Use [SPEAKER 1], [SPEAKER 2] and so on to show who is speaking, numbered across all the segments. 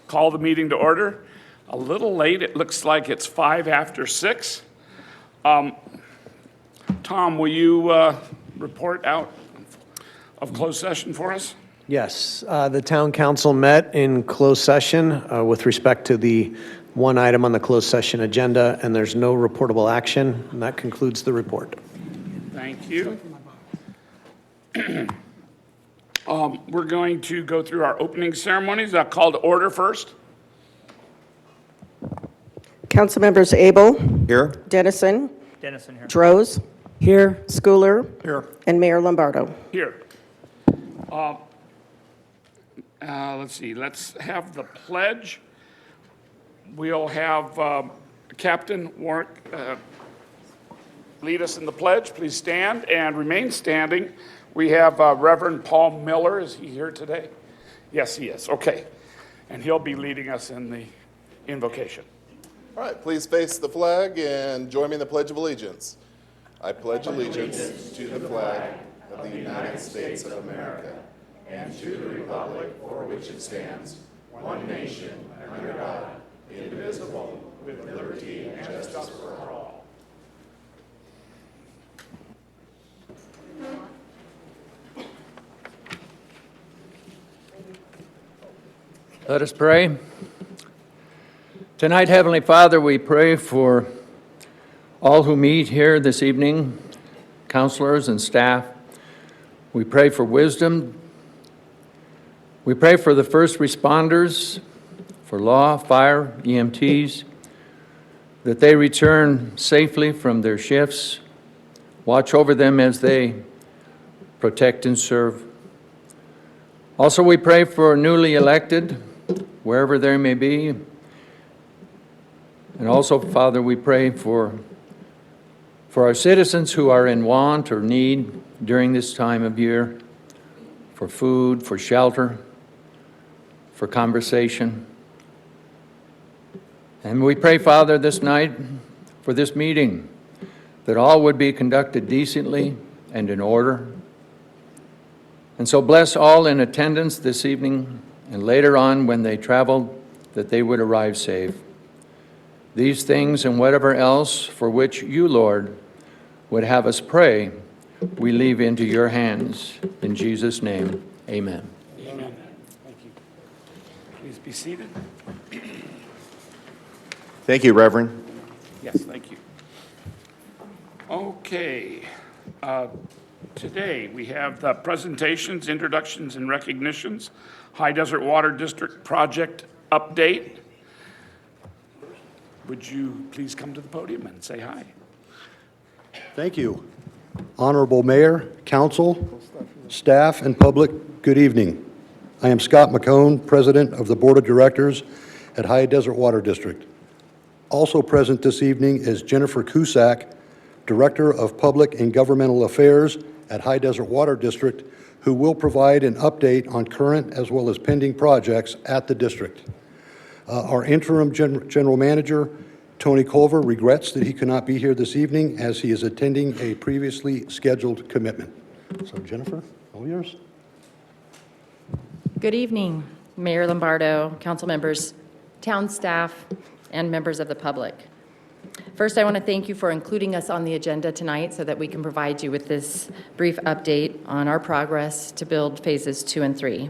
[SPEAKER 1] Call the meeting to order. A little late, it looks like it's 5 after 6. Tom, will you report out of closed session for us?
[SPEAKER 2] Yes, the town council met in closed session with respect to the one item on the closed session agenda, and there's no reportable action, and that concludes the report.
[SPEAKER 1] Thank you. We're going to go through our opening ceremonies. I'll call to order first.
[SPEAKER 3] Council members Abel.
[SPEAKER 4] Here.
[SPEAKER 3] Dennison.
[SPEAKER 5] Dennison here.
[SPEAKER 3] Droz.
[SPEAKER 5] Here.
[SPEAKER 3] Schooler.
[SPEAKER 4] Here.
[SPEAKER 3] And Mayor Lombardo.
[SPEAKER 1] Here. Let's see, let's have the pledge. We'll have Captain Warwick lead us in the pledge. Please stand and remain standing. We have Reverend Paul Miller. Is he here today? Yes, he is. Okay. And he'll be leading us in the invocation.
[SPEAKER 6] All right, please face the flag and join me in the Pledge of Allegiance. I pledge allegiance to the flag of the United States of America and to the republic for which it stands, one nation, under God, indivisible, with liberty and justice for all.
[SPEAKER 5] Let us pray. Tonight, Heavenly Father, we pray for all who meet here this evening, counselors and staff. We pray for wisdom. We pray for the first responders, for law, fire, EMTs, that they return safely from their shifts. Watch over them as they protect and serve. Also, we pray for newly elected, wherever they may be. And also, Father, we pray for our citizens who are in want or need during this time of year, for food, for shelter, for conversation. And we pray, Father, this night for this meeting, that all would be conducted decently and in order. And so bless all in attendance this evening, and later on when they travel, that they would arrive safe. These things and whatever else for which you, Lord, would have us pray, we leave into your hands. In Jesus' name, amen.
[SPEAKER 1] Amen. Thank you. Please be seated.
[SPEAKER 4] Thank you, Reverend.
[SPEAKER 1] Yes, thank you. Okay. Today we have the presentations, introductions, and recognitions. High Desert Water District project update. Would you please come to the podium and say hi?
[SPEAKER 7] Thank you. Honorable Mayor, Council, staff, and public, good evening. I am Scott McCone, President of the Board of Directors at High Desert Water District. Also present this evening is Jennifer Cusack, Director of Public and Governmental Affairs at High Desert Water District, who will provide an update on current as well as pending projects at the district. Our interim general manager, Tony Culver, regrets that he cannot be here this evening as he is attending a previously scheduled commitment. So Jennifer, all yours.
[SPEAKER 8] Good evening, Mayor Lombardo, council members, town staff, and members of the public. First, I want to thank you for including us on the agenda tonight so that we can provide you with this brief update on our progress to build phases 2 and 3.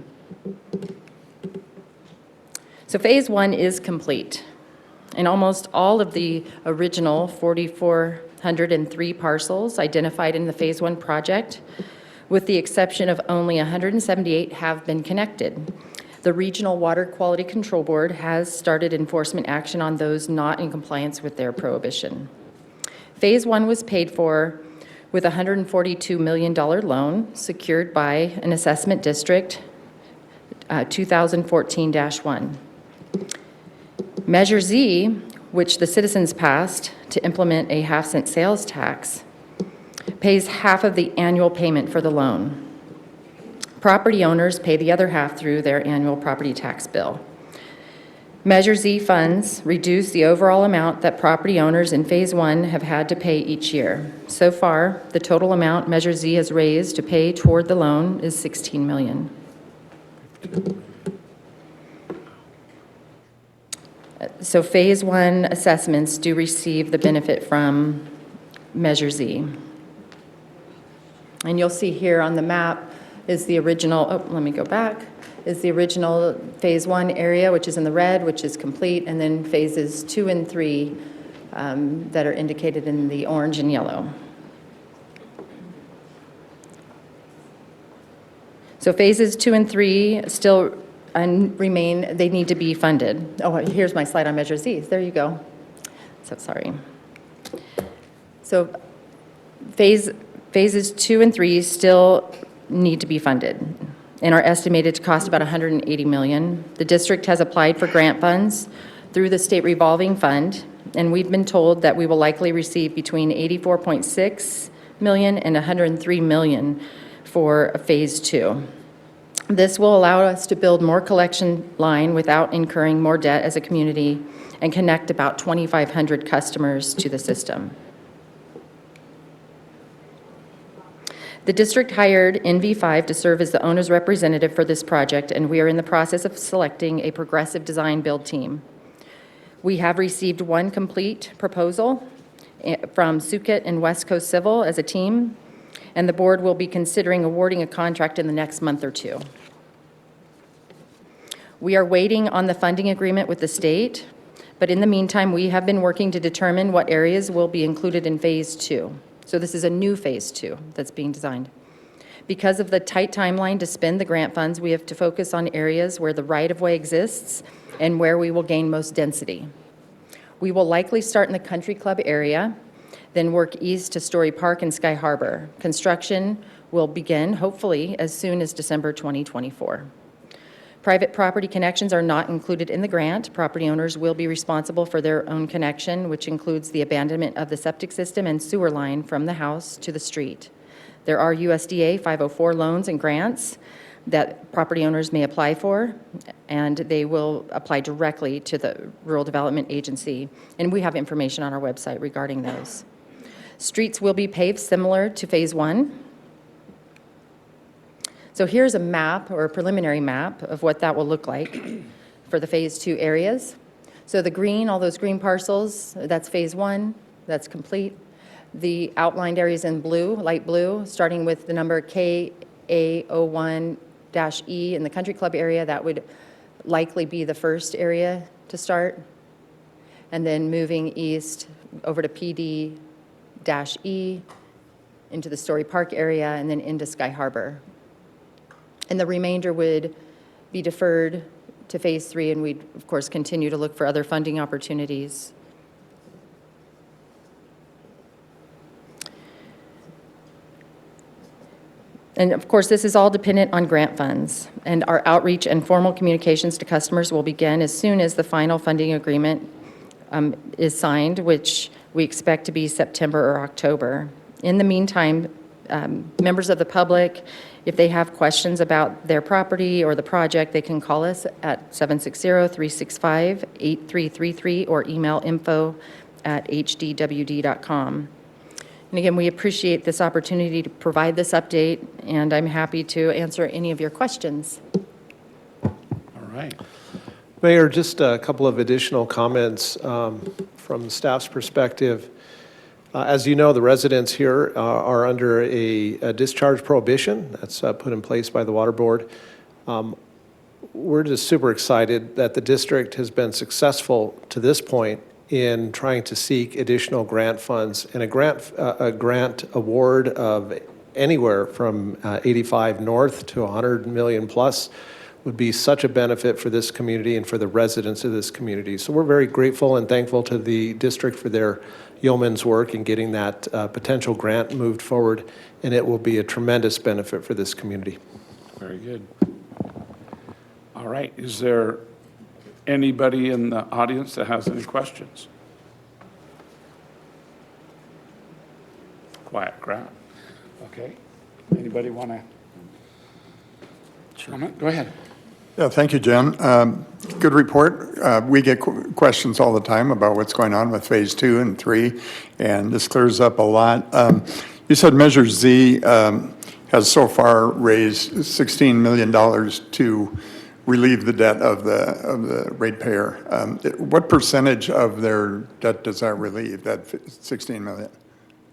[SPEAKER 8] So phase 1 is complete, and almost all of the original 4,403 parcels identified in the phase 1 project, with the exception of only 178, have been connected. The Regional Water Quality Control Board has started enforcement action on those not in compliance with their prohibition. Phase 1 was paid for with a $142 million loan secured by an assessment district, 2014-1. Measure Z, which the citizens passed to implement a half-cent sales tax, pays half of the annual payment for the loan. Property owners pay the other half through their annual property tax bill. Measure Z funds reduce the overall amount that property owners in Phase 1 have had to pay each year. So far, the total amount Measure Z has raised to pay toward the loan is $16 million. So Phase 1 assessments do receive the benefit from Measure Z. And you'll see here on the map is the original, oh, let me go back, is the original Phase 1 area, which is in the red, which is complete, and then Phases 2 and 3 that are indicated in the orange and yellow. So Phases 2 and 3 still remain, they need to be funded. Oh, here's my slide on Measure Z. There you go. So sorry. So Phases 2 and 3 still need to be funded and are estimated to cost about $180 million. The district has applied for grant funds through the state revolving fund, and we've been told that we will likely receive between $84.6 million and $103 million for Phase 2. This will allow us to build more collection line without incurring more debt as a community and connect about 2,500 customers to the system. The district hired NV5 to serve as the owner's representative for this project, and we are in the process of selecting a progressive design build team. We have received one complete proposal from Suket and West Coast Civil as a team, and the board will be considering awarding a contract in the next month or two. We are waiting on the funding agreement with the state, but in the meantime, we have been working to determine what areas will be included in Phase 2. So this is a new Phase 2 that's being designed. Because of the tight timeline to spend the grant funds, we have to focus on areas where the right-of-way exists and where we will gain most density. We will likely start in the Country Club area, then work east to Story Park and Sky Harbor. Construction will begin, hopefully, as soon as December 2024. Private property connections are not included in the grant. Property owners will be responsible for their own connection, which includes the abandonment of the septic system and sewer line from the house to the street. There are USDA 504 loans and grants that property owners may apply for, and they will apply directly to the Rural Development Agency. And we have information on our website regarding those. Streets will be paved similar to Phase 1. So here's a map, or a preliminary map, of what that will look like for the Phase 2 areas. So the green, all those green parcels, that's Phase 1, that's complete. The outlined areas in blue, light blue, starting with the number KA01-E in the Country Club area, that would likely be the first area to start. And then moving east over to PD-E, into the Story Park area, and then into Sky Harbor. And the remainder would be deferred to Phase 3, and we'd, of course, continue to look for other funding opportunities. And of course, this is all dependent on grant funds, and our outreach and formal communications to customers will begin as soon as the final funding agreement is signed, which we expect to be September or October. In the meantime, members of the public, if they have questions about their property or the project, they can call us at 760-365-8333 or email info@hdwd.com. And again, we appreciate this opportunity to provide this update, and I'm happy to answer any of your questions.
[SPEAKER 1] All right.
[SPEAKER 2] Mayor, just a couple of additional comments from staff's perspective. As you know, the residents here are under a discharge prohibition that's put in place by the Water Board. We're just super excited that the district has been successful to this point in trying to seek additional grant funds, and a grant award of anywhere from 85 north to 100 million plus would be such a benefit for this community and for the residents of this community. So we're very grateful and thankful to the district for their yeoman's work in getting that potential grant moved forward, and it will be a tremendous benefit for this community.
[SPEAKER 1] Very good. All right. Is there anybody in the audience that has any questions? Quiet crowd. Okay. Anybody want to comment? Go ahead.
[SPEAKER 4] Yeah, thank you, Jen. Good report. We get questions all the time about what's going on with Phase 2 and 3, and this clears up a lot. You said Measure Z has so far raised $16 million to relieve the debt of the ratepayer. What percentage of their debt does that relieve, that 16 million?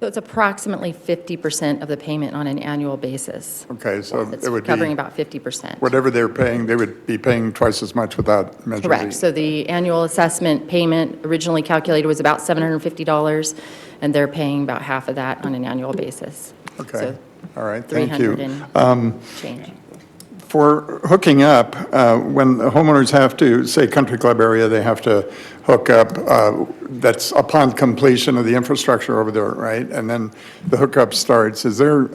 [SPEAKER 8] So it's approximately 50% of the payment on an annual basis.
[SPEAKER 4] Okay, so
[SPEAKER 8] It's
[SPEAKER 4] it would
[SPEAKER 8] covering
[SPEAKER 4] be,
[SPEAKER 8] about 50%.
[SPEAKER 4] whatever they're paying, they would be paying twice as much without Measure
[SPEAKER 8] Correct.
[SPEAKER 4] Z.
[SPEAKER 8] So the annual assessment payment originally calculated was about $750, and they're paying about half of that on an annual basis.
[SPEAKER 4] Okay,
[SPEAKER 8] So
[SPEAKER 4] all right, thank you.
[SPEAKER 8] 300 and change.
[SPEAKER 4] For hooking up, when the homeowners have to, say Country Club area, they have to hook up, that's upon completion of the infrastructure over there, right? And then the hookup starts. Is there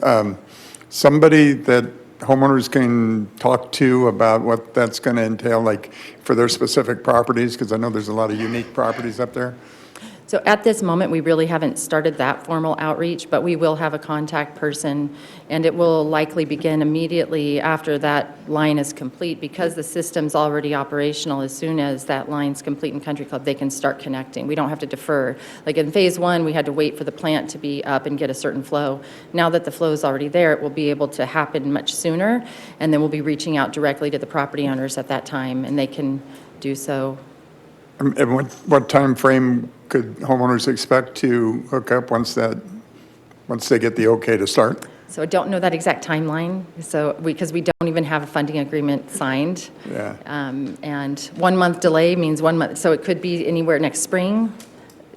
[SPEAKER 4] somebody that homeowners can talk to about what that's going to entail, like for their specific properties? Because I know there's a lot of unique properties up there.
[SPEAKER 8] So at this moment, we really haven't started that formal outreach, but we will have a contact person, and it will likely begin immediately after that line is complete, because the system's already operational. As soon as that line's complete in Country Club, they can start connecting. We don't have to defer. Like in phase one, we had to wait for the plant to be up and get a certain flow. Now that the flow is already there, it will be able to happen much sooner, and then we'll be reaching out directly to the property owners at that time, and they can do so.
[SPEAKER 4] And what time frame could homeowners expect to hook up once they get the okay to start?
[SPEAKER 8] So I don't know that exact timeline, because we don't even have a funding agreement signed.
[SPEAKER 4] Yeah.
[SPEAKER 8] And 1 month delay means 1 month, so it could be anywhere next spring,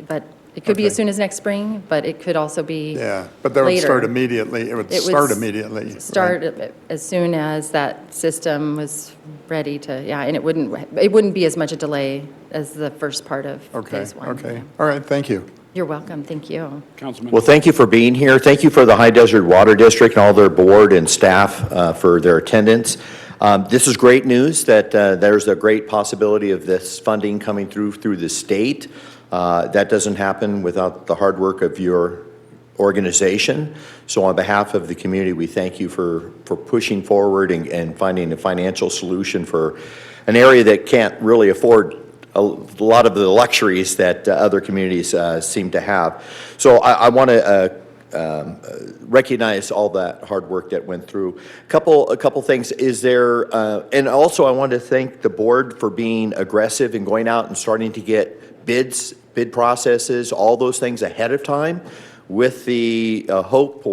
[SPEAKER 8] but it could be as
[SPEAKER 4] Okay.
[SPEAKER 8] soon as next spring, but it could also be
[SPEAKER 4] Yeah, but that would
[SPEAKER 8] later.
[SPEAKER 4] start immediately. It would
[SPEAKER 8] It would
[SPEAKER 4] start immediately. right?
[SPEAKER 8] Start as soon as that system was ready to, yeah, and it wouldn't be as much a delay as the first part of
[SPEAKER 4] Okay,
[SPEAKER 8] phase one.
[SPEAKER 4] okay. All right, thank you.
[SPEAKER 8] You're welcome, thank you.
[SPEAKER 1] Councilman.
[SPEAKER 9] Well, thank you for being here. Thank you for the High Desert Water District and all their board and staff for their attendance. This is great news that there's a great possibility of this funding coming through the state. That doesn't happen without the hard work of your organization. So on behalf of the community, we thank you for pushing forward and finding a financial solution for an area that can't really afford a lot of the luxuries that other communities seem to have. So I want to recognize all that hard work that went through. A couple things. Is there, and also I want to thank the board for being aggressive and going out and starting to get bid processes, all those things ahead of time, with the hope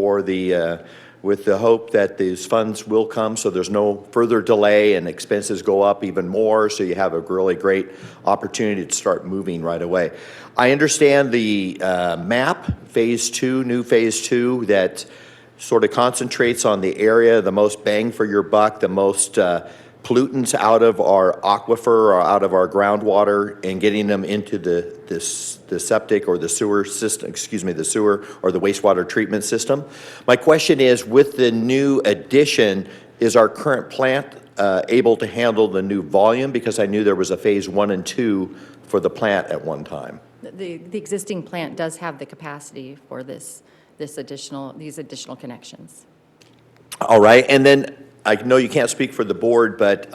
[SPEAKER 9] that these funds will come, so there's no further delay and expenses go up even more, so you have a really great opportunity to start moving right away. I understand the map, phase two, new phase two, that sort of concentrates on the area, the most bang for your buck, the most pollutants out of our aquifer or out of our groundwater, and getting them into the septic or the sewer system, the sewer or the wastewater treatment system. My question is, with the new addition, is our current plant able to handle the new volume? Because I knew there was a phase 1 and 2 for the plant at one time.
[SPEAKER 8] The existing plant does have the capacity for these additional connections.
[SPEAKER 9] All right, and then I know you can't speak for the board, but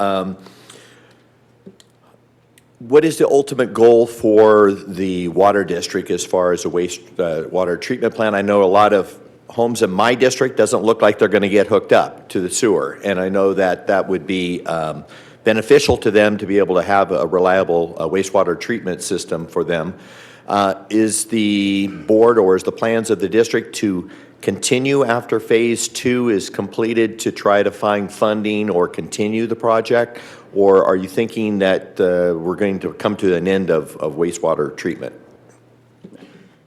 [SPEAKER 9] what is the ultimate goal for the water district as far as a water treatment plant? I know a lot of homes in my district doesn't look like they're going to get hooked up to the sewer, and I know that would be beneficial to them to be able to have a reliable wastewater treatment system for them. Is the board or is the plans of the district to continue after phase 2 is completed to try to find funding or continue the project? Or are you thinking that we're going to come to an end of wastewater treatment?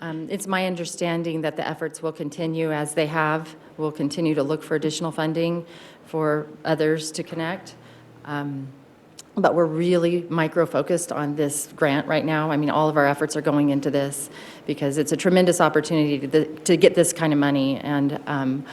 [SPEAKER 8] It's my understanding that the efforts will continue as they have. We'll continue to look for additional funding for others to connect. But we're really micro-focused on this grant right now. I mean, all of our efforts are going into this because it's a tremendous opportunity to get this kind of money, and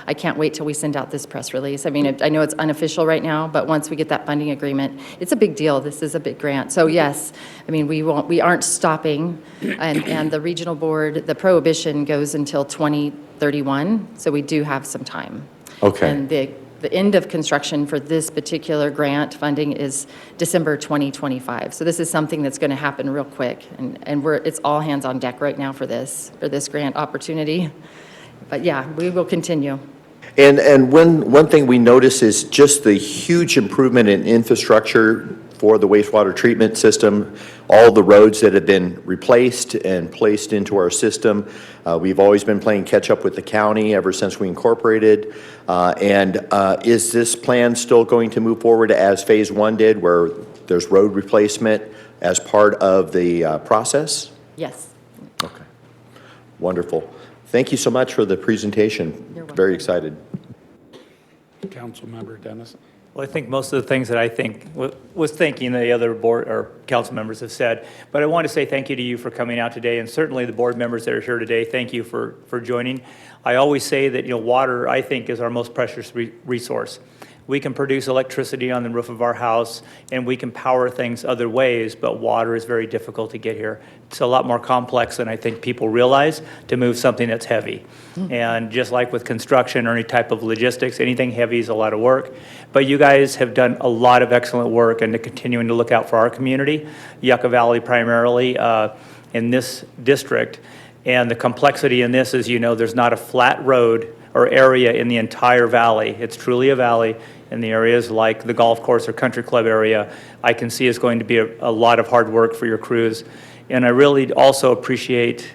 [SPEAKER 8] I can't wait till we send out this press release. I mean, I know it's unofficial right now, but once we get that funding agreement, it's a big deal. This is a big grant. So yes, I mean, we aren't stopping, and the regional board, the prohibition goes until 2031, so we do have some time.
[SPEAKER 9] Okay.
[SPEAKER 8] And the end of construction for this particular grant funding is December 2025. So this is something that's going to happen real quick, and it's all hands on deck right now for this grant opportunity. But yeah, we will continue.
[SPEAKER 9] And one thing we notice is just the huge improvement in infrastructure for the wastewater treatment system, all the roads that have been replaced and placed into our system. We've always been playing catch up with the county ever since we incorporated. Is this plan still going to move forward as Phase 1 did, where there's road replacement as part of the process?
[SPEAKER 8] Yes.
[SPEAKER 9] Okay, wonderful. Thank you so much for the presentation.
[SPEAKER 8] You're welcome.
[SPEAKER 9] Very excited.
[SPEAKER 1] Councilmember Dennison.
[SPEAKER 10] Well, I think most of the things that I think was thinking the other board or council members have said. But I want to say thank you to you for coming out today, and certainly the board members that are here today. Thank you for joining. I always say that water, I think, is our most precious resource. We can produce electricity on the roof of our house, and we can power things other ways, but water is very difficult to get here. It's a lot more complex than I think people realize to move something that's heavy. And just like with construction or any type of logistics, anything heavy is a lot of work. But you guys have done a lot of excellent work and continuing to look out for our community, Yucca Valley primarily, in this district. And the complexity in this is, there's not a flat road or area in the entire valley. It's truly a valley, and the areas like the golf course or country club area, I can see is going to be a lot of hard work for your crews. And I really also appreciate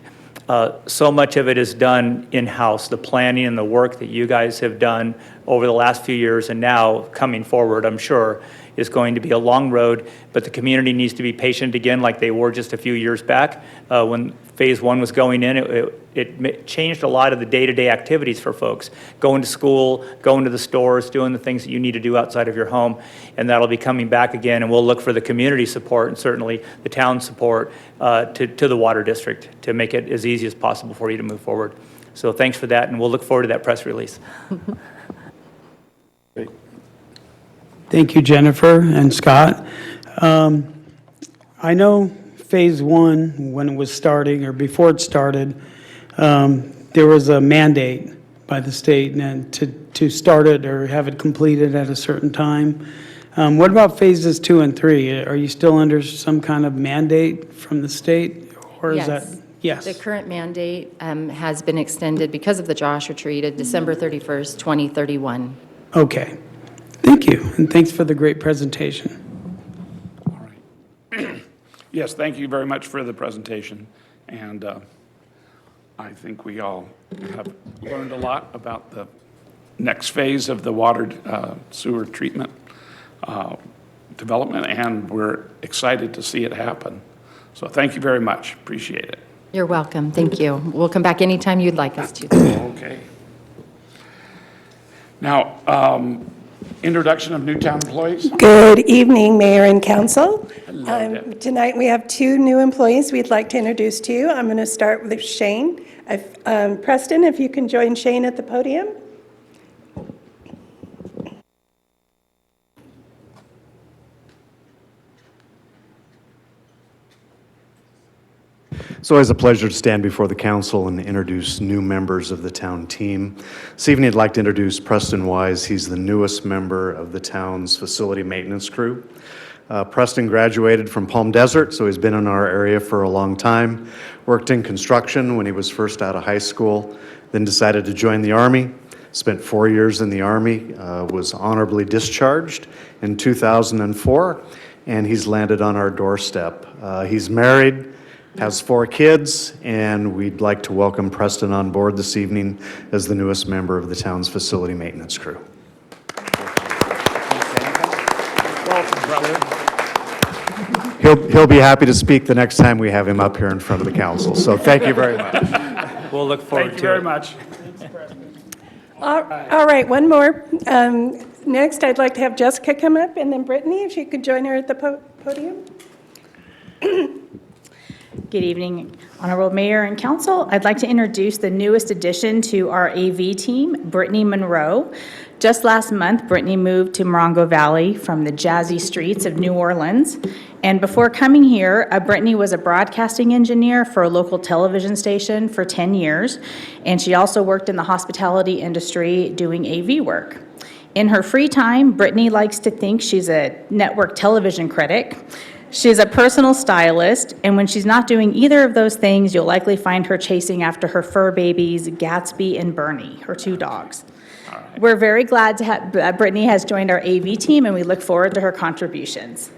[SPEAKER 10] so much of it is done in-house, the planning and the work that you guys have done over the last few years, and now coming forward, I'm sure, is going to be a long road, but the community needs to be patient again like they were just a few years back. When Phase 1 was going in, it changed a lot of the day-to-day activities for folks. Going to school, going to the stores, doing the things that you need to do outside of your home, and that'll be coming back again, and we'll look for the community support and certainly the town support to the water district to make it as easy as possible for you to move forward. So thanks for that, and we'll look forward to that press release.
[SPEAKER 1] Great.
[SPEAKER 11] Thank you, Jennifer and Scott. I know Phase 1, when it was starting, or before it started, there was a mandate by the state and to start it or have it completed at a certain time. What about Phases 2 and 3? Are you still under some kind of mandate from the state? Or is that? Yes.
[SPEAKER 8] The current mandate has been extended because of the Joshua Tree to December 31st, 2031.
[SPEAKER 11] Okay. Thank you, and thanks for the great presentation.
[SPEAKER 1] All right. Yes, thank you very much for the presentation. And I think we all have learned a lot about the next phase of the water sewer treatment development, and we're excited to see it happen. So thank you very much. Appreciate it.
[SPEAKER 8] You're welcome. Thank you. We'll come back anytime you'd like us to.
[SPEAKER 1] Okay. Now, introduction of Newtown employees.
[SPEAKER 12] Good evening, Mayor and Council.
[SPEAKER 1] Hello, Deb.
[SPEAKER 12] Tonight we have two new employees we'd like to introduce to you. I'm going to start with Shane. Preston, if you can join Shane at the podium.
[SPEAKER 13] It's always a pleasure to stand before the council and introduce new members of the town team. This evening, I'd like to introduce Preston Wise. He's the newest member of the town's facility maintenance crew. Preston graduated from Palm Desert, so he's been in our area for a long time. Worked in construction when he was first out of high school, then decided to join the Army. Spent 4 years in the Army, was honorably discharged in 2004, and he's landed on our doorstep. He's married, has 4 kids, and we'd like to welcome Preston on board this evening as the newest member of the town's facility maintenance crew.
[SPEAKER 1] Welcome, brother.
[SPEAKER 13] He'll be happy to speak the next time we have him up here in front of the council, so thank you very much.
[SPEAKER 10] We'll look forward to it.
[SPEAKER 1] Thank you very much.
[SPEAKER 12] All right, one more. Next, I'd like to have Jessica come up, and then Brittany, if you could join her at the podium.
[SPEAKER 14] Good evening, Honorable Mayor and Council. I'd like to introduce the newest addition to our AV team, Brittany Monroe. Just last month, Brittany moved to Morongo Valley from the jazzy streets of New Orleans. And before coming here, Brittany was a broadcasting engineer for a local television station for 10 years. And she also worked in the hospitality industry doing AV work. In her free time, Brittany likes to think she's a network television critic. She's a personal stylist, and when she's not doing either of those things, you'll likely find her chasing after her fur babies, Gatsby and Bernie, her 2 dogs. We're very glad to have, Brittany has joined our AV team, and we look forward to her contributions.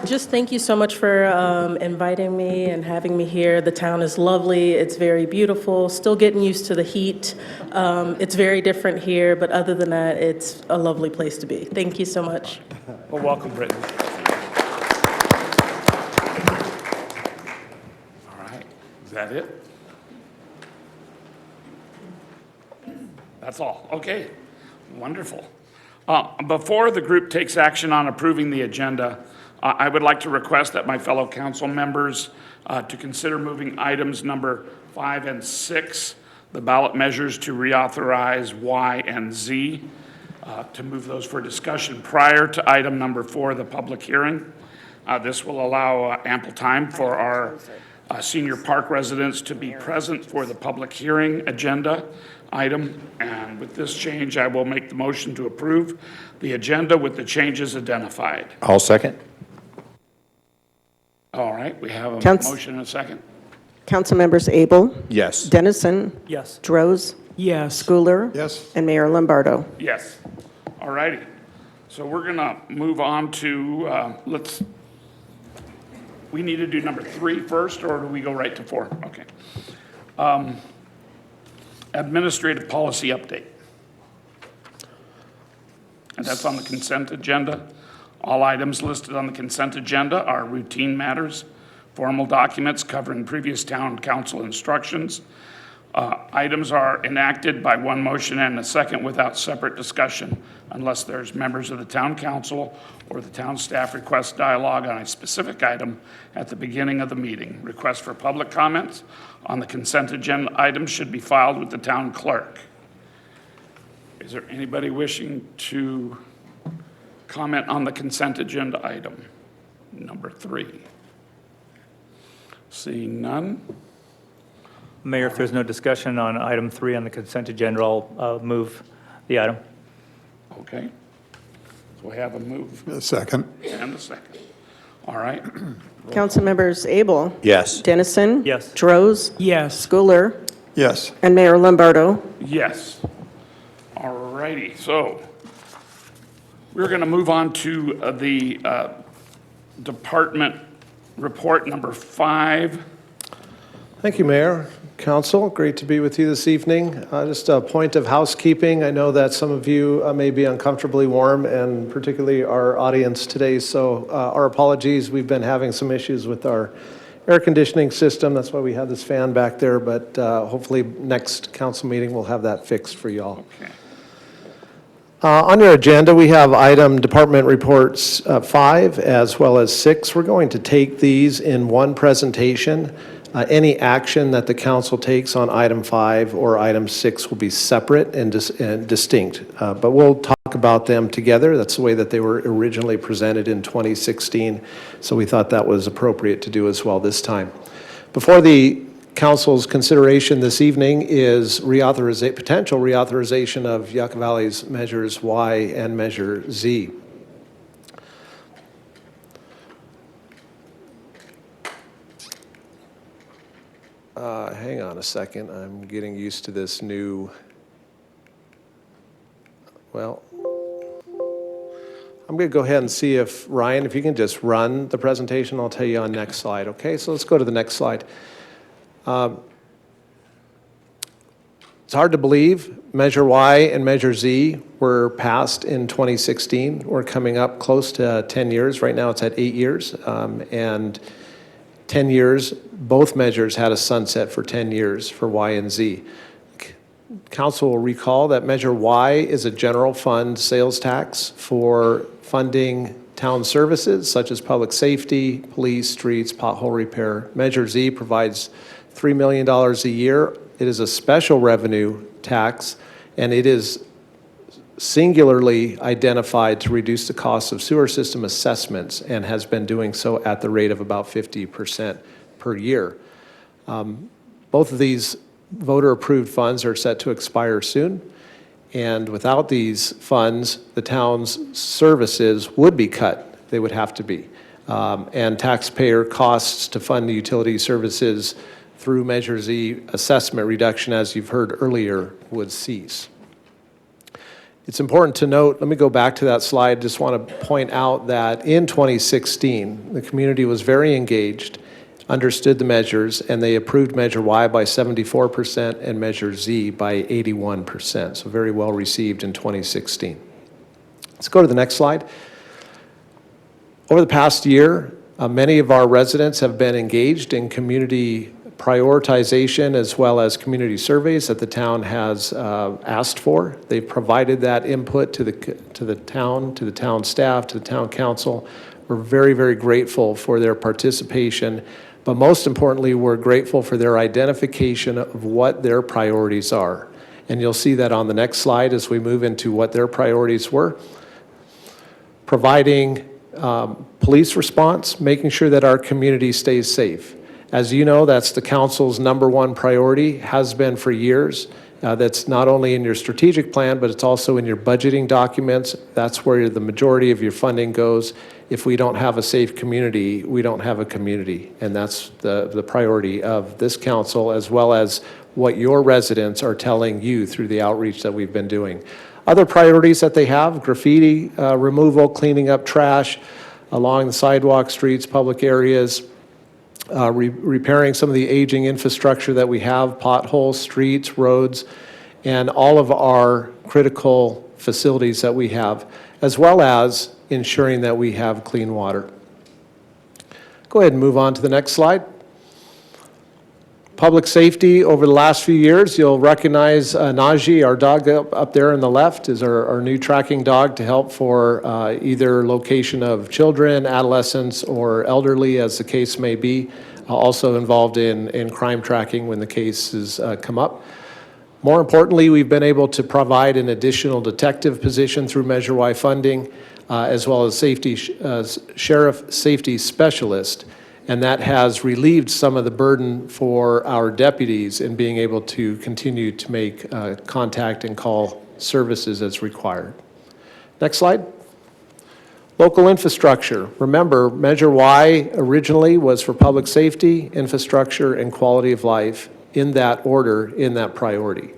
[SPEAKER 15] Just thank you so much for inviting me and having me here. The town is lovely. It's very beautiful. Still getting used to the heat. It's very different here, but other than that, it's a lovely place to be. Thank you so much.
[SPEAKER 1] Well, welcome, Brittany. All right, is that it? That's all, okay, wonderful. Before the group takes action on approving the agenda, I would like to request that my fellow council members to consider moving items number 5 and 6, the ballot measures to reauthorize Y and Z, to move those for discussion prior to item number 4, the public hearing. This will allow ample time for our senior park residents to be present for the public hearing agenda item. And with this change, I will make the motion to approve the agenda with the changes identified.
[SPEAKER 9] I'll second.
[SPEAKER 1] All right, we have a
[SPEAKER 3] Counsel-
[SPEAKER 1] motion and a second.
[SPEAKER 3] Council members Abel,
[SPEAKER 9] Yes.
[SPEAKER 3] Dennison,
[SPEAKER 10] Yes.
[SPEAKER 3] Droz,
[SPEAKER 11] Yes.
[SPEAKER 3] Schooler,
[SPEAKER 4] Yes.
[SPEAKER 3] and Mayor Lombardo.
[SPEAKER 1] Yes. All righty. So we're going to move on to, we need to do number 3 first, or do we go right to 4? Okay. Administrative policy update. And that's on the consent agenda. All items listed on the consent agenda are routine matters, formal documents covering previous town council instructions. Items are enacted by one motion and a second without separate discussion unless there's members of the town council or the town staff request dialogue on a specific item at the beginning of the meeting. Requests for public comments on the consent agenda items should be filed with the town clerk. Is there anybody wishing to comment on the consent agenda item, number 3? Seeing none?
[SPEAKER 10] Mayor, if there's no discussion on item 3 on the consent agenda, I'll move the item.
[SPEAKER 1] Okay. So we have a move
[SPEAKER 4] A second.
[SPEAKER 1] and a second. All right.
[SPEAKER 3] Council members Abel,
[SPEAKER 9] Yes.
[SPEAKER 3] Dennison,
[SPEAKER 10] Yes.
[SPEAKER 3] Droz,
[SPEAKER 11] Yes.
[SPEAKER 3] Schooler,
[SPEAKER 4] Yes.
[SPEAKER 3] and Mayor Lombardo.
[SPEAKER 1] Yes. All righty. So we're going to move on to the department report number 5.
[SPEAKER 2] Thank you, Mayor, Council. Great to be with you this evening. Just a point of housekeeping. I know that some of you may be uncomfortably warm, and particularly our audience today, so our apologies. We've been having some issues with our air conditioning system. That's why we have this fan back there, but hopefully next council meeting we'll have that fixed for y'all.
[SPEAKER 1] Okay.
[SPEAKER 2] On your agenda, we have item department reports 5 as well as 6. We're going to take these in one presentation. Any action that the council takes on item 5 or item 6 will be separate and distinct, but we'll talk about them together. That's the way that they were originally presented in 2016, so we thought that was appropriate to do as well this time. Before the council's consideration this evening is potential reauthorization of Yucca Valley's Measures Y and Measure Z. Hang on a second, I'm getting used to this new, well, I'm going to go ahead and see if, Ryan, if you can just run the presentation, I'll tell you on next slide, okay? So let's go to the next slide. It's hard to believe Measure Y and Measure Z were passed in 2016. We're coming up close to 10 years. Right now it's at 8 years. And 10 years, both measures had a sunset for 10 years for Y and Z. Council will recall that Measure Y is a general fund sales tax for funding town services such as public safety, police, streets, pothole repair. Measure Z provides $3 million a year. It is a special revenue tax, and it is singularly identified to reduce the cost of sewer system assessments and has been doing so at the rate of about 50% per year. Both of these voter-approved funds are set to expire soon, and without these funds, the town's services would be cut. They would have to be. And taxpayer costs to fund the utility services through Measure Z assessment reduction, as you've heard earlier, would cease. It's important to note, let me go back to that slide, just want to point out that in 2016, the community was very engaged, understood the measures, and they approved Measure Y by 74% and Measure Z by 81%, so very well received in 2016. Let's go to the next slide. Over the past year, many of our residents have been engaged in community prioritization as well as community surveys that the town has asked for. They've provided that input to the town staff, to the town council. We're very, very grateful for their participation, but most importantly, we're grateful for their identification of what their priorities are. And you'll see that on the next slide as we move into what their priorities were. Providing police response, making sure that our community stays safe. As you know, that's the council's #1 priority, has been for years. That's not only in your strategic plan, but it's also in your budgeting documents. That's where the majority of your funding goes. If we don't have a safe community, we don't have a community. And that's the priority of this council, as well as what your residents are telling you through the outreach that we've been doing. Other priorities that they have: graffiti removal, cleaning up trash along the sidewalk, streets, public areas, repairing some of the aging infrastructure that we have, potholes, streets, roads, and all of our critical facilities that we have, as well as ensuring that we have clean water. Go ahead and move on to the next slide. Public safety over the last few years, you'll recognize Najee, our dog up there on the left, is our new tracking dog to help for either location of children, adolescents, or elderly, as the case may be. Also involved in crime tracking when the cases come up. More importantly, we've been able to provide an additional detective position through Measure Y funding, as well as sheriff safety specialist. And that has relieved some of the burden for our deputies in being able to continue to make contact and call services as required. Next slide. Local infrastructure. Remember, Measure Y originally was for public safety, infrastructure, and quality of life in that order, in that priority.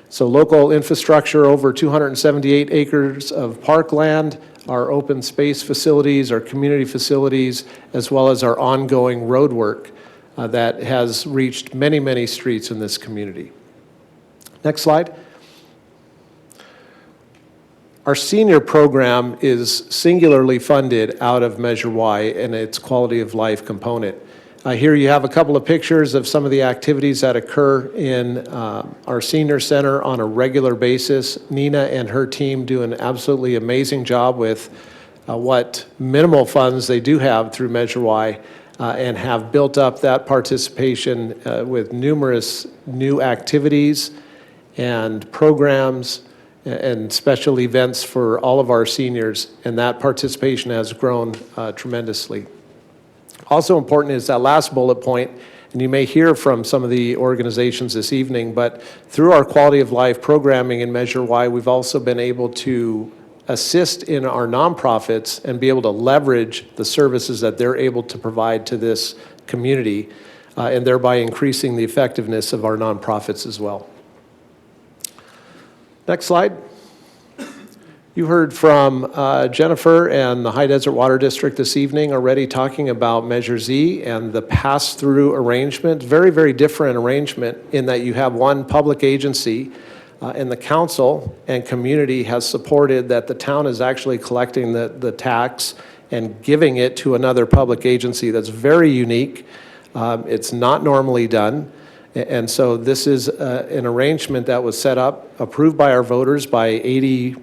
[SPEAKER 2] So local infrastructure, over 278 acres of parkland, our open space facilities, our community facilities, as well as our ongoing road work that has reached many, many streets in this community. Next slide. Our senior program is singularly funded out of Measure Y and its quality of life component. Here you have a couple of pictures of some of the activities that occur in our senior center on a regular basis. Nina and her team do an absolutely amazing job with what minimal funds they do have through Measure Y and have built up that participation with numerous new activities and programs and special events for all of our seniors, and that participation has grown tremendously. Also important is that last bullet point, and you may hear from some of the organizations this evening, but through our quality of life programming in Measure Y, we've also been able to assist in our nonprofits and be able to leverage the services that they're able to provide to this community, and thereby increasing the effectiveness of our nonprofits as well. Next slide. You heard from Jennifer and the High Desert Water District this evening already talking about Measure Z and the pass-through arrangement. Very, very different arrangement in that you have one public agency and the council and community has supported that the town is actually collecting the tax and giving it to another public agency. That's very unique. It's not normally done. And so this is an arrangement that was set up, approved by our voters by 82%.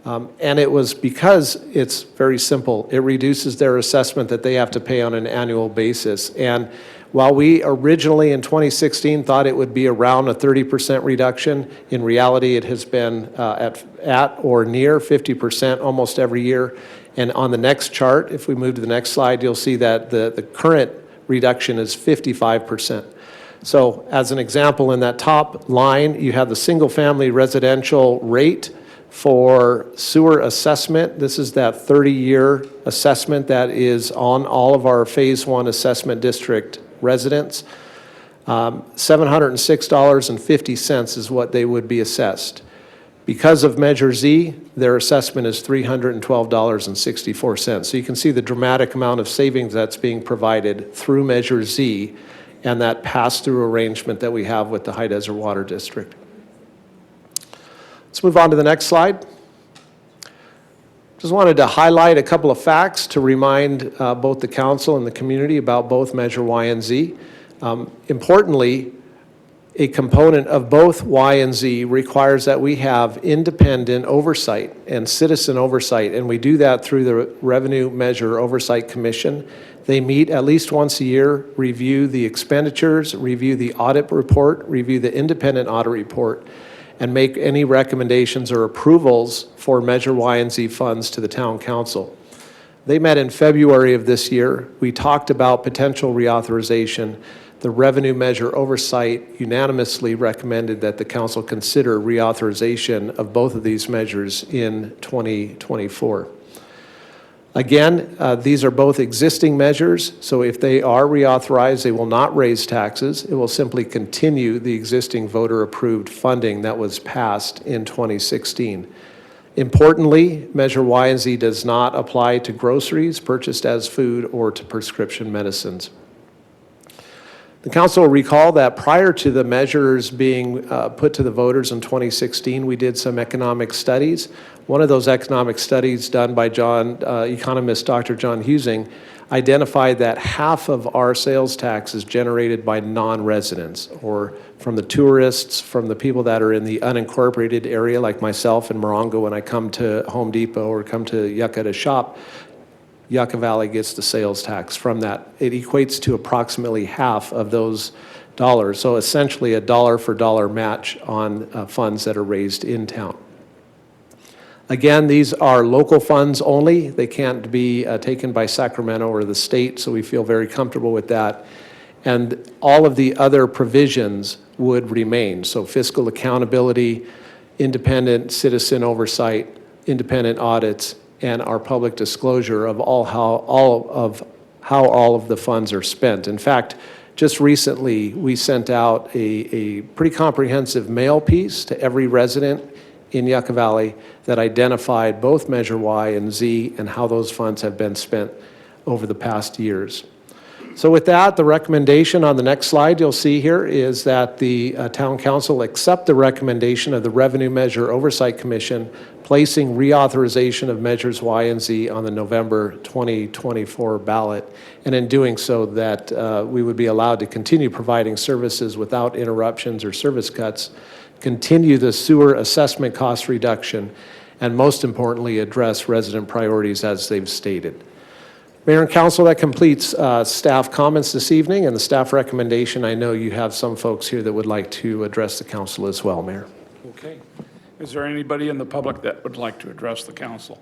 [SPEAKER 2] And it was because it's very simple. It reduces their assessment that they have to pay on an annual basis. And while we originally in 2016 thought it would be around a 30% reduction, in reality it has been at or near 50% almost every year. And on the next chart, if we move to the next slide, you'll see that the current reduction is 55%. So as an example, in that top line, you have the single-family residential rate for sewer assessment. This is that 30-year assessment that is on all of our Phase 1 Assessment District residents. $706.50 is what they would be assessed. Because of Measure Z, their assessment is $312.64. So you can see the dramatic amount of savings that's being provided through Measure Z and that pass-through arrangement that we have with the High Desert Water District. Let's move on to the next slide. Just wanted to highlight a couple of facts to remind both the council and the community about both Measure Y and Z. Importantly, a component of both Y and Z requires that we have independent oversight and citizen oversight, and we do that through the Revenue Measure Oversight Commission. They meet at least once a year, review the expenditures, review the audit report, review the independent audit report, and make any recommendations or approvals for Measure Y and Z funds to the town council. They met in February of this year. We talked about potential reauthorization. The Revenue Measure Oversight unanimously recommended that the council consider reauthorization of both of these measures in 2024. Again, these are both existing measures, so if they are reauthorized, they will not raise taxes. It will simply continue the existing voter-approved funding that was passed in 2016. Importantly, Measure Y and Z does not apply to groceries purchased as food or to prescription medicines. The council will recall that prior to the measures being put to the voters in 2016, we did some economic studies. One of those economic studies done by economist Dr. John Husing identified that half of our sales tax is generated by non-residents, or from the tourists, from the people that are in the unincorporated area like myself in Morongo when I come to Home Depot or come to Yucca to shop. Yucca Valley gets the sales tax from that. It equates to approximately half of those dollars. So essentially a dollar for dollar match on funds that are raised in town. Again, these are local funds only. They can't be taken by Sacramento or the state, so we feel very comfortable with that. And all of the other provisions would remain. So fiscal accountability, independent citizen oversight, independent audits, and our public disclosure of how all of the funds are spent. In fact, just recently, we sent out a pretty comprehensive mail piece to every resident in Yucca Valley that identified both Measure Y and Z and how those funds have been spent over the past years. So with that, the recommendation on the next slide you'll see here is that the Town Council accept the recommendation of the Revenue Measure Oversight Commission, placing reauthorization of Measures Y and Z on the November 2024 ballot, and in doing so that we would be allowed to continue providing services without interruptions or service cuts, continue the sewer assessment cost reduction, and most importantly, address resident priorities as they've stated. Mayor and Council, that completes staff comments this evening and the staff recommendation. I know you have some folks here that would like to address the council as well, Mayor.
[SPEAKER 1] Okay. Is there anybody in the public that would like to address the council?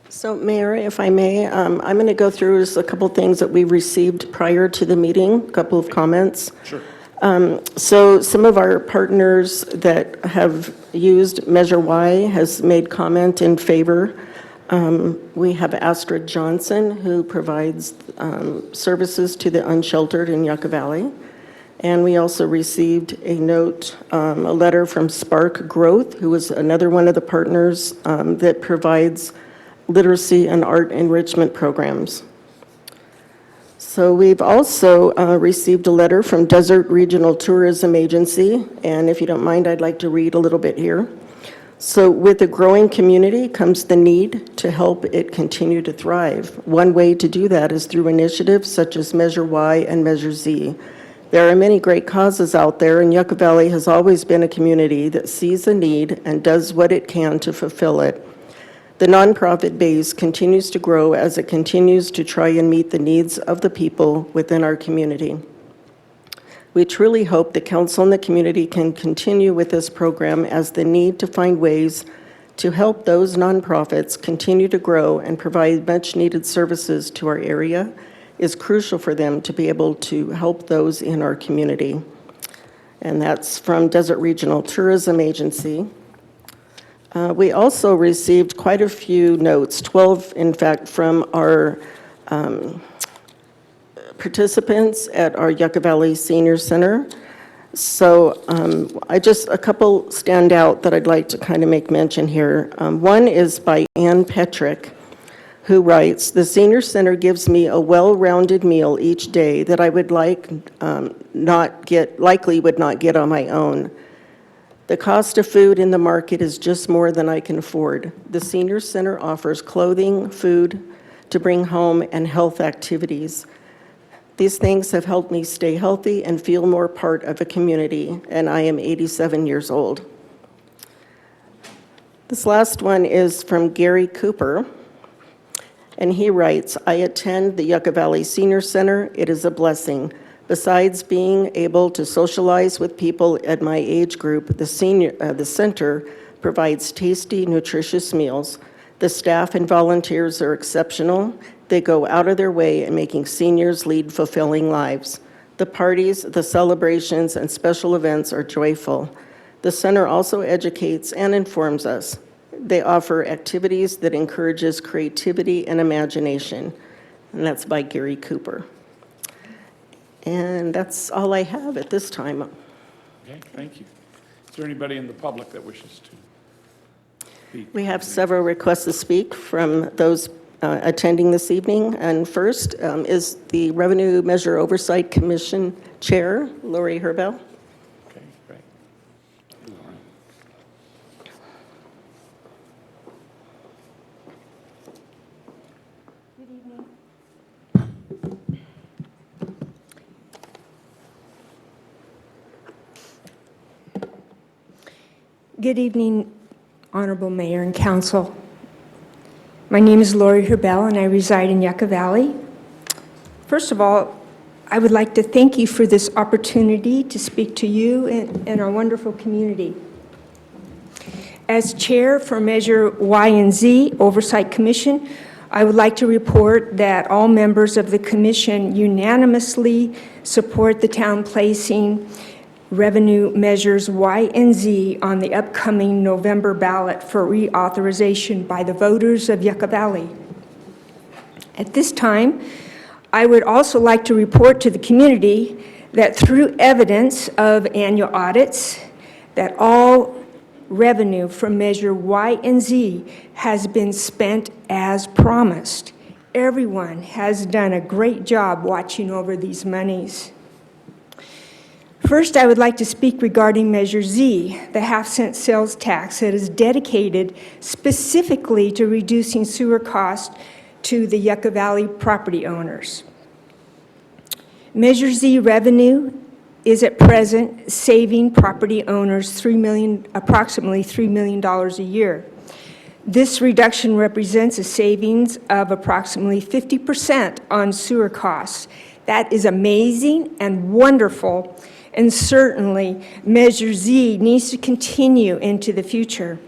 [SPEAKER 3] So, Mayor, if I may, I'm going to go through a couple things that we received prior to the meeting, a couple of comments.
[SPEAKER 1] Sure.
[SPEAKER 3] So some of our partners that have used Measure Y has made comment in favor. We have Astrid Johnson, who provides services to the unsheltered in Yucca Valley. And we also received a note, a letter from Spark Growth, who is another one of the partners that provides literacy and art enrichment programs. So we've also received a letter from Desert Regional Tourism Agency, and if you don't mind, I'd like to read a little bit here. So with a growing community comes the need to help it continue to thrive. One way to do that is through initiatives such as Measure Y and Measure Z. There are many great causes out there, and Yucca Valley has always been a community that sees a need and does what it can to fulfill it. The nonprofit base continues to grow as it continues to try and meet the needs of the people within our community. We truly hope the council and the community can continue with this program, as the need to find ways to help those nonprofits continue to grow and provide much-needed services to our area is crucial for them to be able to help those in our community. And that's from Desert Regional Tourism Agency. We also received quite a few notes, 12 in fact, from our participants at our Yucca Valley Senior Center. So a couple stand out that I'd like to kind of make mention here. One is by Ann Petrick, who writes, "The Senior Center gives me a well-rounded meal each day that I would likely would not get on my own. The cost of food in the market is just more than I can afford. The Senior Center offers clothing, food to bring home, and health activities. These things have helped me stay healthy and feel more part of a community, and I am 87 years old." This last one is from Gary Cooper, and he writes, "I attend the Yucca Valley Senior Center. It is a blessing. Besides being able to socialize with people at my age group, the center provides tasty, nutritious meals. The staff and volunteers are exceptional. They go out of their way in making seniors lead fulfilling lives. The parties, the celebrations, and special events are joyful. The center also educates and informs us. They offer activities that encourages creativity and imagination." And that's by Gary Cooper. And that's all I have at this time.
[SPEAKER 1] Okay, thank you. Is there anybody in the public that wishes to speak?
[SPEAKER 3] We have several requests to speak from those attending this evening. And first is the Revenue Measure Oversight Commission Chair, Lori Herbel.
[SPEAKER 1] Okay, great. Lauren.
[SPEAKER 16] Good evening, Honorable Mayor and Council. My name is Lori Herbel, and I reside in Yucca Valley. First of all, I would like to thank you for this opportunity to speak to you and our wonderful community. As Chair for Measure Y and Z Oversight Commission, I would like to report that all members of the Commission unanimously support the town placing revenue measures Y and Z on the upcoming November ballot for reauthorization by the voters of Yucca Valley. At this time, I would also like to report to the community that through evidence of annual audits, that all revenue from Measure Y and Z has been spent as promised. Everyone has done a great job watching over these monies. First, I would like to speak regarding Measure Z, the half-cent sales tax that is dedicated specifically to reducing sewer costs to the Yucca Valley property owners. Measure Z revenue is at present saving property owners approximately $3 million a year. This reduction represents a savings of approximately 50% on sewer costs. That is amazing and wonderful. And certainly, Measure Z needs to continue into the future.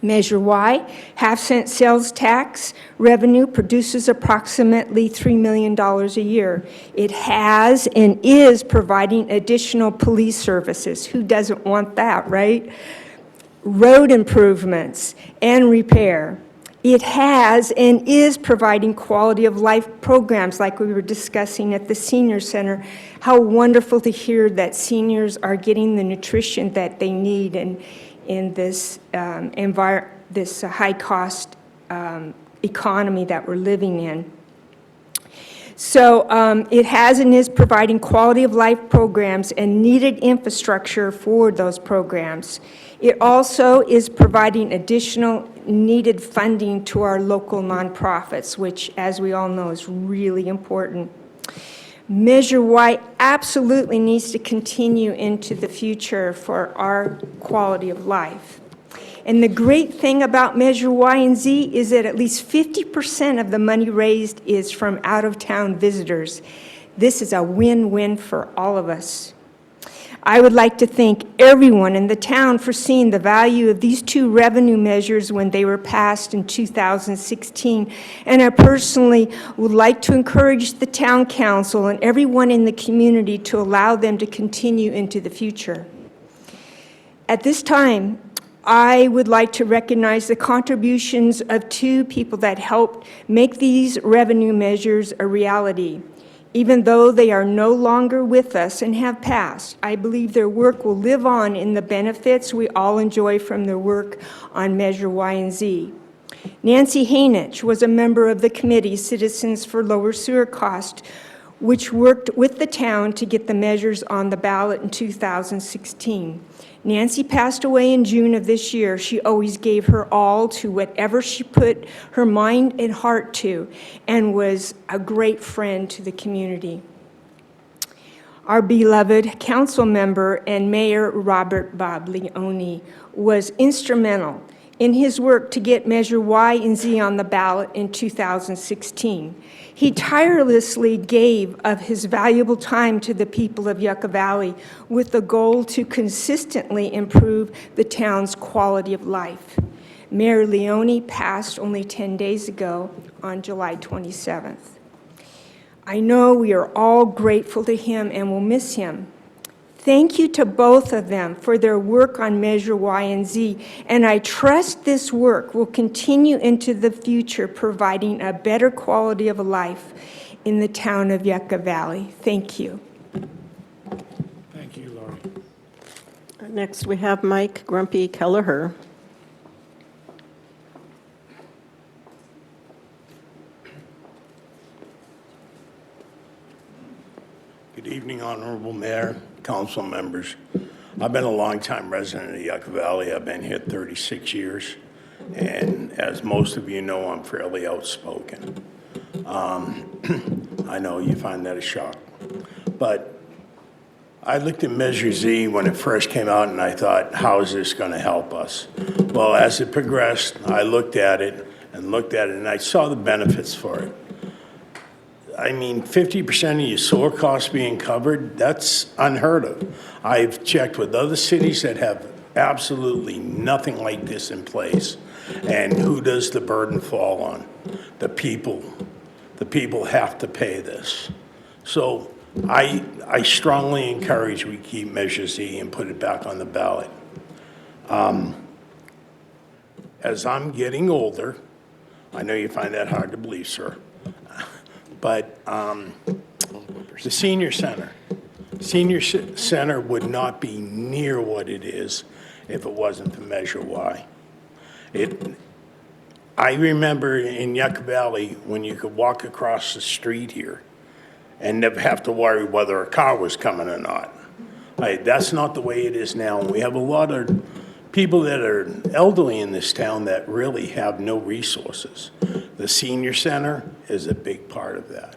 [SPEAKER 16] Measure Y, half-cent sales tax revenue produces approximately $3 million a year. It has and is providing additional police services. Who doesn't want that, right? Road improvements and repair. It has and is providing quality of life programs like we were discussing at the Senior Center. How wonderful to hear that seniors are getting the nutrition that they need in this this high-cost economy that we're living in. So it has and is providing quality of life programs and needed infrastructure for those programs. It also is providing additional needed funding to our local nonprofits, which, as we all know, is really important. Measure Y absolutely needs to continue into the future for our quality of life. And the great thing about Measure Y and Z is that at least 50% of the money raised is from out-of-town visitors. This is a win-win for all of us. I would like to thank everyone in the town for seeing the value of these two revenue measures when they were passed in 2016. And I personally would like to encourage the town council and everyone in the community to allow them to continue into the future. At this time, I would like to recognize the contributions of two people that helped make these revenue measures a reality. Even though they are no longer with us and have passed, I believe their work will live on in the benefits we all enjoy from their work on Measure Y and Z. Nancy Hainich was a member of the committee Citizens for Lower Sewer Cost, which worked with the town to get the measures on the ballot in 2016. Nancy passed away in June of this year. She always gave her all to whatever she put her mind and heart to, and was a great friend to the community. Our beloved council member and Mayor Robert Bob Leone was instrumental in his work to get Measure Y and Z on the ballot in 2016. He tirelessly gave of his valuable time to the people of Yucca Valley with the goal to consistently improve the town's quality of life. Mayor Leone passed only 10 days ago on July 27th. I know we are all grateful to him and will miss him. Thank you to both of them for their work on Measure Y and Z, and I trust this work will continue into the future, providing a better quality of life in the town of Yucca Valley. Thank you.
[SPEAKER 1] Thank you, Lori.
[SPEAKER 3] Next, we have Mike Grumpy Kelleher.
[SPEAKER 17] Good evening, Honorable Mayor, council members. I've been a longtime resident of Yucca Valley. I've been here 36 years, and as most of you know, I'm fairly outspoken. I know you find that a shock, but I looked at Measure Z when it first came out, and I thought, how is this going to help us? Well, as it progressed, I looked at it, and I saw the benefits for it. I mean, 50% of your sewer costs being covered, that's unheard of. I've checked with other cities that have absolutely nothing like this in place. And who does the burden fall on? The people. The people have to pay this. So I strongly encourage we keep Measure Z and put it back on the ballot. As I'm getting older, I know you find that hard to believe, sir, but the senior center would not be near what it is if it wasn't for Measure Y. I remember in Yucca Valley when you could walk across the street here and never have to worry whether a car was coming or not. That's not the way it is now. We have a lot of people that are elderly in this town that really have no resources. The senior center is a big part of that.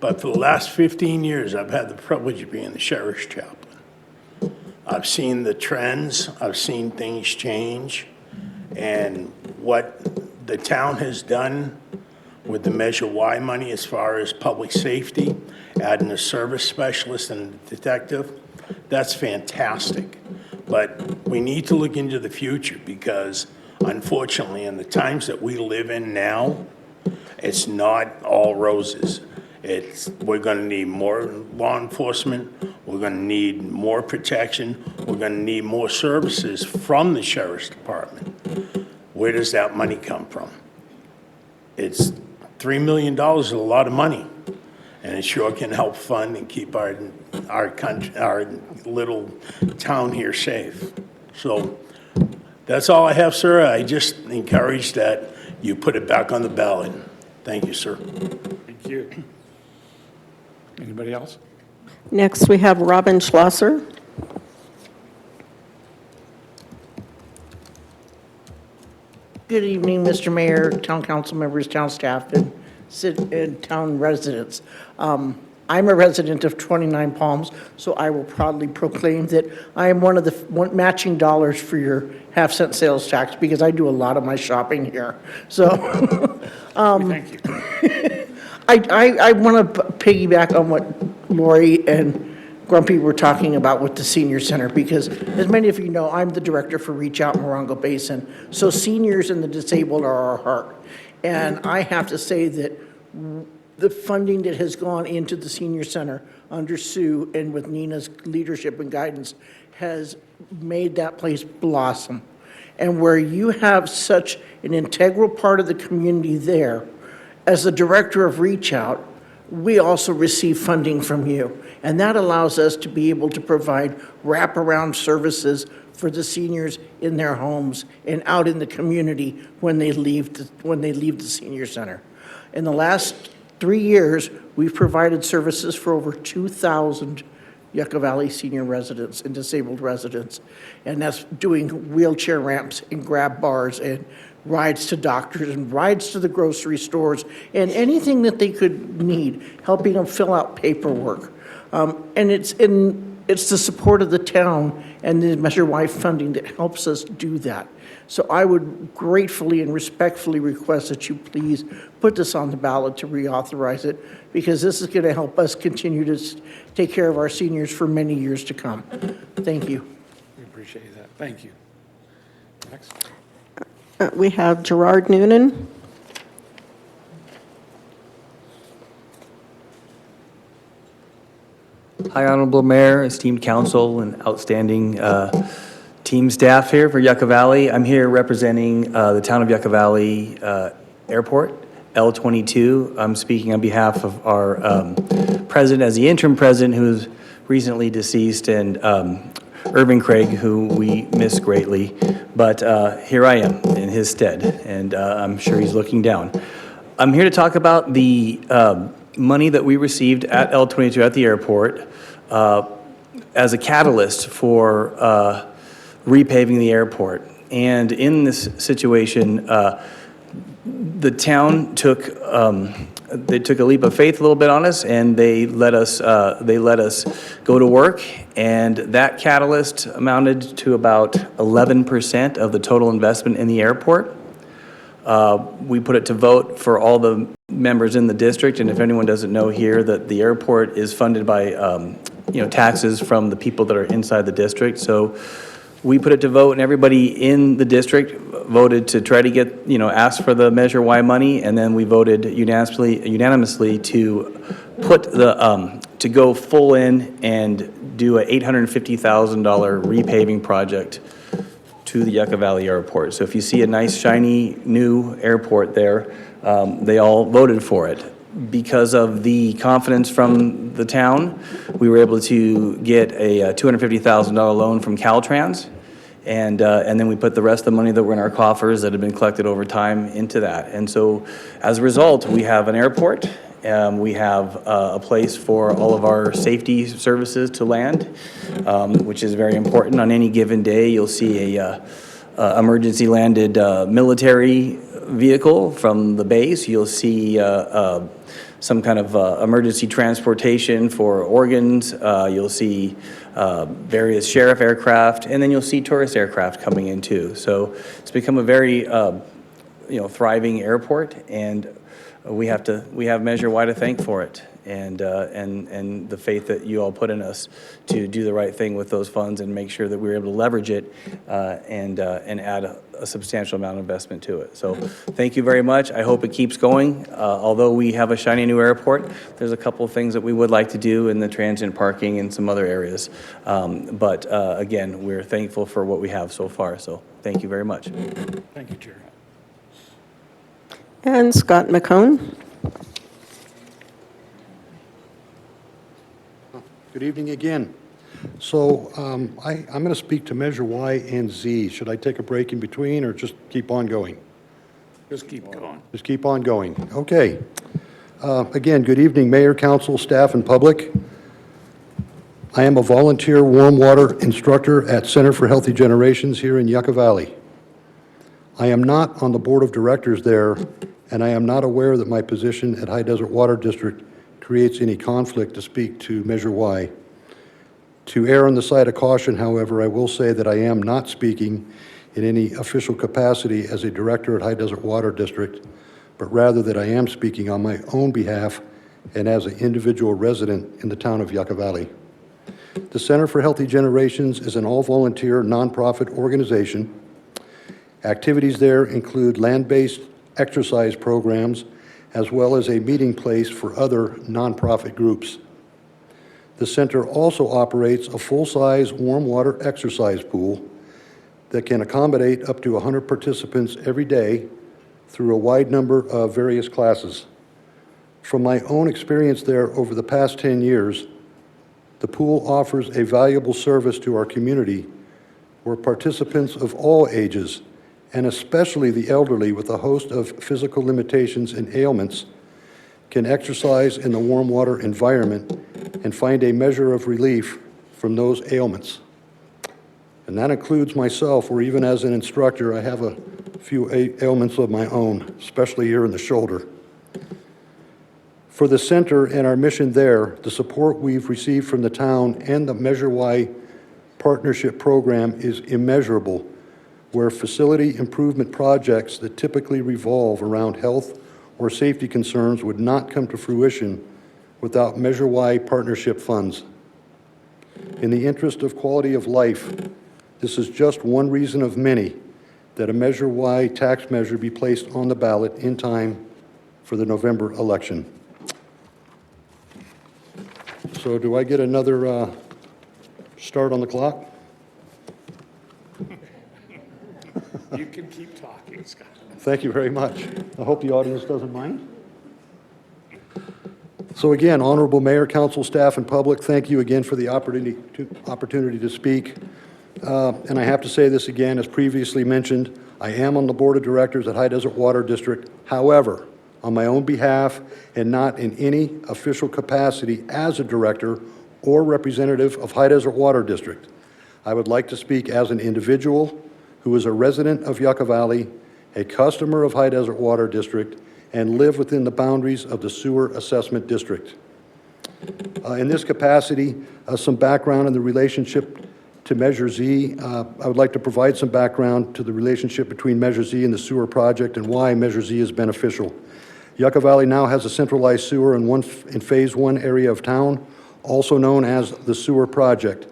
[SPEAKER 17] But for the last 15 years, I've had the privilege of being the sheriff's chaplain. I've seen the trends, I've seen things change, and what the town has done with the Measure Y money as far as public safety, adding a service specialist and a detective, that's fantastic. But we need to look into the future because, unfortunately, in the times that we live in now, it's not all roses. We're going to need more law enforcement. We're going to need more protection. We're going to need more services from the sheriff's department. Where does that money come from? It's $3 million is a lot of money, and it sure can help fund and keep our country, our little town here safe. So that's all I have, sir. I just encourage that you put it back on the ballot. Thank you, sir.
[SPEAKER 1] Thank you. Anybody else?
[SPEAKER 3] Next, we have Robin Schlosser.
[SPEAKER 18] Good evening, Mr. Mayor, town council members, town staff, and town residents. I'm a resident of 29 Palms, so I will proudly proclaim that I am one of the matching dollars for your half-cent sales tax because I do a lot of my shopping here. So,
[SPEAKER 1] Thank you.
[SPEAKER 18] I want to piggyback on what Lori and Grumpy were talking about with the senior center, because as many of you know, I'm the director for Reach Out Morongo Basin. So seniors and the disabled are our heart. And I have to say that the funding that has gone into the senior center under Sue and with Nina's leadership and guidance has made that place blossom. And where you have such an integral part of the community there, as the director of Reach Out, we also receive funding from you. And that allows us to be able to provide wraparound services for the seniors in their homes and out in the community when they leave the senior center. In the last 3 years, we've provided services for over 2,000 Yucca Valley senior residents and disabled residents. And that's doing wheelchair ramps and grab bars and rides to doctors and rides to the grocery stores and anything that they could need, helping them fill out paperwork. And it's the support of the town and the Measure Y funding that helps us do that. So I would gratefully and respectfully request that you please put this on the ballot to reauthorize it, because this is going to help us continue to take care of our seniors for many years to come. Thank you.
[SPEAKER 1] We appreciate that. Thank you. Next.
[SPEAKER 3] We have Gerard Noonan.
[SPEAKER 19] Hi, Honorable Mayor, esteemed council, and outstanding team staff here for Yucca Valley. I'm here representing the town of Yucca Valley Airport, L22. I'm speaking on behalf of our president, as the interim president, who's recently deceased, and Irving Craig, who we miss greatly. But here I am in his stead, and I'm sure he's looking down. I'm here to talk about the money that we received at L22 at the airport as a catalyst for repaving the airport. And in this situation, the town took a leap of faith a little bit on us, and they let us go to work. And that catalyst amounted to about 11% of the total investment in the airport. We put it to vote for all the members in the district, and if anyone doesn't know here, that the airport is funded by taxes from the people that are inside the district. So we put it to vote, and everybody in the district voted to try to get, ask for the Measure Y money, and then we voted unanimously to put the, to go full in and do a $850,000 repaving project to the Yucca Valley Airport. So if you see a nice, shiny, new airport there, they all voted for it. Because of the confidence from the town, we were able to get a $250,000 loan from Caltrans, and then we put the rest of the money that were in our coffers that had been collected over time into that. And so, as a result, we have an airport, we have a place for all of our safety services to land, which is very important. On any given day, you'll see a emergency landed military vehicle from the base. You'll see some kind of emergency transportation for organs. You'll see various sheriff aircraft, and then you'll see tourist aircraft coming in too. So it's become a very thriving airport, and we have Measure Y to thank for it, and the faith that you all put in us to do the right thing with those funds and make sure that we were able to leverage it and add a substantial amount of investment to it. So thank you very much. I hope it keeps going. Although we have a shiny new airport, there's a couple of things that we would like to do in the transient parking and some other areas. But again, we're thankful for what we have so far. So thank you very much.
[SPEAKER 1] Thank you, Chair.
[SPEAKER 3] And Scott McCone.
[SPEAKER 7] Good evening again. So I'm going to speak to Measure Y and Z. Should I take a break in between or just keep on going?
[SPEAKER 1] Just keep going.
[SPEAKER 7] Just keep on going. Okay. Again, good evening, Mayor, Council, staff, and public. I am a volunteer warm water instructor at Center for Healthy Generations here in Yucca Valley. I am not on the board of directors there, and I am not aware that my position at High Desert Water District creates any conflict to speak to Measure Y. To err on the side of caution, however, I will say that I am not speaking in any official capacity as a director at High Desert Water District, but rather that I am speaking on my own behalf and as an individual resident in the town of Yucca Valley. The Center for Healthy Generations is an all-volunteer nonprofit organization. Activities there include land-based exercise programs, as well as a meeting place for other nonprofit groups. The center also operates a full-size warm water exercise pool, that can accommodate up to 100 participants every day through a wide number of various classes. From my own experience there over the past 10 years, the pool offers a valuable service to our community where participants of all ages, and especially the elderly with a host of physical limitations and ailments, can exercise in the warm water environment and find a measure of relief from those ailments. And that includes myself, where even as an instructor, I have a few ailments of my own, especially here in the shoulder. For the center and our mission there, the support we've received from the town and the Measure Y partnership program is immeasurable, where facility improvement projects that typically revolve around health or safety concerns would not come to fruition without Measure Y partnership funds. In the interest of quality of life, this is just one reason of many that a Measure Y tax measure be placed on the ballot in time for the November election. So do I get another start on the clock?
[SPEAKER 1] You can keep talking, Scott.
[SPEAKER 7] Thank you very much. I hope the audience doesn't mind. So again, Honorable Mayor, Council, staff, and public, thank you again for the opportunity to speak. And I have to say this again, as previously mentioned, I am on the Board of Directors at High Desert Water District. However, on my own behalf and not in any official capacity as a director or representative of High Desert Water District, I would like to speak as an individual who is a resident of Yucca Valley, a customer of High Desert Water District, and live within the boundaries of the Sewer Assessment District. In this capacity, some background in the relationship to Measure Z. I would like to provide some background to the relationship between Measure Z and the sewer project and why Measure Z is beneficial. Yucca Valley now has a centralized sewer in Phase 1 area of town, also known as the sewer project.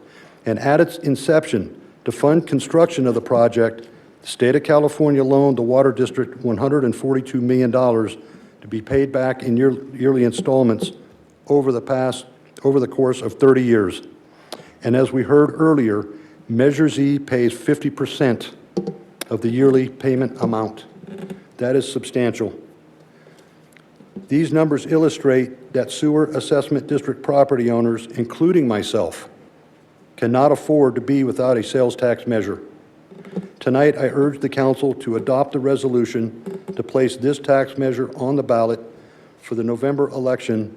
[SPEAKER 7] And at its inception, to fund construction of the project, the state of California loaned the Water District $142 million to be paid back in yearly installments over the course of 30 years. And as we heard earlier, Measure Z pays 50% of the yearly payment amount. That is substantial. These numbers illustrate that Sewer Assessment District property owners, including myself, cannot afford to be without a sales tax measure. Tonight, I urge the council to adopt a resolution to place this tax measure on the ballot for the November election,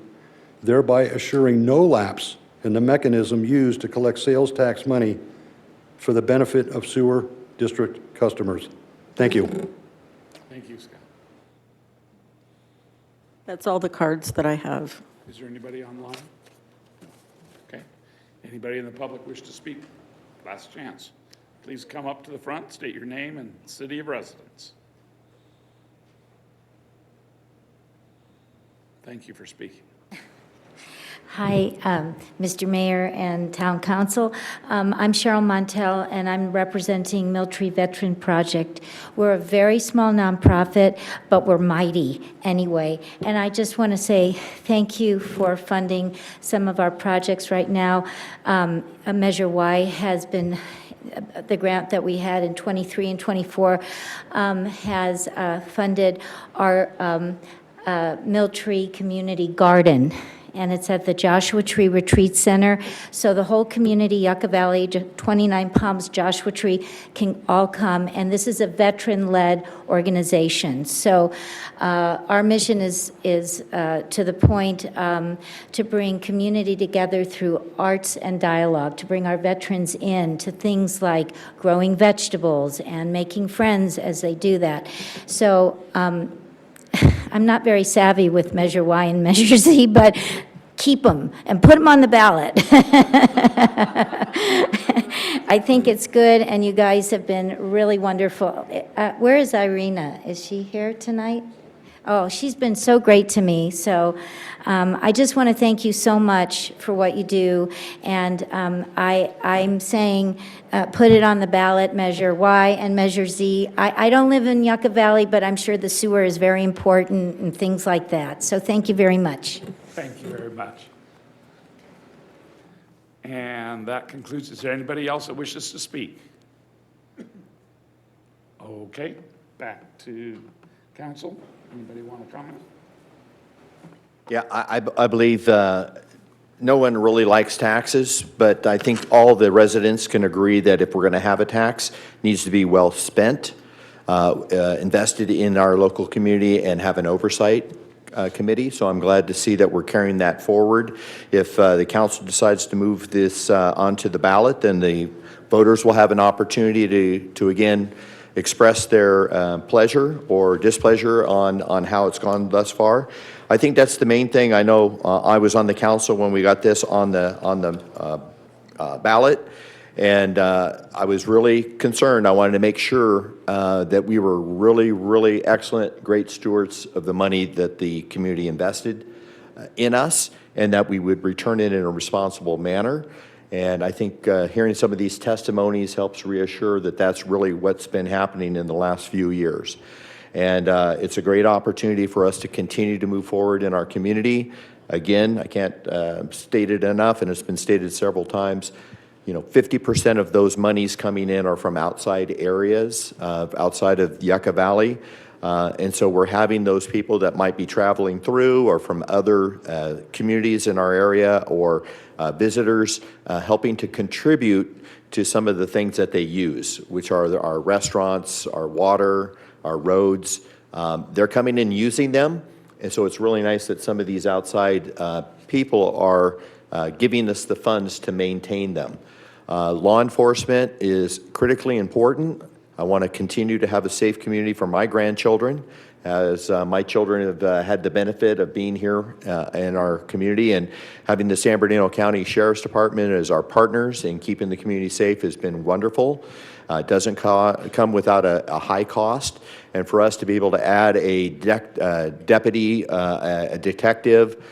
[SPEAKER 7] thereby assuring no lapse in the mechanism used to collect sales tax money for the benefit of sewer district customers. Thank you.
[SPEAKER 1] Thank you, Scott.
[SPEAKER 3] That's all the cards that I have.
[SPEAKER 1] Is there anybody online? Okay. Anybody in the public wish to speak? Last chance. Please come up to the front, state your name and city of residence. Thank you for speaking.
[SPEAKER 20] Hi, Mr. Mayor and Town Council. I'm Cheryl Montel, and I'm representing Milltree Veteran Project. We're a very small nonprofit, but we're mighty anyway. And I just want to say thank you for funding some of our projects right now. Measure Y has been the grant that we had in 23 and 24 has funded our Milltree Community Garden, and it's at the Joshua Tree Retreat Center. So the whole community, Yucca Valley, 29 Palms, Joshua Tree, can all come, and this is a veteran-led organization. So our mission is to the point to bring community together through arts and dialogue, to bring our veterans in to things like growing vegetables and making friends as they do that. So I'm not very savvy with Measure Y and Measure Z, but keep them and put them on the ballot. I think it's good, and you guys have been really wonderful. Where is Irina? Is she here tonight? Oh, she's been so great to me. So I just want to thank you so much for what you do. And I'm saying put it on the ballot, Measure Y and Measure Z. I don't live in Yucca Valley, but I'm sure the sewer is very important and things like that. So thank you very much.
[SPEAKER 1] Thank you very much. And that concludes. Is there anybody else that wishes to speak? Okay, back to council. Anybody want to comment?
[SPEAKER 9] Yeah, I believe no one really likes taxes, but I think all the residents can agree that if we're going to have a tax, it needs to be well spent, invested in our local community, and have an oversight committee. So I'm glad to see that we're carrying that forward. If the council decides to move this onto the ballot, then the voters will have an opportunity to again express their pleasure or displeasure on how it's gone thus far. I think that's the main thing. I know I was on the council when we got this on the ballot, and I was really concerned. I wanted to make sure that we were really, really excellent, great stewards of the money that the community invested in us, and that we would return it in a responsible manner. And I think hearing some of these testimonies helps reassure that that's really what's been happening in the last few years. And it's a great opportunity for us to continue to move forward in our community. Again, I can't state it enough, and it's been stated several times, 50% of those monies coming in are from outside areas, outside of Yucca Valley. And so we're having those people that might be traveling through or from other communities in our area or visitors helping to contribute to some of the things that they use, which are our restaurants, our water, our roads. They're coming in using them. And so it's really nice that some of these outside people are giving us the funds to maintain them. Law enforcement is critically important. I want to continue to have a safe community for my grandchildren, as my children have had the benefit of being here in our community, and having the San Bernardino County Sheriff's Department as our partners in keeping the community safe has been wonderful. It doesn't come without a high cost, and for us to be able to add a deputy, a detective,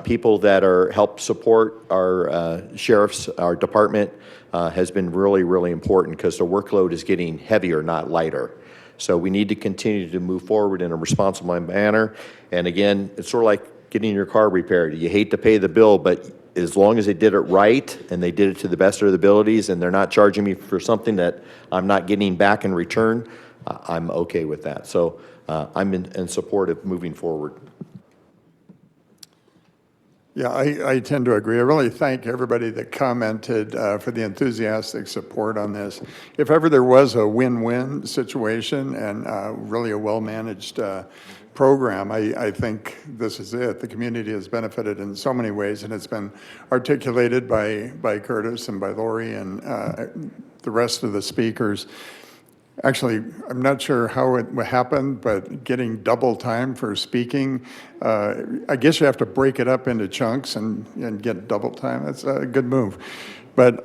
[SPEAKER 9] people that help support our sheriff's, our department, has been really, really important because the workload is getting heavier, not lighter. So we need to continue to move forward in a responsible manner. And again, it's sort of like getting your car repaired. You hate to pay the bill, but as long as they did it right and they did it to the best of their abilities and they're not charging me for something that I'm not getting back in return, I'm okay with that. So I'm in support of moving forward.
[SPEAKER 4] Yeah, I tend to agree. I really thank everybody that commented for the enthusiastic support on this. If ever there was a win-win situation and really a well-managed program, I think this is it. The community has benefited in so many ways, and it's been articulated by Curtis and by Lori and the rest of the speakers. Actually, I'm not sure how it happened, but getting double time for speaking, I guess you have to break it up into chunks and get double time. That's a good move. But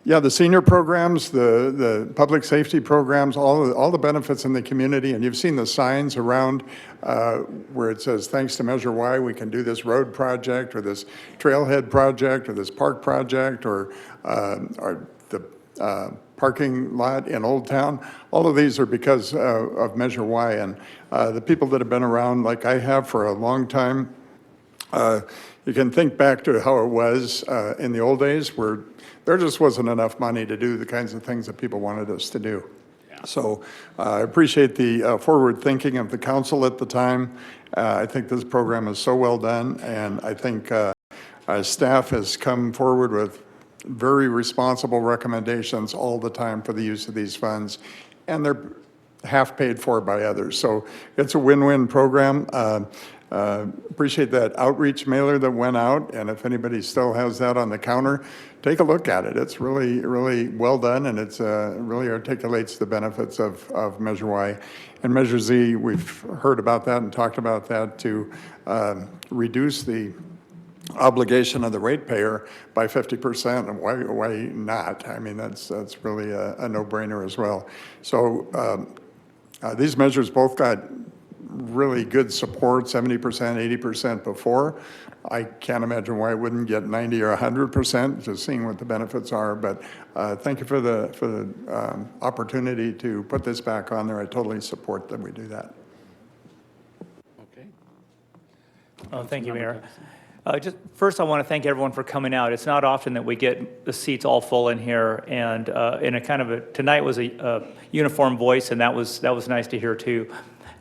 [SPEAKER 4] yeah, the senior programs, the public safety programs, all the benefits in the community, and you've seen the signs around where it says, thanks to Measure Y, we can do this road project or this trailhead project or this park project or the parking lot in Old Town. All of these are because of Measure Y, and the people that have been around like I have for a long time, you can think back to how it was in the old days where there just wasn't enough money to do the kinds of things that people wanted us to do. So I appreciate the forward thinking of the council at the time. I think this program is so well done, and I think staff has come forward with very responsible recommendations all the time for the use of these funds, and they're half paid for by others. So it's a win-win program. Appreciate that outreach mailer that went out, and if anybody still has that on the counter, take a look at it. It's really, really well done, and it's really articulates the benefits of Measure Y. And Measure Z, we've heard about that and talked about that to reduce the obligation of the ratepayer by 50%, and why not? I mean, that's really a no-brainer as well. So these measures both got really good support, 70%, 80% before. I can't imagine why it wouldn't get 90 or 100%, just seeing what the benefits are. But thank you for the opportunity to put this back on there. I totally support that we do that.
[SPEAKER 10] Okay. Thank you, Mayor. First, I want to thank everyone for coming out. It's not often that we get the seats all full in here, and in a kind of a, tonight was a uniform voice, and that was nice to hear too.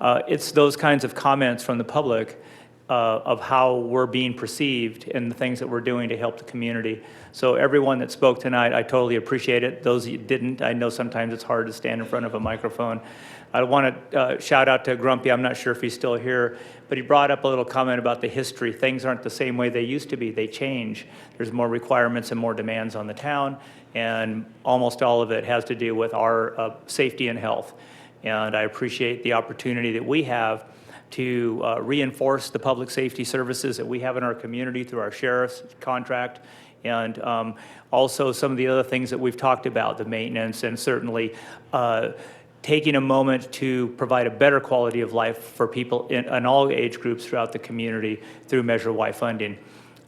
[SPEAKER 10] It's those kinds of comments from the public of how we're being perceived and the things that we're doing to help the community. So everyone that spoke tonight, I totally appreciate it. Those that didn't, I know sometimes it's hard to stand in front of a microphone. I want to shout out to Grumpy. I'm not sure if he's still here, but he brought up a little comment about the history. Things aren't the same way they used to be. They change. There's more requirements and more demands on the town, and almost all of it has to do with our safety and health. And I appreciate the opportunity that we have to reinforce the public safety services that we have in our community through our sheriff's contract, and also some of the other things that we've talked about, the maintenance, and certainly taking a moment to provide a better quality of life for people in all age groups throughout the community through Measure Y funding.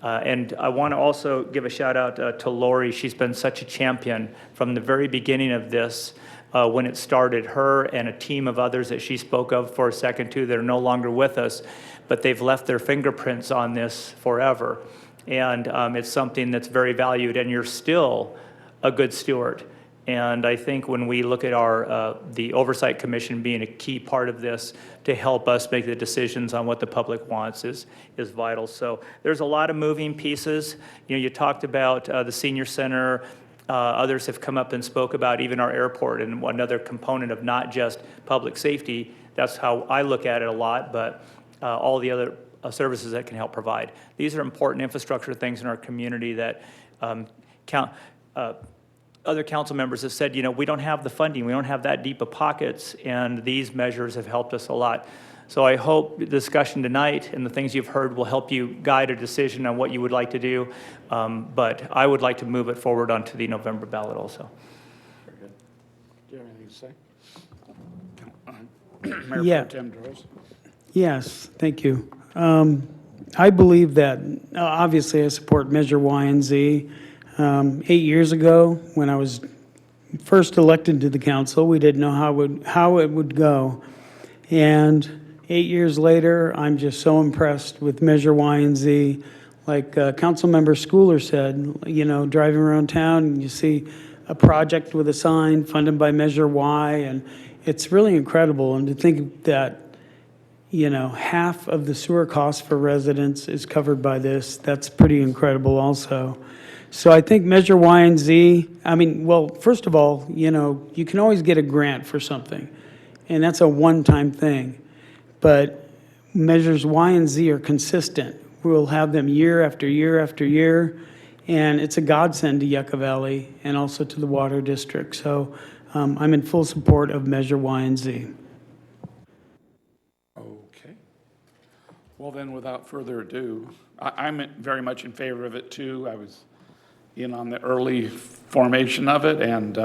[SPEAKER 10] And I want to also give a shout out to Lori. She's been such a champion from the very beginning of this. When it started, her and a team of others that she spoke of for a second too that are no longer with us, but they've left their fingerprints on this forever. And it's something that's very valued, and you're still a good steward. And I think when we look at our the Oversight Commission being a key part of this to help us make the decisions on what the public wants is vital. So there's a lot of moving pieces. You know, you talked about the senior center. Others have come up and spoke about even our airport and another component of not just public safety. That's how I look at it a lot, but all the other services that can help provide. These are important infrastructure things in our community that other council members have said, you know, we don't have the funding, we don't have that deep of pockets, and these measures have helped us a lot. So I hope the discussion tonight and the things you've heard will help you guide a decision on what you would like to do. But I would like to move it forward onto the November ballot also.
[SPEAKER 1] Very good. Do you have anything to say? Mayor
[SPEAKER 11] Yeah.
[SPEAKER 1] Pro Tem Droz.
[SPEAKER 11] Yes, thank you. I believe that, obviously, I support Measure Y and Z. 8 years ago, when I was first elected to the council, we didn't know how it would go. And 8 years later, I'm just so impressed with Measure Y and Z. Like Councilmember Schooler said, you know, driving around town and you see a project with a sign funded by Measure Y, and it's really incredible. And to think that, you know, half of the sewer costs for residents is covered by this, that's pretty incredible also. So I think Measure Y and Z, I mean, well, first of all, you know, you can always get a grant for something, and that's a one-time thing. But Measures Y and Z are consistent. We'll have them year after year after year, and it's a godsend to Yucca Valley and also to the Water District. So I'm in full support of Measure Y and Z.
[SPEAKER 1] Okay. Well, then, without further ado, I'm very much in favor of it, too. I was in on the early formation of it, and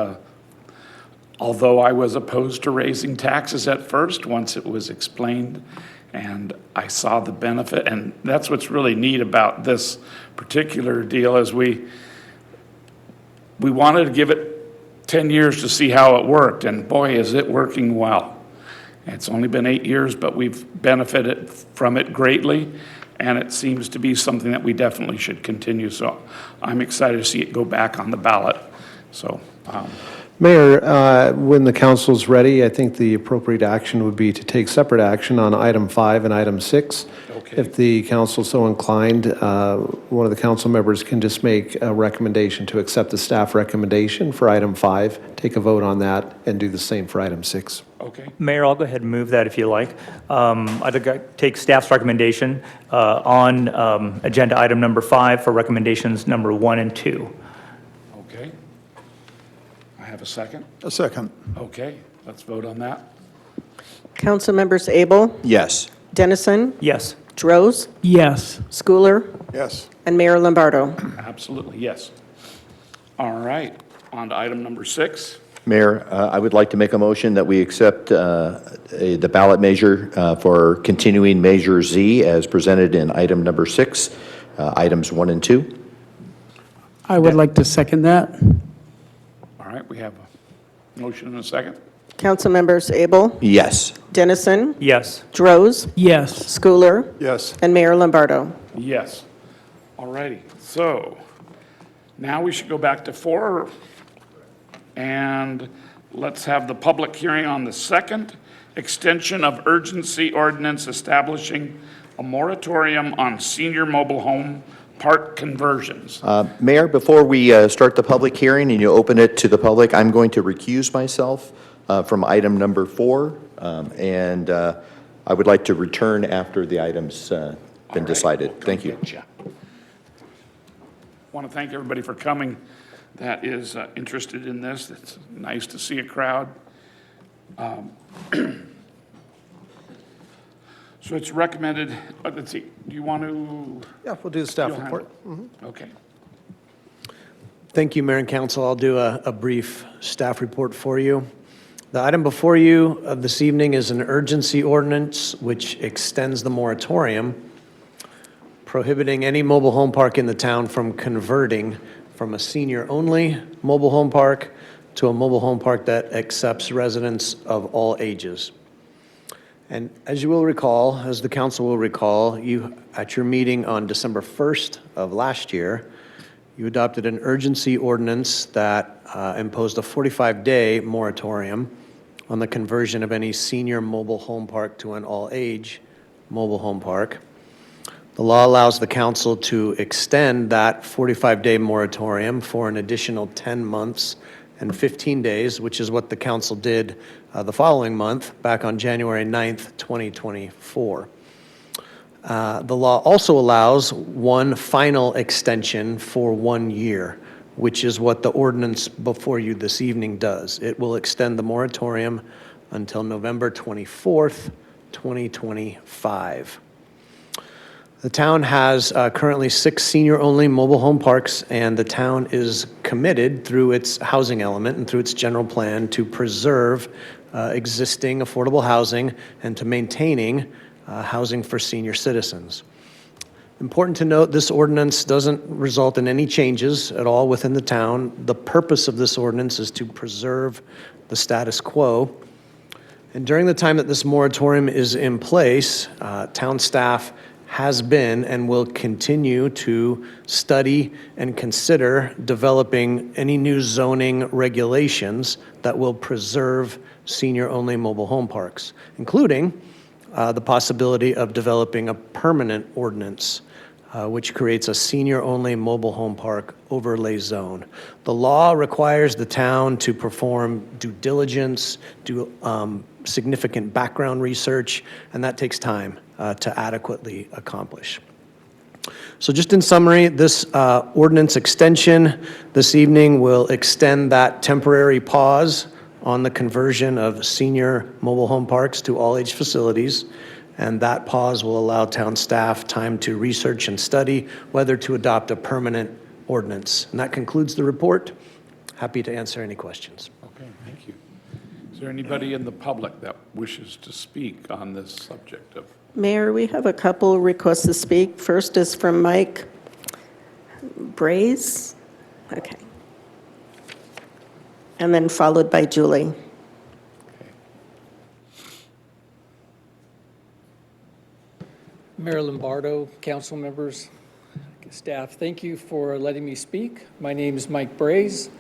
[SPEAKER 1] although I was opposed to raising taxes at first, once it was explained, and I saw the benefit, and that's what's really neat about this particular deal is we wanted to give it 10 years to see how it worked, and boy, is it working well. It's only been 8 years, but we've benefited from it greatly, and it seems to be something that we definitely should continue. So I'm excited to see it go back on the ballot. So,
[SPEAKER 2] Mayor, when the council's ready, I think the appropriate action would be to take separate action on item 5 and item 6.
[SPEAKER 1] Okay.
[SPEAKER 2] If the council's so inclined, one of the council members can just make a recommendation to accept the staff recommendation for item 5, take a vote on that, and do the same for item 6.
[SPEAKER 1] okay.
[SPEAKER 10] Mayor, I'll go ahead and move that if you like. I'd like to take staff's recommendation on agenda item number 5 for recommendations number 1 and 2.
[SPEAKER 1] Okay. I have a second.
[SPEAKER 4] A second.
[SPEAKER 1] Okay, let's vote on that.
[SPEAKER 3] Council members Abel,
[SPEAKER 9] Yes.
[SPEAKER 3] Dennison,
[SPEAKER 10] Yes.
[SPEAKER 3] Droz,
[SPEAKER 11] Yes.
[SPEAKER 3] Schooler,
[SPEAKER 4] Yes.
[SPEAKER 3] and Mayor Lombardo.
[SPEAKER 1] Absolutely, yes. All right, on to item number 6.
[SPEAKER 9] Mayor, I would like to make a motion that we accept the ballot measure for continuing Measure Z as presented in item number 6, items 1 and 2.
[SPEAKER 11] I would like to second that.
[SPEAKER 1] All right, we have a motion and a second.
[SPEAKER 3] Council members Abel,
[SPEAKER 9] Yes.
[SPEAKER 3] Dennison,
[SPEAKER 10] Yes.
[SPEAKER 3] Droz,
[SPEAKER 11] Yes.
[SPEAKER 3] Schooler,
[SPEAKER 4] Yes.
[SPEAKER 3] and Mayor Lombardo.
[SPEAKER 1] Yes. All righty, so now we should go back to 4, and let's have the public hearing on the second extension of urgency ordinance establishing a moratorium on senior mobile home park conversions.
[SPEAKER 9] Mayor, before we start the public hearing and you open it to the public, I'm going to recuse myself from item number 4, and I would like to return after the item's been decided. Thank you.
[SPEAKER 1] Want to thank everybody for coming that is interested in this. It's nice to see a crowd. So it's recommended, let's see, do you want to?
[SPEAKER 2] Yeah, we'll do the staff
[SPEAKER 1] You'll
[SPEAKER 2] report.
[SPEAKER 1] handle it? Okay.
[SPEAKER 2] Thank you, Mayor and Council. I'll do a brief staff report for you. The item before you this evening is an urgency ordinance which extends the moratorium prohibiting any mobile home park in the town from converting from a senior-only mobile home park to a mobile home park that accepts residents of all ages. And as you will recall, as the council will recall, you, at your meeting on December 1st of last year, you adopted an urgency ordinance that imposed a 45-day moratorium on the conversion of any senior mobile home park to an all-age mobile home park. The law allows the council to extend that 45-day moratorium for an additional 10 months and 15 days, which is what the council did the following month, back on January 9th, 2024. The law also allows one final extension for 1 year, which is what the ordinance before you this evening does. It will extend the moratorium until November 24th, 2025. The town has currently 6 senior-only mobile home parks, and the town is committed through its housing element and through its general plan to preserve existing affordable housing and to maintaining housing for senior citizens. Important to note, this ordinance doesn't result in any changes at all within the town. The purpose of this ordinance is to preserve the status quo. And during the time that this moratorium is in place, town staff has been and will continue to study and consider developing any new zoning regulations that will preserve senior-only mobile home parks, including the possibility of developing a permanent ordinance which creates a senior-only mobile home park overlay zone. The law requires the town to perform due diligence, do significant background research, and that takes time to adequately accomplish. So just in summary, this ordinance extension this evening will extend that temporary pause on the conversion of senior mobile home parks to all-age facilities, and that pause will allow town staff time to research and study whether to adopt a permanent ordinance. And that concludes the report. Happy to answer any questions.
[SPEAKER 1] Okay, thank you. Is there anybody in the public that wishes to speak on this subject of?
[SPEAKER 3] Mayor, we have a couple requests to speak. First is from Mike Braze. Okay. And then followed by Julie.
[SPEAKER 21] Mayor Lombardo, council members, staff, thank you for letting me speak. My name is Mike Braze.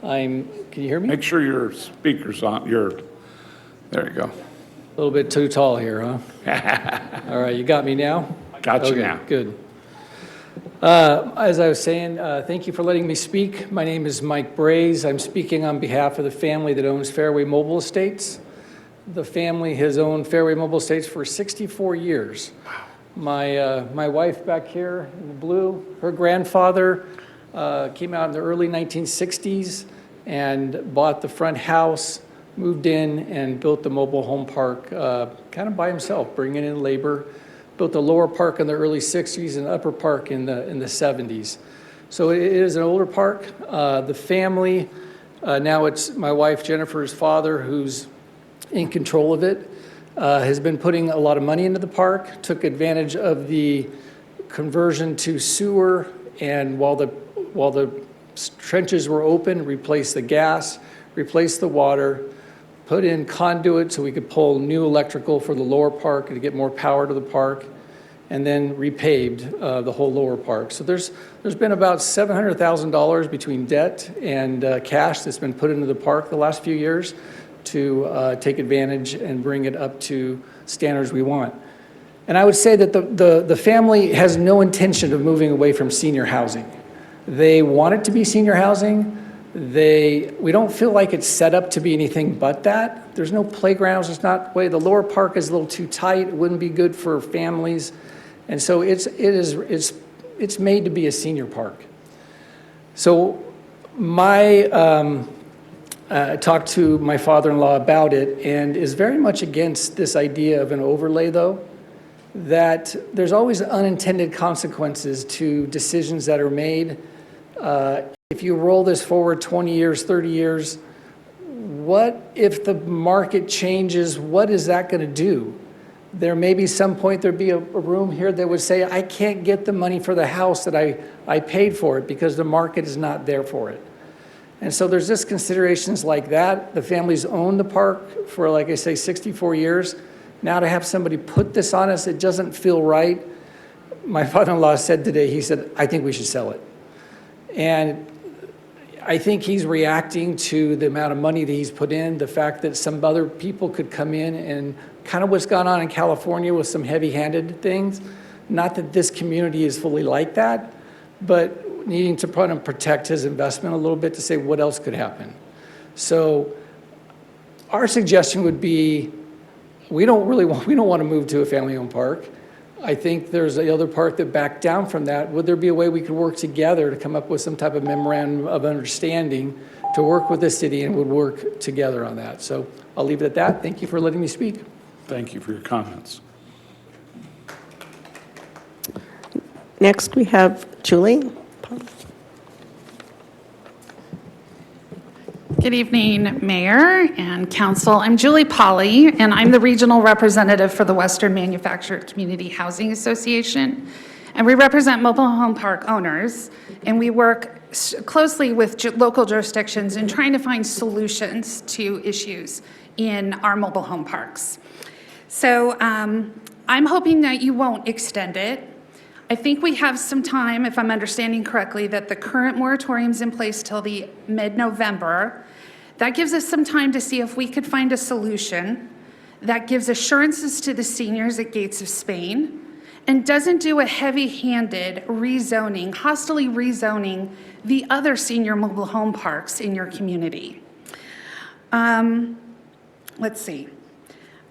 [SPEAKER 21] Can you hear me?
[SPEAKER 1] Make sure your speaker's on, there you go.
[SPEAKER 21] A little bit too tall here, huh? All right, you got me now?
[SPEAKER 1] Got you
[SPEAKER 21] Okay,
[SPEAKER 1] now.
[SPEAKER 21] Good. As I was saying, thank you for letting me speak. My name is Mike Braze. I'm speaking on behalf of the family that owns Fairway Mobile Estates. The family has owned Fairway Mobile Estates for 64 years. My wife back here in the blue, her grandfather came out in the early 1960s and bought the front house, moved in and built the mobile home park kind of by himself, bringing in labor. Built the lower park in the early 60s and upper park in the 70s. So it is an older park. The family, now it's my wife Jennifer's father who's in control of it, has been putting a lot of money into the park, took advantage of the conversion to sewer, and while the trenches were open, replaced the gas, replaced the water, put in conduit so we could pull new electrical for the lower park to get more power to the park, and then repaved the whole lower park. So there's been about $700,000 between debt and cash that's been put into the park the last few years to take advantage and bring it up to standards we want. And I would say that the family has no intention of moving away from senior housing. They want it to be senior housing. We don't feel like it's set up to be anything but that. There's no playgrounds. It's not way. The lower park is a little too tight. It wouldn't be good for families, and so it's made to be a senior park. So I talked to my father-in-law about it, and is very much against this idea of an overlay, though. That there's always unintended consequences to decisions that are made. If you roll this forward 20 years, 30 years, what if the market changes? What is that going to do? There may be some point, there'd be a room here that would say, I can't get the money for the house that I paid for it because the market is not there for it. And so there's just considerations like that. The family's owned the park for, like I say, 64 years. Now to have somebody put this on us, it doesn't feel right. My father-in-law said today, he said, I think we should sell it. And I think he's reacting to the amount of money that he's put in, the fact that some other people could come in and kind of what's gone on in California with some heavy-handed things. Not that this community is fully like that, but needing to protect his investment a little bit to say what else could happen. So our suggestion would be, we don't want to move to a family-owned park. I think there's the other part that backed down from that. Would there be a way we could work together to come up with some type of memorandum of understanding to work with the city and would work together on that? So I'll leave it at that. Thank you for letting me speak.
[SPEAKER 1] Thank you for your comments.
[SPEAKER 3] Next, we have Julie.
[SPEAKER 6] Good evening, Mayor and Council. I'm Julie Polly, and I'm the regional representative for the Western Manufactured Community Housing Association. And we represent mobile home park owners, and we work closely with local jurisdictions in trying to find solutions to issues in our mobile home parks. So I'm hoping that you won't extend it. I think we have some time, if I'm understanding correctly, that the current moratorium's in place till the mid-November. That gives us some time to see if we could find a solution that gives assurances to the seniors at Gates of Spain and doesn't do a heavy-handed rezoning, hostily rezoning the other senior mobile home parks in your community. Let's see.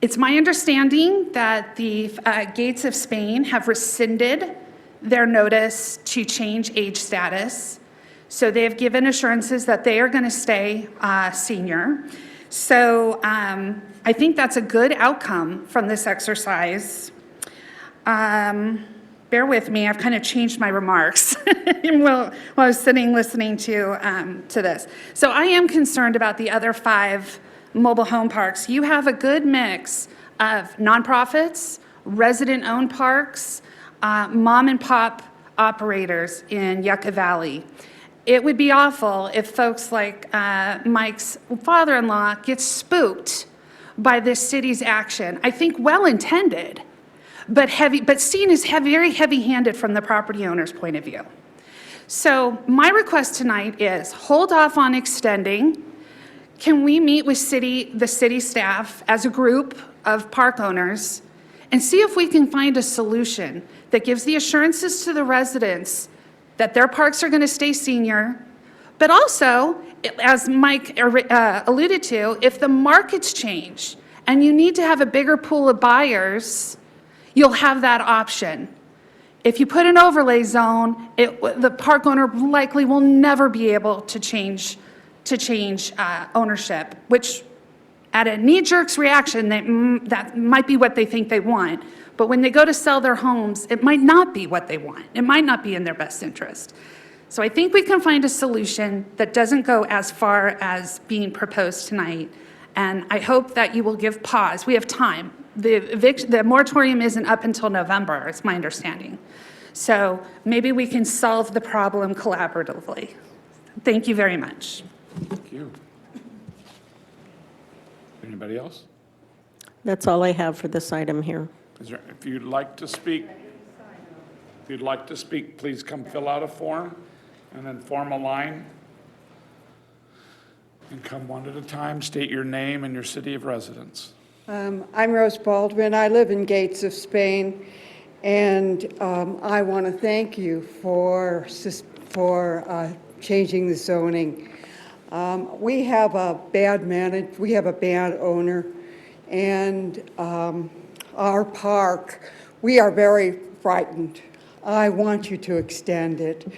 [SPEAKER 6] It's my understanding that the Gates of Spain have rescinded their notice to change age status. So they have given assurances that they are going to stay senior. So I think that's a good outcome from this exercise. Bear with me, I've kind of changed my remarks while I was sitting listening to this. So I am concerned about the other 5 mobile home parks. You have a good mix of nonprofits, resident-owned parks, mom and pop operators in Yucca Valley. It would be awful if folks like Mike's father-in-law get spooked by this city's action. I think well-intended, but seen as very heavy-handed from the property owner's point of view. So my request tonight is hold off on extending. Can we meet with the city staff as a group of park owners and see if we can find a solution that gives the assurances to the residents that their parks are going to stay senior, but also, as Mike alluded to, if the markets change and you need to have a bigger pool of buyers, you'll have that option. If you put an overlay zone, the park owner likely will never be able to change ownership, which at a knee-jerk reaction, that might be what they think they want. But when they go to sell their homes, it might not be what they want. It might not be in their best interest. So I think we can find a solution that doesn't go as far as being proposed tonight. And I hope that you will give pause. We have time. The moratorium isn't up until November, it's my understanding. So maybe we can solve the problem collaboratively. Thank you very much.
[SPEAKER 1] Thank you. Anybody else?
[SPEAKER 3] That's all I have for this item here.
[SPEAKER 1] If you'd like to speak, you'd like to speak, please come fill out a form and then form a line. And come one at a time, state your name and your city of residence.
[SPEAKER 5] I'm Rose Baldwin. I live in Gates of Spain, and I want to thank you for changing the zoning. We have a bad owner, and our park, we are very frightened. I want you to extend it.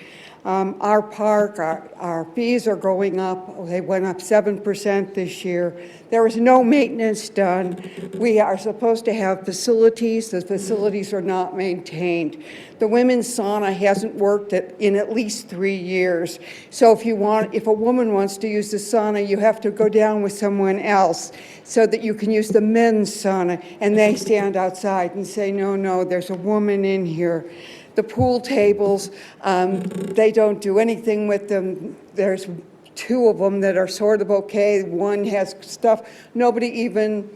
[SPEAKER 5] Our park, our fees are going up. They went up 7% this year. There was no maintenance done. We are supposed to have facilities. The facilities are not maintained. The women's sauna hasn't worked in at least 3 years. So if a woman wants to use the sauna, you have to go down with someone else so that you can use the men's sauna. And they stand outside and say, no, there's a woman in here. The pool tables, they don't do anything with them. There's 2 of them that are sort of okay. One has stuff. Nobody even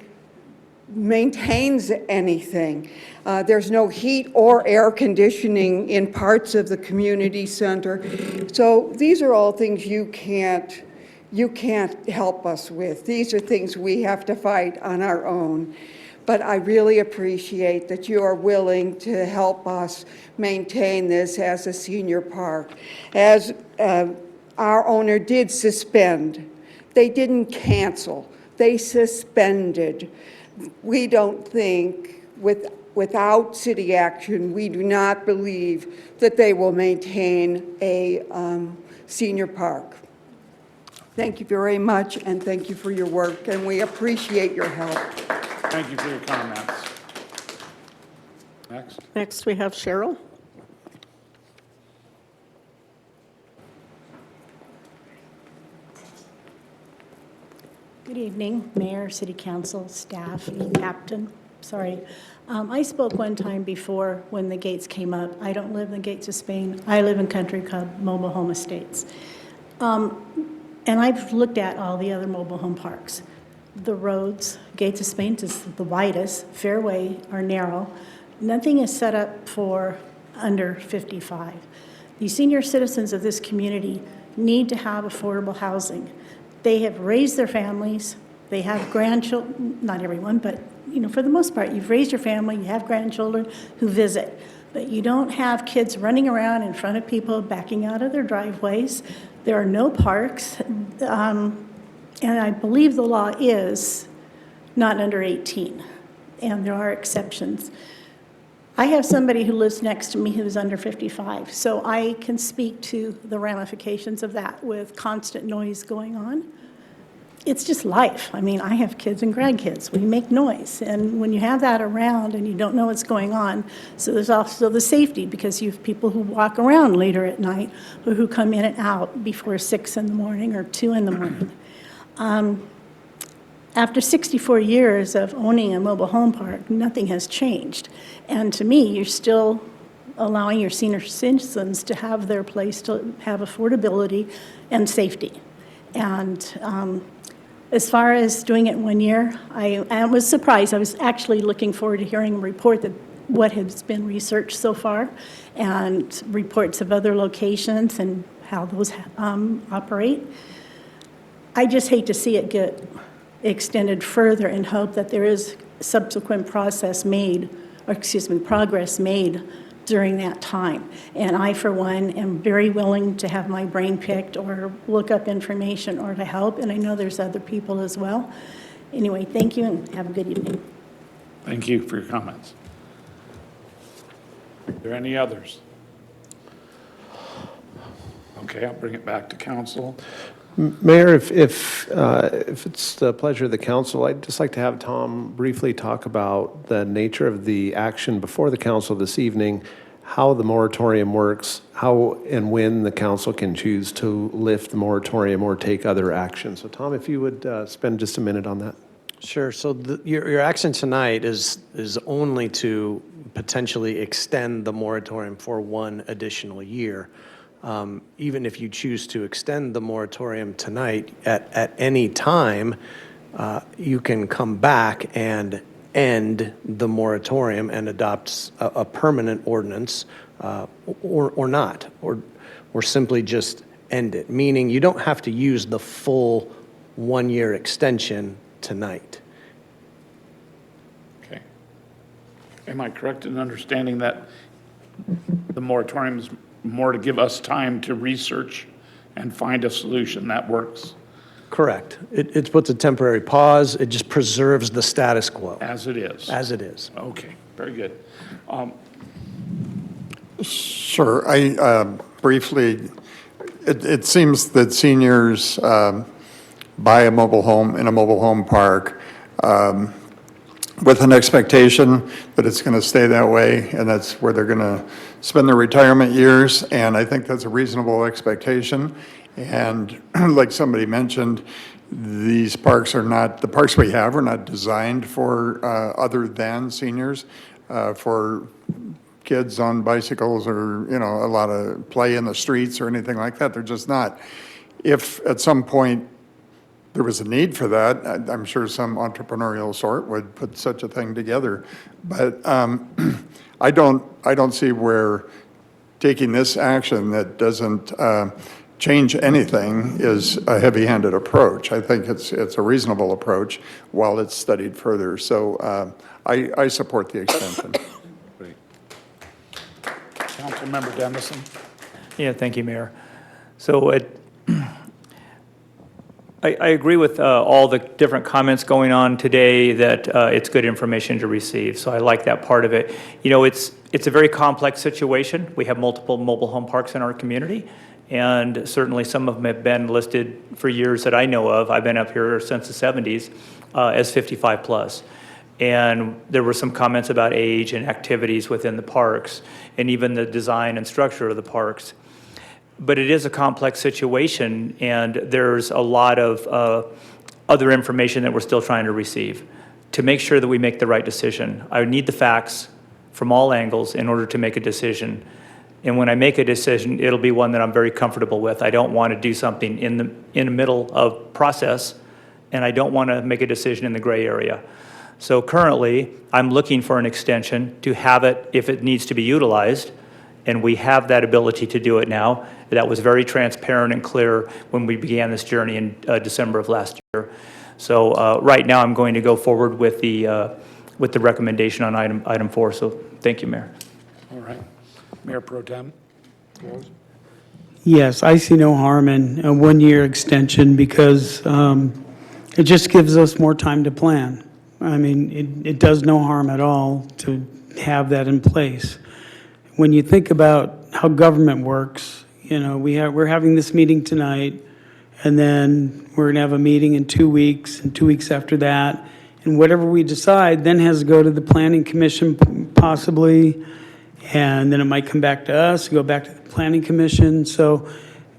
[SPEAKER 5] maintains anything. There's no heat or air conditioning in parts of the community center. So these are all things you can't help us with. These are things we have to fight on our own. But I really appreciate that you are willing to help us maintain this as a senior park. As our owner did suspend, they didn't cancel, they suspended. We don't think, without city action, we do not believe that they will maintain a senior park. Thank you very much, and thank you for your work, and we appreciate your help.
[SPEAKER 1] Thank you for your comments. Next.
[SPEAKER 3] Next, we have Cheryl.
[SPEAKER 22] Good evening, Mayor, City Council, staff, and Captain. Sorry. I spoke one time before when the gates came up. I don't live in the Gates of Spain. I live in Country Club Mobile Home Estates. And I've looked at all the other mobile home parks. The roads, Gates of Spain is the widest, fairway are narrow. Nothing is set up for under 55. The senior citizens of this community need to have affordable housing. They have raised their families, they have grandchildren, not everyone, but for the most part, you've raised your family, you have grandchildren who visit, but you don't have kids running around in front of people, backing out of their driveways. There are no parks. And I believe the law is not under 18, and there are exceptions. I have somebody who lives next to me who is under 55, so I can speak to the ramifications of that with constant noise going on. It's just life. I mean, I have kids and grandkids. We make noise, and when you have that around and you don't know what's going on, so there's also the safety, because you have people who walk around later at night or who come in and out before 6 in the morning or 2 in the morning. After 64 years of owning a mobile home park, nothing has changed. And to me, you're still allowing your senior citizens to have their place, to have affordability and safety. And as far as doing it in 1 year, I was surprised. I was actually looking forward to hearing a report that what has been researched so far and reports of other locations and how those operate. I just hate to see it get extended further and hope that there is subsequent progress made during that time. And I, for one, am very willing to have my brain picked or look up information or to help, and I know there's other people as well. Anyway, thank you and have a good evening.
[SPEAKER 1] Thank you for your comments. Are there any others? Okay, I'll bring it back to council.
[SPEAKER 2] Mayor, if it's the pleasure of the council, I'd just like to have Tom briefly talk about the nature of the action before the council this evening, how the moratorium works, how and when the council can choose to lift the moratorium or take other action. So Tom, if you would spend just a minute on that.
[SPEAKER 23] Sure. So your action tonight is only to potentially extend the moratorium for 1 additional year. Even if you choose to extend the moratorium tonight, at any time, you can come back and end the moratorium and adopt a permanent ordinance or not, or simply just end it, meaning you don't have to use the full one-year extension tonight.
[SPEAKER 1] Okay. Am I correct in understanding that the moratorium is more to give us time to research and find a solution that works?
[SPEAKER 23] Correct. It puts a temporary pause. It just preserves the status quo.
[SPEAKER 1] As it is?
[SPEAKER 23] As it is.
[SPEAKER 1] Okay, very good.
[SPEAKER 4] Sure. I briefly, it seems that seniors buy a mobile home in a mobile home park with an expectation that it's going to stay that way, and that's where they're going to spend their retirement years, and I think that's a reasonable expectation. And like somebody mentioned, these parks are not, the parks we have are not designed for other than seniors, for kids on bicycles or, you know, a lot of play in the streets or anything like that. They're just not. If at some point there was a need for that, I'm sure some entrepreneurial sort would put such a thing together. But I don't see where taking this action that doesn't change anything is a heavy-handed approach. I think it's a reasonable approach while it's studied further. So I support the extension.
[SPEAKER 1] Great. Councilmember Dennison.
[SPEAKER 10] Yeah, thank you, Mayor. So I agree with all the different comments going on today that it's good information to receive. So I like that part of it. You know, it's a very complex situation. We have multiple mobile home parks in our community, and certainly some of them have been listed for years that I know of. I've been up here since the 70s as 55 plus. And there were some comments about age and activities within the parks and even the design and structure of the parks. But it is a complex situation, and there's a lot of other information that we're still trying to receive to make sure that we make the right decision. I need the facts from all angles in order to make a decision. And when I make a decision, it'll be one that I'm very comfortable with. I don't want to do something in the middle of process, and I don't want to make a decision in the gray area. So currently, I'm looking for an extension to have it if it needs to be utilized, and we have that ability to do it now. That was very transparent and clear when we began this journey in December of last year. So right now, I'm going to go forward with the recommendation on item 4. So thank you, Mayor.
[SPEAKER 1] All right. Mayor Pro Tem.
[SPEAKER 11] Yes, I see no harm in a one-year extension because it just gives us more time to plan. I mean, it does no harm at all to have that in place. When you think about how government works, you know, we're having this meeting tonight, and then we're going to have a meeting in 2 weeks, and 2 weeks after that, and whatever we decide then has to go to the Planning Commission possibly, and then it might come back to us, go back to the Planning Commission. So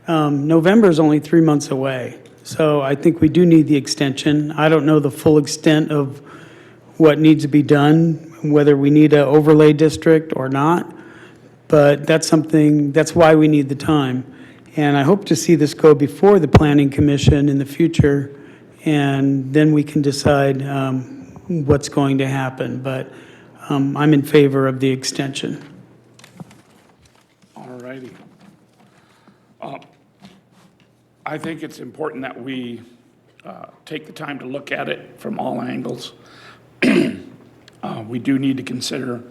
[SPEAKER 11] November is only 3 months away. So I think we do need the extension. I don't know the full extent of what needs to be done, whether we need an overlay district or not. But that's why we need the time. And I hope to see this go before the Planning Commission in the future, and then we can decide what's going to happen. But I'm in favor of the extension.
[SPEAKER 1] All righty. I think it's important that we take the time to look at it from all angles. We do need to consider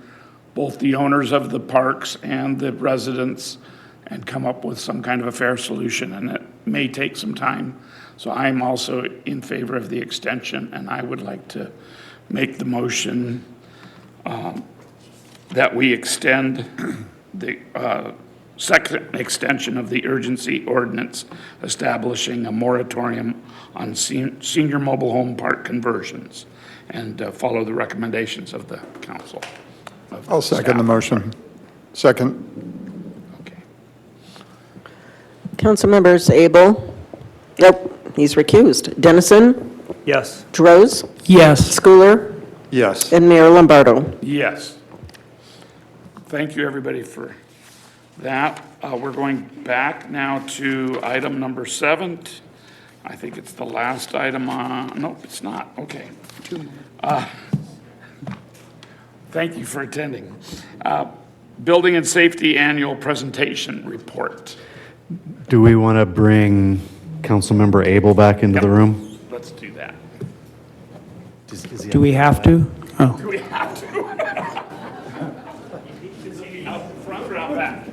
[SPEAKER 1] both the owners of the parks and the residents and come up with some kind of a fair solution, and it may take some time. So I'm also in favor of the extension, and I would like to make the motion that we extend the second extension of the urgency ordinance establishing a moratorium on senior mobile home park conversions and follow the recommendations of the council.
[SPEAKER 4] I'll second the motion. Second.
[SPEAKER 1] Okay.
[SPEAKER 3] Councilmembers Abel? Nope, he's recused. Dennison?
[SPEAKER 10] Yes.
[SPEAKER 3] Droz?
[SPEAKER 11] Yes.
[SPEAKER 3] Schooler?
[SPEAKER 4] Yes.
[SPEAKER 3] And Mayor Lombardo?
[SPEAKER 1] Yes. Thank you, everybody, for that. We're going back now to item number 7. I think it's the last item on, nope, it's not. Okay. Thank you for attending. Building and Safety Annual Presentation Report.
[SPEAKER 8] Do we want to bring Councilmember Abel back into the room?
[SPEAKER 1] Let's do that.
[SPEAKER 11] Do we have to? Oh.
[SPEAKER 1] Do we have to? Is he out front or out back?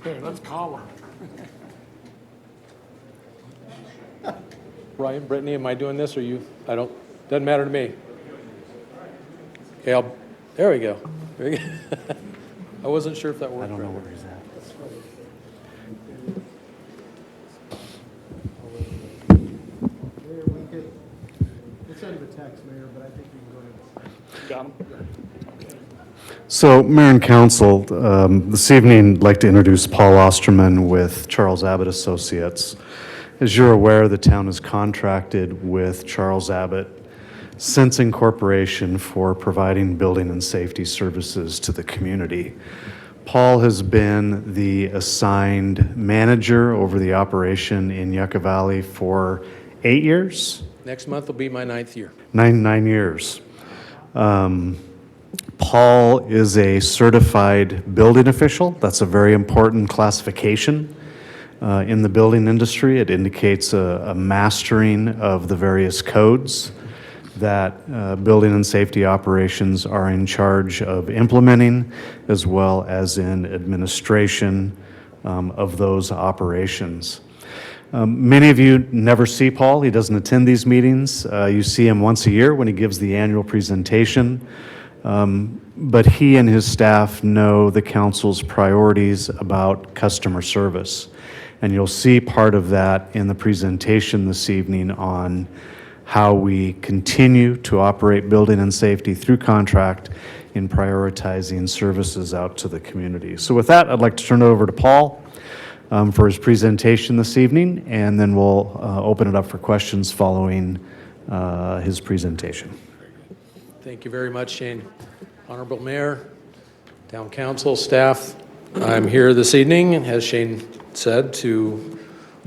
[SPEAKER 2] Here, let's call her. Ryan, Brittany, am I doing this or you? Doesn't matter to me. Okay, there we go. There we go. I wasn't sure if that worked. I don't know where he's at. We'll send him a text, Mayor, but I think you can go ahead.
[SPEAKER 1] Got him?
[SPEAKER 8] So, Mayor and Council, this evening, I'd like to introduce Paul Osterman with Charles Abbott Associates. As you're aware, the town is contracted with Charles Abbott since incorporation for providing building and safety services to the community. Paul has been the assigned manager over the operation in Yucca Valley for 8 years?
[SPEAKER 2] Next month will be my 9th year.
[SPEAKER 8] Nine years. Paul is a certified building official. That's a very important classification in the building industry. It indicates a mastering of the various codes that building and safety operations are in charge of implementing, as well as in administration of those operations. Many of you never see Paul. He doesn't attend these meetings. You see him once a year when he gives the annual presentation. But he and his staff know the council's priorities about customer service. And you'll see part of that in the presentation this evening on how we continue to operate building and safety through contract in prioritizing services out to the community. So with that, I'd like to turn it over to Paul for his presentation this evening, and then we'll open it up for questions following his presentation.
[SPEAKER 2] Thank you very much, Shane. Honorable Mayor, Town Council, staff, I'm here this evening, as Shane said, to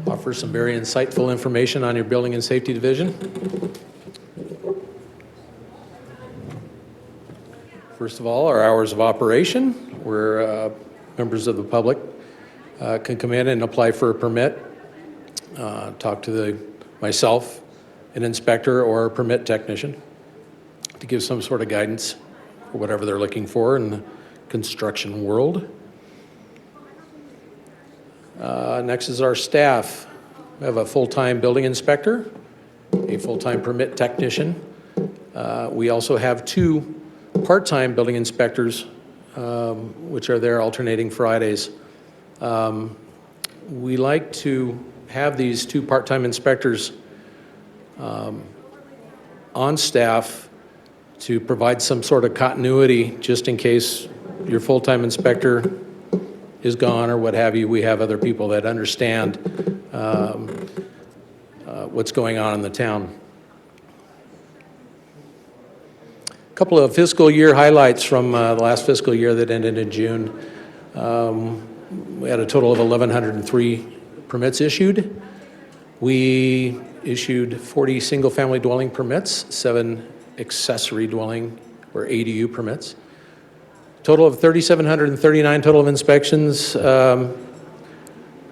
[SPEAKER 2] offer some very insightful information on your Building and Safety Division. First of all, our hours of operation, where members of the public can come in and apply for a permit, talk to myself, an inspector, or a permit technician, to give some sort of guidance for whatever they're looking for in the construction world. Next is our staff. We have a full-time building inspector, a full-time permit technician. We also have 2 part-time building inspectors, which are there alternating Fridays. We like to have these 2 part-time inspectors on staff to provide some sort of continuity, just in case your full-time inspector is gone or what have you. We have other people that understand what's going on in the town. A couple of fiscal year highlights from the last fiscal year that ended in June. We had a total of 1,103 permits issued. We issued 40 single-family dwelling permits, 7 accessory dwelling or ADU permits. Total of 3,739 total of inspections,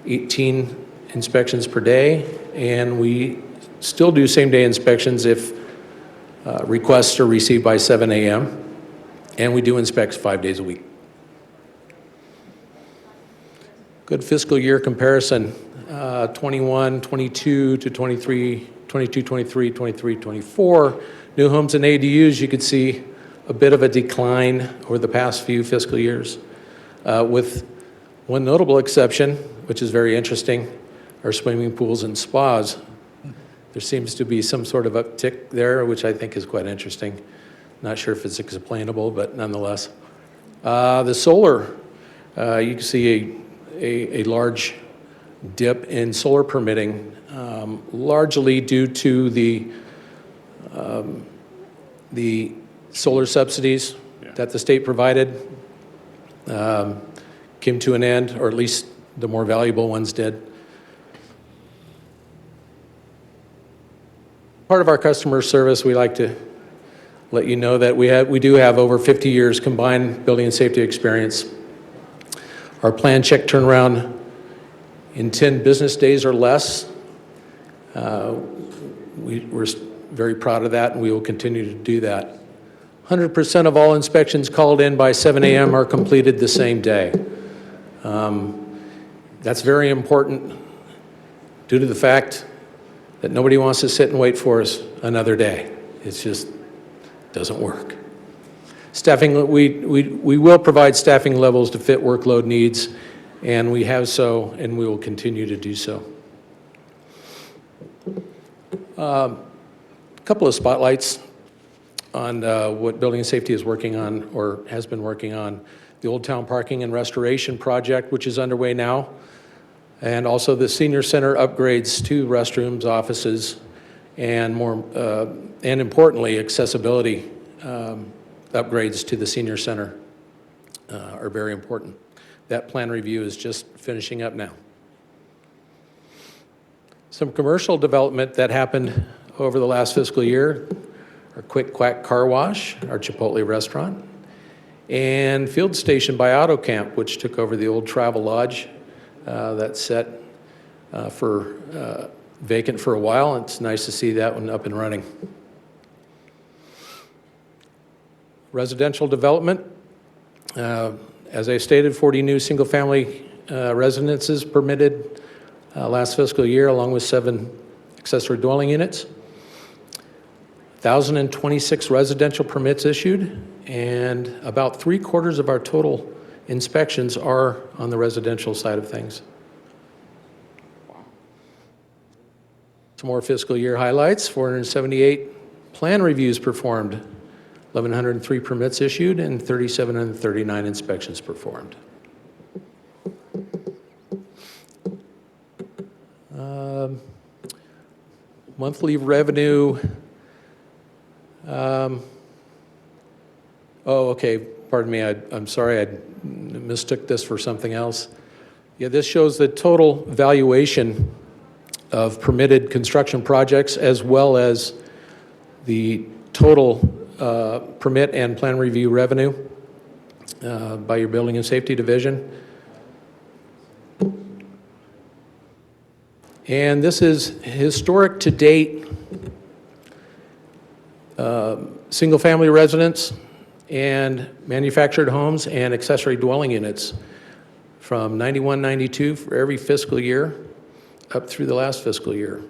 [SPEAKER 2] 18 inspections per day, and we still do same-day inspections if requests are received by 7 a.m., and we do inspect 5 days a week. Good fiscal year comparison, 21, 22 to 23, 22, 23, 23, 24. New homes and ADUs, you could see a bit of a decline over the past few fiscal years, with one notable exception, which is very interesting, are swimming pools and spas. There seems to be some sort of uptick there, which I think is quite interesting. Not sure if it's explainable, but nonetheless. The solar, you can see a large dip in solar permitting, largely due to the the solar subsidies that the state provided came to an end, or at least the more valuable ones did. Part of our customer service, we like to let you know that we do have over 50 years combined building and safety experience. Our plan check turnaround in 10 business days or less. We're very proud of that, and we will continue to do that. 100% of all inspections called in by 7 a.m. are completed the same day. That's very important due to the fact that nobody wants to sit and wait for us another day. It just doesn't work. Staffing, we will provide staffing levels to fit workload needs, and we have so, and we will continue to do so. A couple of spotlights on what Building and Safety is working on, or has been working on. The Old Town Parking and Restoration Project, which is underway now, and also the Senior Center upgrades to restrooms, offices, and more, and importantly, accessibility upgrades to the Senior Center are very important. That plan review is just finishing up now. Some commercial development that happened over the last fiscal year: our Quick Quack Car Wash, our Chipotle restaurant, and Field Station by Auto Camp, which took over the old Travel Lodge that's set for vacant for a while. It's nice to see that one up and running. Residential development, as I stated, 40 new single-family residences permitted last fiscal year, along with 7 accessory dwelling units. 1,026 residential permits issued, and about 3/4 of our total inspections are on the residential side of things. Some more fiscal year highlights: 478 plan reviews performed, 1,103 permits issued, and 3,739 inspections performed. Monthly revenue. Okay, pardon me, I'm sorry, I mistook this for something else. Yeah, this shows the total valuation of permitted construction projects, as well as the total permit and plan review revenue by your Building and Safety Division. And this is historic to date single-family residence and manufactured homes and accessory dwelling units from 91-92 for every fiscal year up through the last fiscal year.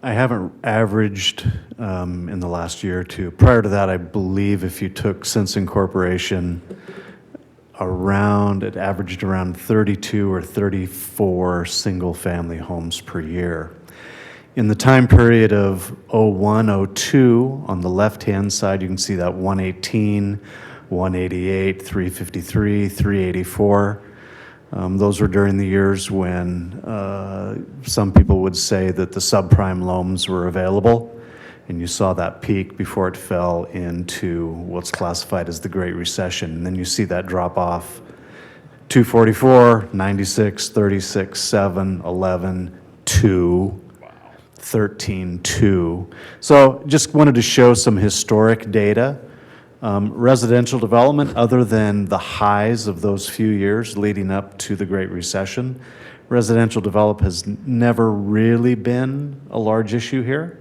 [SPEAKER 8] I haven't averaged in the last year or two. Prior to that, I believe if you took since incorporation, it averaged around 32 or 34 single-family homes per year. In the time period of 01, 02, on the left-hand side, you can see that 118, 188, 353, 384. Those were during the years when some people would say that the subprime loans were available, and you saw that peak before it fell into what's classified as the Great Recession. And then you see that drop off: 244, 96, 36, 7, 11, 2, 13, 2. So just wanted to show some historic data. Residential development, other than the highs of those few years leading up to the Great Recession, residential development has never really been a large issue here.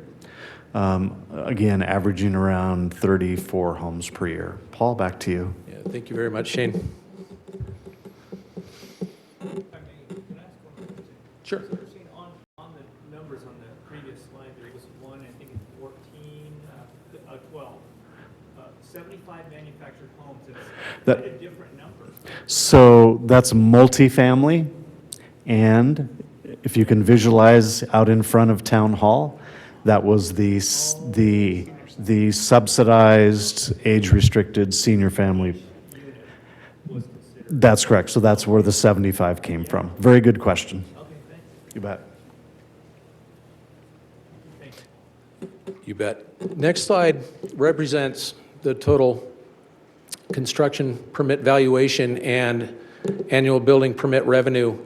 [SPEAKER 8] Again, averaging around 34 homes per year. Paul, back to you.
[SPEAKER 2] Yeah, thank you very much, Shane. Sure.
[SPEAKER 10] On the numbers on the previous slide, there was one, I think it's 12. 75 manufactured homes. It's quite a different number.
[SPEAKER 8] So that's multifamily, and if you can visualize out in front of Town Hall, that was the subsidized, age-restricted senior family. That's correct. So that's where the 75 came from. Very good question.
[SPEAKER 10] Okay, thanks.
[SPEAKER 8] You bet.
[SPEAKER 2] You bet. Next slide represents the total construction permit valuation and annual building permit revenue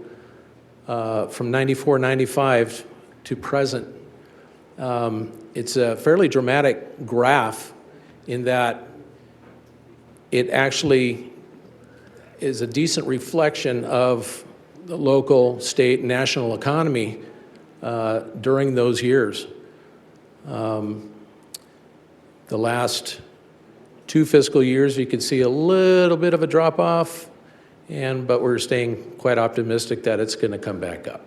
[SPEAKER 2] from 94-95 to present. It's a fairly dramatic graph in that it actually is a decent reflection of the local, state, and national economy during those years. The last 2 fiscal years, you could see a little bit of a drop-off, but we're staying quite optimistic that it's going to come back up.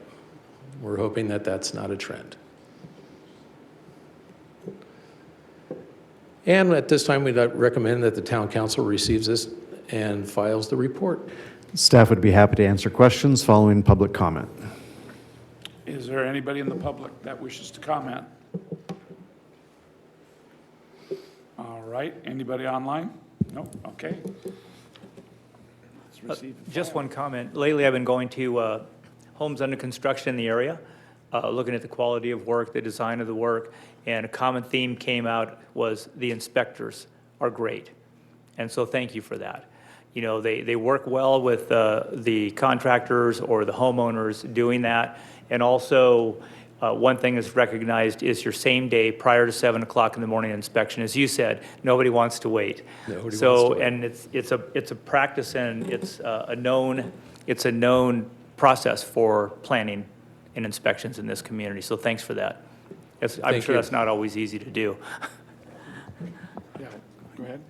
[SPEAKER 2] We're hoping that that's not a trend. And at this time, we'd recommend that the town council receives this and files the report.
[SPEAKER 8] Staff would be happy to answer questions following public comment.
[SPEAKER 1] Is there anybody in the public that wishes to comment? All right, anybody online? No, okay. Let's receive and
[SPEAKER 10] Just
[SPEAKER 1] file.
[SPEAKER 10] one comment. Lately, I've been going to homes under construction in the area, looking at the quality of work, the design of the work, and a common theme came out was the inspectors are great. And so thank you for that. You know, they work well with the contractors or the homeowners doing that. And also, one thing is recognized is your same day prior to 7 o'clock in the morning inspection. As you said, nobody wants to wait.
[SPEAKER 2] Nobody wants to wait.
[SPEAKER 10] And it's a practice and it's a known process for planning and inspections in this community. So thanks for that. I'm sure that's not always easy to do.
[SPEAKER 1] Yeah, go ahead.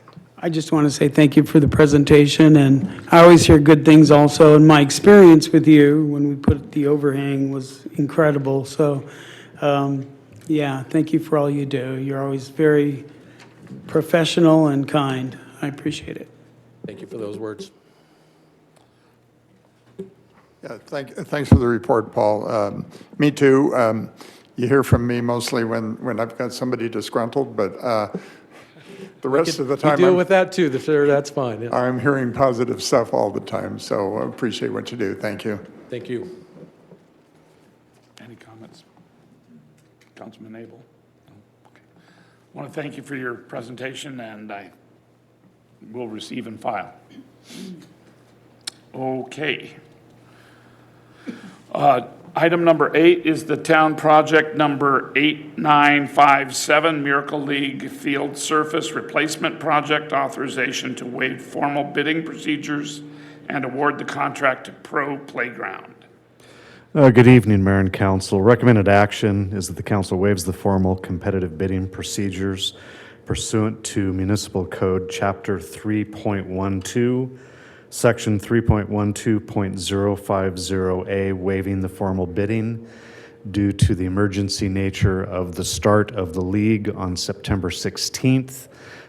[SPEAKER 11] I just want to say thank you for the presentation, and I always hear good things also, and my experience with you when we put the overhang was incredible. So, yeah, thank you for all you do. You're always very professional and kind. I appreciate it.
[SPEAKER 2] Thank you for those words.
[SPEAKER 4] Yeah, thanks for the report, Paul. Me too. You hear from me mostly when I've got somebody disgruntled, but the rest of the time,
[SPEAKER 2] We deal with that too, sir, that's fine. Yeah.
[SPEAKER 4] I'm hearing positive stuff all the time, so I appreciate what you do. Thank you.
[SPEAKER 2] Thank you.
[SPEAKER 1] Any comments? Councilman Abel? No? Okay. I want to thank you for your presentation, and I will receive and file. Okay. Item number 8 is the town project number 8957, Miracle League Field Surface Replacement Project, authorization to waive formal bidding procedures and award the contract to Pro Playground.
[SPEAKER 8] Good evening, Mayor and Council. Recommended action is that the council waives the formal competitive bidding procedures pursuant to Municipal Code Chapter 3.12, Section 3.12.050A, waiving the formal bidding due to the emergency nature of the start of the league on September 16th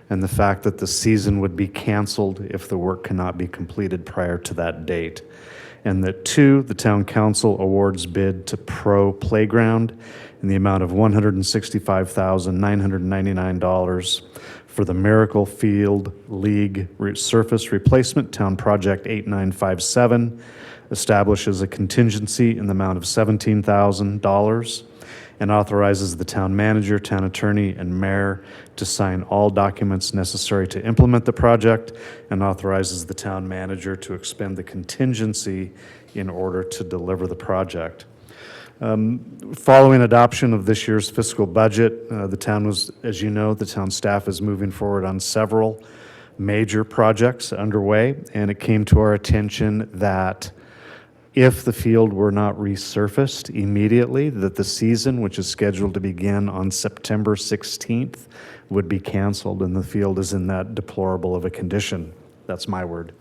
[SPEAKER 8] and the fact that the season would be canceled if the work cannot be completed prior to that date. And that 2, the town council awards bid to Pro Playground in the amount of $165,999 for the Miracle Field League Surface Replacement. Town Project 8957 establishes a contingency in the amount of $17,000 and authorizes the town manager, town attorney, and mayor to sign all documents necessary to implement the project, and authorizes the town manager to expend the contingency in order to deliver the project. Following adoption of this year's fiscal budget, the town was, as you know, the town staff is moving forward on several major projects underway, and it came to our attention that if the field were not resurfaced immediately, that the season, which is scheduled to begin on September 16th, would be canceled, and the field is in that deplorable of a condition. That's my word.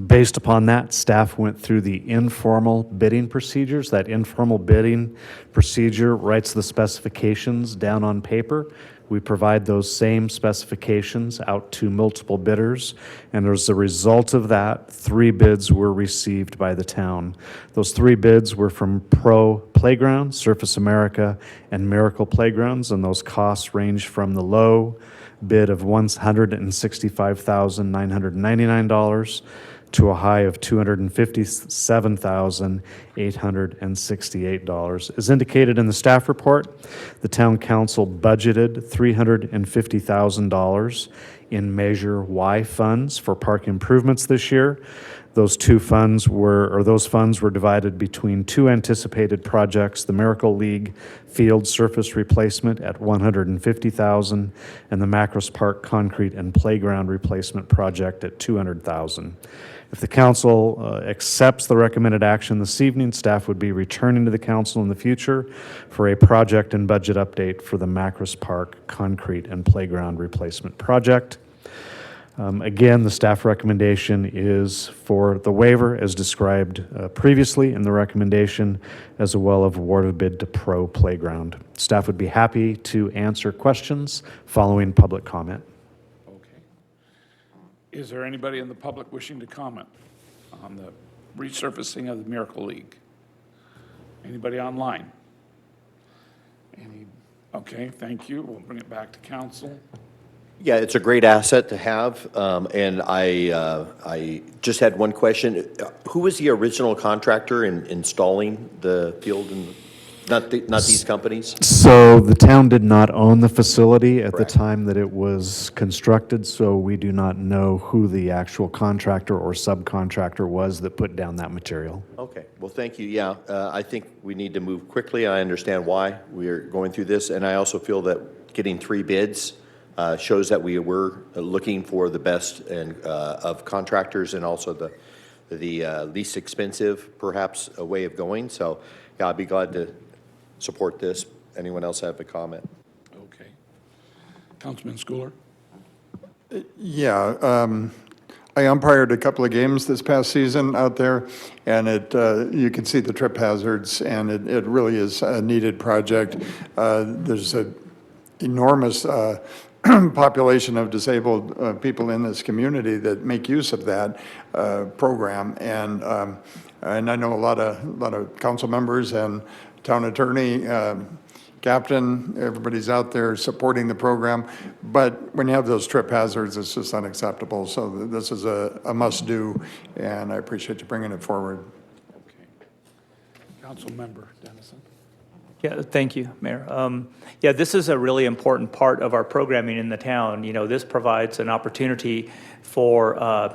[SPEAKER 8] Based upon that, staff went through the informal bidding procedures. That informal bidding procedure writes the specifications down on paper. We provide those same specifications out to multiple bidders, and as a result of that, 3 bids were received by the town. Those 3 bids were from Pro Playground, Surface America, and Miracle Playgrounds, and those costs range from the low bid of $165,999 to a high of $257,868. As indicated in the staff report, the town council budgeted $350,000 in Measure Y funds for park improvements this year. Those funds were divided between two anticipated projects, the Miracle League field surface replacement at $150,000 and the Macros Park concrete and playground replacement project at $200,000. If the council accepts the recommended action this evening, staff would be returning to the council in the future for a project and budget update for the Macros Park concrete and playground replacement project. Again, the staff recommendation is for the waiver as described previously in the recommendation, as well as award of bid to Pro Playground. Staff would be happy to answer questions following public comment.
[SPEAKER 1] Okay. Is there anybody in the public wishing to comment on the resurfacing of the Miracle League? Anybody online? Okay, thank you. We'll bring it back to council.
[SPEAKER 9] Yeah, it's a great asset to have, and I just had one question. Who was the original contractor in installing the field, and not these companies?
[SPEAKER 8] So the town did not own the facility at the time that it was constructed, so we do not know who the actual contractor or subcontractor was that put down that material.
[SPEAKER 9] Okay, well, thank you. Yeah, I think we need to move quickly. I understand why we are going through this, and I also feel that getting 3 bids shows that we were looking for the best of contractors and also the least expensive, perhaps, a way of going. So, yeah, I'd be glad to support this. Anyone else have a comment?
[SPEAKER 1] Okay. Councilman Schooler?
[SPEAKER 4] Yeah, I umpired a couple of games this past season out there, and you can see the trip hazards, and it really is a needed project. There's an enormous population of disabled people in this community that make use of that program, and I know a lot of council members and town attorney, captain, everybody's out there supporting the program, but when you have those trip hazards, it's just unacceptable. So this is a must-do, and I appreciate you bringing it forward.
[SPEAKER 1] Okay. Council member Dennison?
[SPEAKER 10] Yeah, thank you, Mayor. Yeah, this is a really important part of our programming in the town. You know, this provides an opportunity for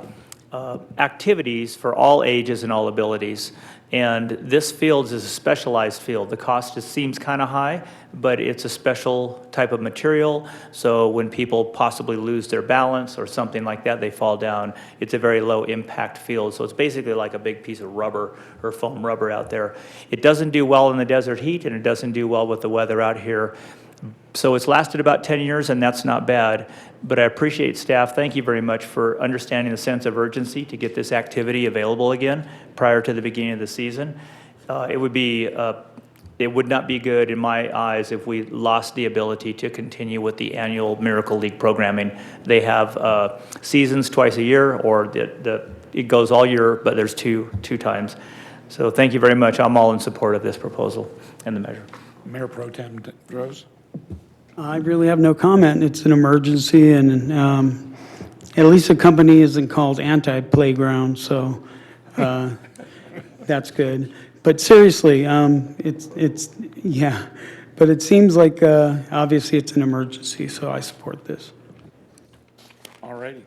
[SPEAKER 10] activities for all ages and all abilities. And this field is a specialized field. The cost just seems kind of high, but it's a special type of material. So when people possibly lose their balance or something like that, they fall down. It's a very low impact field. So it's basically like a big piece of rubber or foam rubber out there. It doesn't do well in the desert heat, and it doesn't do well with the weather out here. So it's lasted about 10 years, and that's not bad. But I appreciate staff. Thank you very much for understanding the sense of urgency to get this activity available again prior to the beginning of the season. It would not be good in my eyes if we lost the ability to continue with the annual Miracle League programming. They have seasons twice a year, or it goes all year, but there's two times. So thank you very much. I'm all in support of this proposal and the measure.
[SPEAKER 1] Mayor Pro Tem Rose?
[SPEAKER 11] I really have no comment. It's an emergency, and at least the company isn't called Anti-Playground, so that's good. But seriously, yeah. But it seems like obviously it's an emergency, so I support this.
[SPEAKER 1] All righty.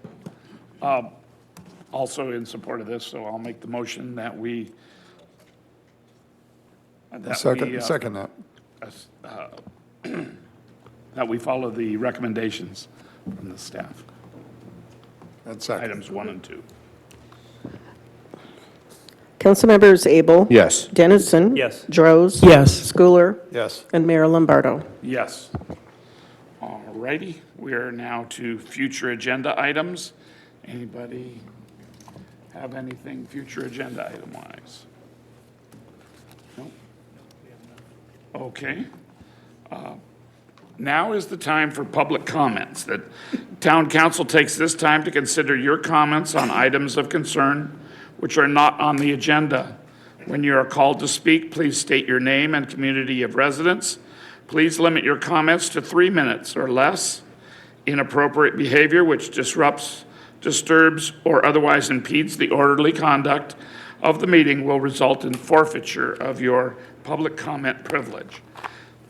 [SPEAKER 1] Also in support of this, so I'll make the motion that we
[SPEAKER 4] Second that.
[SPEAKER 1] That we follow the recommendations from the staff.
[SPEAKER 4] That's second.
[SPEAKER 1] Items 1 and 2.
[SPEAKER 3] Councilmembers Abel?
[SPEAKER 9] Yes.
[SPEAKER 3] Dennison?
[SPEAKER 10] Yes.
[SPEAKER 3] Droz?
[SPEAKER 11] Yes.
[SPEAKER 3] Schooler?
[SPEAKER 4] Yes.
[SPEAKER 3] And Mayor Lombardo?
[SPEAKER 1] Yes. All righty. We are now to future agenda items. Anybody have anything future agenda item-wise? Nope. Okay. Now is the time for public comments. The town council takes this time to consider your comments on items of concern which are not on the agenda. When you are called to speak, please state your name and community of residence. Please limit your comments to 3 minutes or less. Inappropriate behavior which disrupts disturbs, or otherwise impedes the orderly conduct of the meeting will result in forfeiture of your public comment privilege.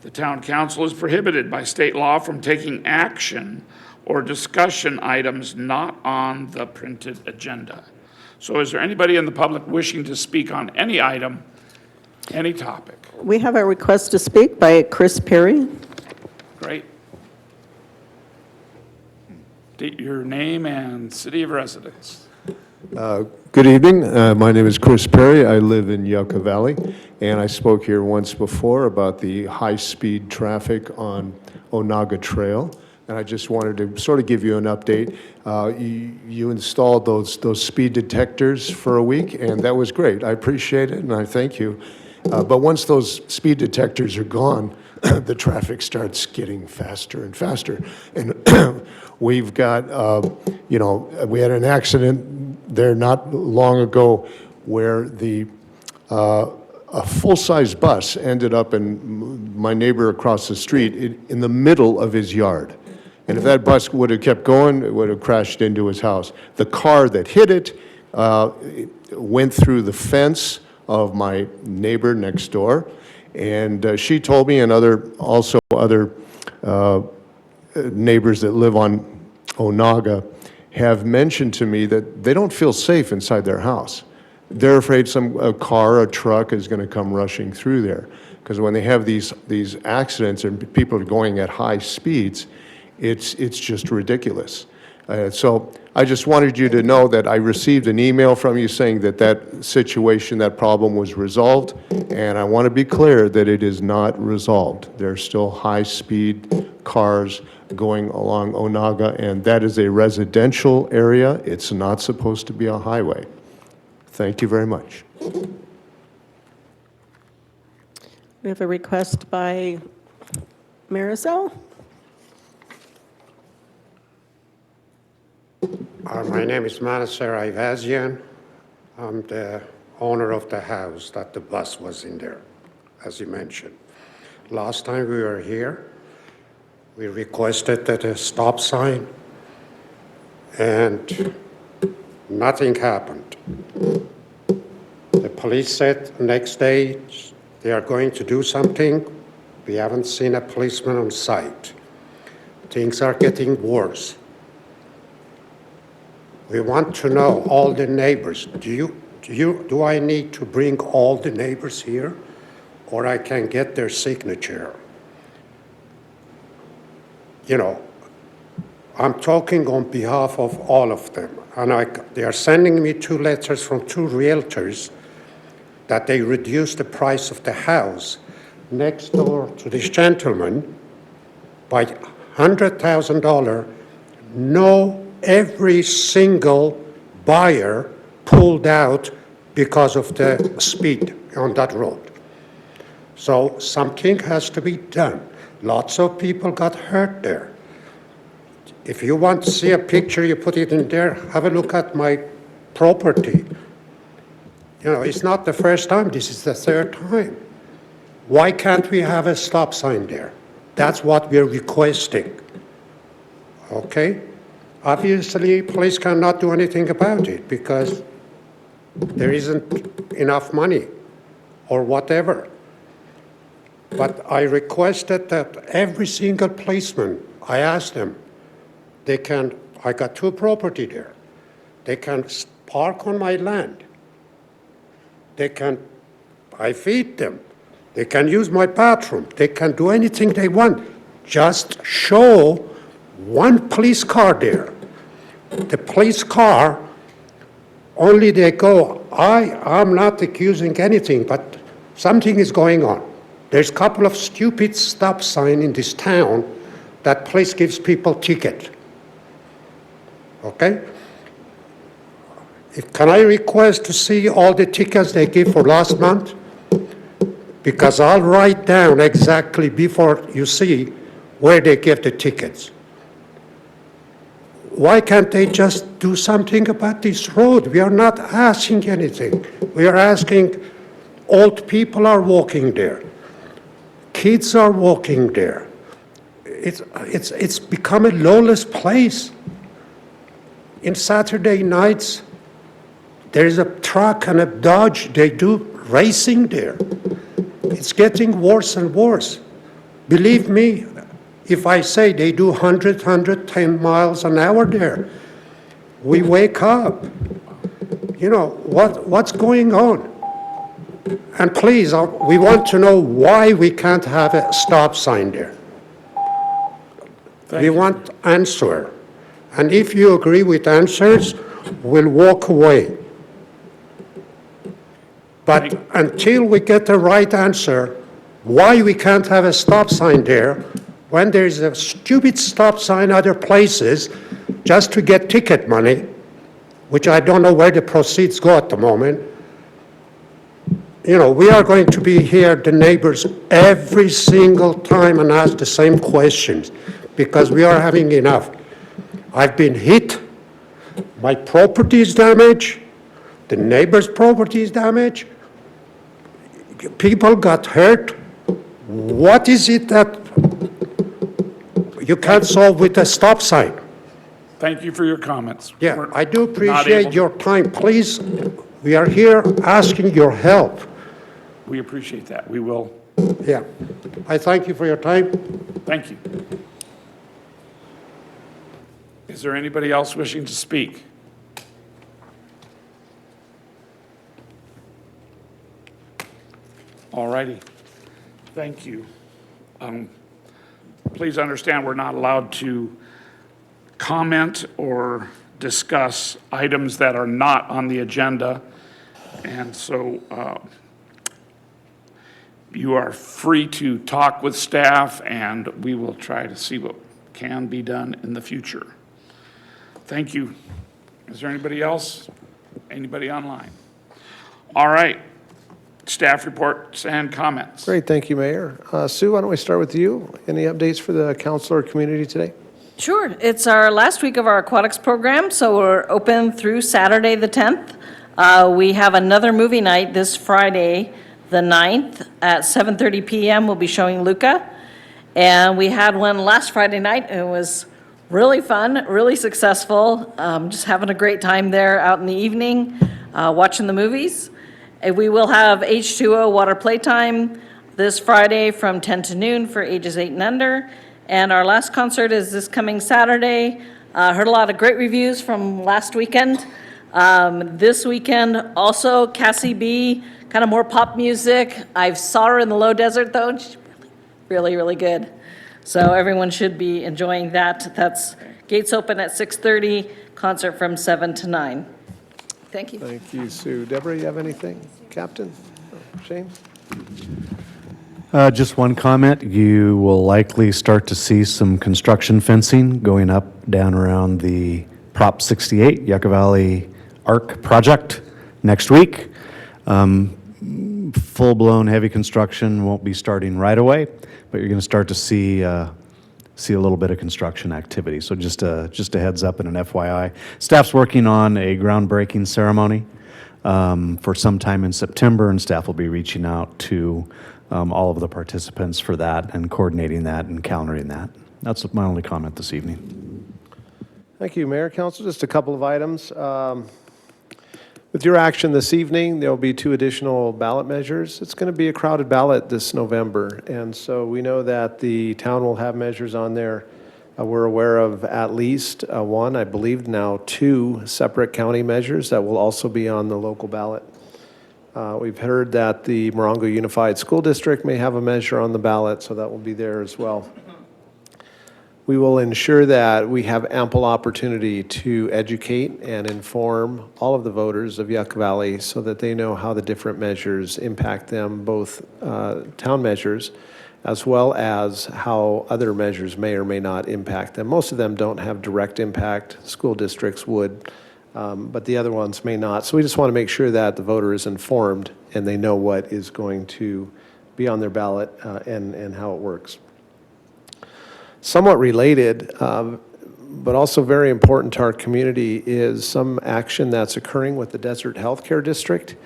[SPEAKER 1] The town council is prohibited by state law from taking action or discussion items not on the printed agenda. So is there anybody in the public wishing to speak on any item, any topic?
[SPEAKER 3] We have a request to speak by Chris Perry.
[SPEAKER 1] Great. State your name and city of residence.
[SPEAKER 12] Good evening. My name is Chris Perry. I live in Yucca Valley, and I spoke here once before about the high-speed traffic on Onaga Trail, and I just wanted to sort of give you an update. You installed those speed detectors for a week, and that was great. I appreciate it, and I thank you. But once those speed detectors are gone, the traffic starts getting faster and faster. And we've got, we had an accident there not long ago where a full-size bus ended up in my neighbor across the street in the middle of his yard. And if that bus would have kept going, it would have crashed into his house. The car that hit it went through the fence of my neighbor next door. And she told me, and other neighbors that live on Onaga have mentioned to me that they don't feel safe inside their house. They're afraid a car, a truck is going to come rushing through there. Because when they have these accidents and people are going at high speeds, it's just ridiculous. So I just wanted you to know that I received an email from you saying that situation, that problem was resolved, and I want to be clear that it is not resolved. There are still high-speed cars going along Onaga, and that is a residential area. It's not supposed to be a highway. Thank you very much.
[SPEAKER 3] We have a request by Marisol.
[SPEAKER 13] My name is Manasseh Ivazian. I'm the owner of the house that the bus was in there, as you mentioned. Last time we were here, we requested that a stop sign, and nothing happened. The police said next day they are going to do something. We haven't seen a policeman on site. Things are getting worse. We want to know all the neighbors. Do I need to bring all the neighbors here, or I can get their signature? I'm talking on behalf of all of them, and they are sending me 2 letters from 2 realtors that they reduced the price of the house next door to this gentleman by $100,000. Every single buyer pulled out because of the speed on that road. So something has to be done. Lots of people got hurt there. If you want to see a picture, you put it in there. Have a look at my property. It's not the first time. This is the 3rd time. Why can't we have a stop sign there? That's what we're requesting. Okay? Obviously, police cannot do anything about it because there isn't enough money or whatever. But I requested that every single policeman, I asked them, I got 2 property there. They can park on my land. I feed them. They can use my bathroom. They can do anything they want. Just show 1 police car there. The police car, only they go, I'm not accusing anything, but something is going on. There's a couple of stupid stop signs in this town that police gives people ticket. Okay? Can I request to see all the tickets they give for last month? Because I'll write down exactly before you see where they give the tickets. Why can't they just do something about this road? We are not asking anything. We are asking, old people are walking there. Kids are walking there. It's become a lawless place. In Saturday nights, there is a truck and a Dodge, they do racing there. It's getting worse and worse. Believe me, if I say they do 100, 110 miles an hour there, we wake up. You know, what's going on? And please, we want to know why we can't have a stop sign there. We want answer. And if you agree with answers, we'll walk away. But until we get the right answer, why we can't have a stop sign there, when there's a stupid stop sign other places, just to get ticket money, which I don't know where the proceeds go at the moment. You know, we are going to be here, the neighbors, every single time and ask the same questions, because we are having enough. I've been hit, my property is damaged, the neighbor's property is damaged, people got hurt. What is it that you can't solve with a stop sign?
[SPEAKER 1] Thank you for your comments.
[SPEAKER 13] Yeah, I do appreciate your time. Please, we are here asking your help.
[SPEAKER 1] We appreciate that. We will.
[SPEAKER 13] Yeah, I thank you for your time.
[SPEAKER 1] Thank you. Is there anybody else wishing to speak? All righty. Thank you. Please understand we're not allowed to comment or discuss items that are not on the agenda. And so you are free to talk with staff, and we will try to see what can be done in the future. Thank you. Is there anybody else? Anybody online? All right. Staff reports and comments.
[SPEAKER 2] Great, thank you, Mayor. Sue, why don't we start with you? Any updates for the council or community today?
[SPEAKER 14] Sure. It's our last week of our aquatics program, so we're open through Saturday the 10th. We have another movie night this Friday, the 9th, at 7:30 p.m. We'll be showing Yucca. And we had one last Friday night, and it was really fun, really successful. Just having a great time there out in the evening, watching the movies. We will have H2O water playtime this Friday from 10 to noon for ages 8 and under. And our last concert is this coming Saturday. Heard a lot of great reviews from last weekend. This weekend also, Cassie B, kind of more pop music. I saw her in the low desert though, and she's really, really good. So everyone should be enjoying that. That's gates open at 6:30, concert from 7 to 9. Thank you.
[SPEAKER 2] Thank you, Sue. Deborah, you have anything? Captain? Shane?
[SPEAKER 8] Just one comment. You will likely start to see some construction fencing going up, down around the Prop 68 Yucca Valley Arc project next week. Full-blown heavy construction won't be starting right away, but you're going to start to see a little bit of construction activity. So just a heads up and an FYI. Staff's working on a groundbreaking ceremony for sometime in September, and staff will be reaching out to all of the participants for that and coordinating that and calendaring that. That's my only comment this evening.
[SPEAKER 2] Thank you, Mayor, Council. Just a couple of items. With your action this evening, there will be 2 additional ballot measures. It's going to be a crowded ballot this November, and so we know that the town will have measures on there. We're aware of at least one, I believe now 2 separate county measures that will also be on the local ballot. We've heard that the Morongo Unified School District may have a measure on the ballot, so that will be there as well. We will ensure that we have ample opportunity to educate and inform all of the voters of Yucca Valley so that they know how the different measures impact them, both town measures as well as how other measures may or may not impact them. Most of them don't have direct impact. School districts would, but the other ones may not. So we just want to make sure that the voter is informed and they know what is going to be on their ballot and how it works. Somewhat related, but also very important to our community, is some action that's occurring with the Desert Healthcare District.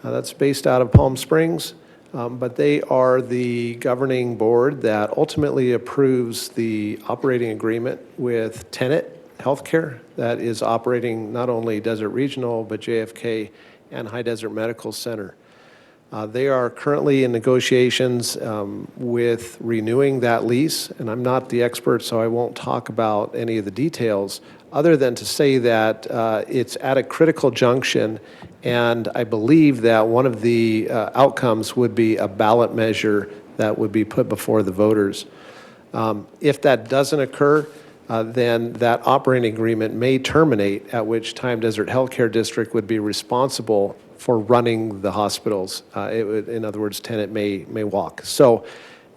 [SPEAKER 2] That's based out of Palm Springs, but they are the governing board that ultimately approves the operating agreement with Tenet Healthcare that is operating not only Desert Regional, but JFK and High Desert Medical Center. They are currently in negotiations with renewing that lease, and I'm not the expert, so I won't talk about any of the details, other than to say that it's at a critical junction, and I believe that one of the outcomes would be a ballot measure that would be put before the voters. If that doesn't occur, then that operating agreement may terminate, at which time Desert Healthcare District would be responsible for running the hospitals. In other words, tenant may walk. So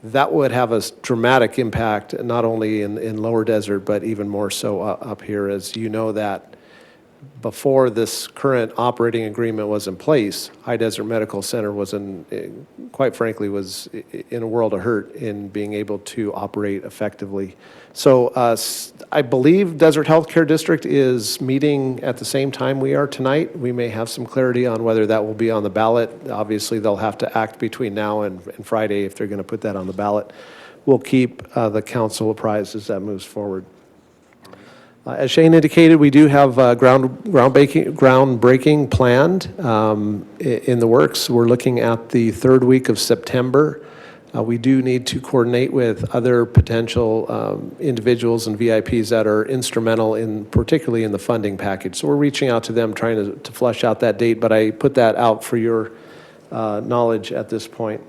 [SPEAKER 2] that would have a dramatic impact, not only in Lower Desert, but even more so up here. As you know, that before this current operating agreement was in place, High Desert Medical Center was quite frankly, was in a world of hurt in being able to operate effectively. So I believe Desert Healthcare District is meeting at the same time we are tonight. We may have some clarity on whether that will be on the ballot. Obviously, they'll have to act between now and Friday if they're going to put that on the ballot. We'll keep the council apprised as that moves forward. As Shane indicated, we do have groundbreaking planned in the works. We're looking at the third week of September. We do need to coordinate with other potential individuals and VIPs that are instrumental particularly in the funding package. So we're reaching out to them, trying to flesh out that date, but I put that out for your knowledge at this point.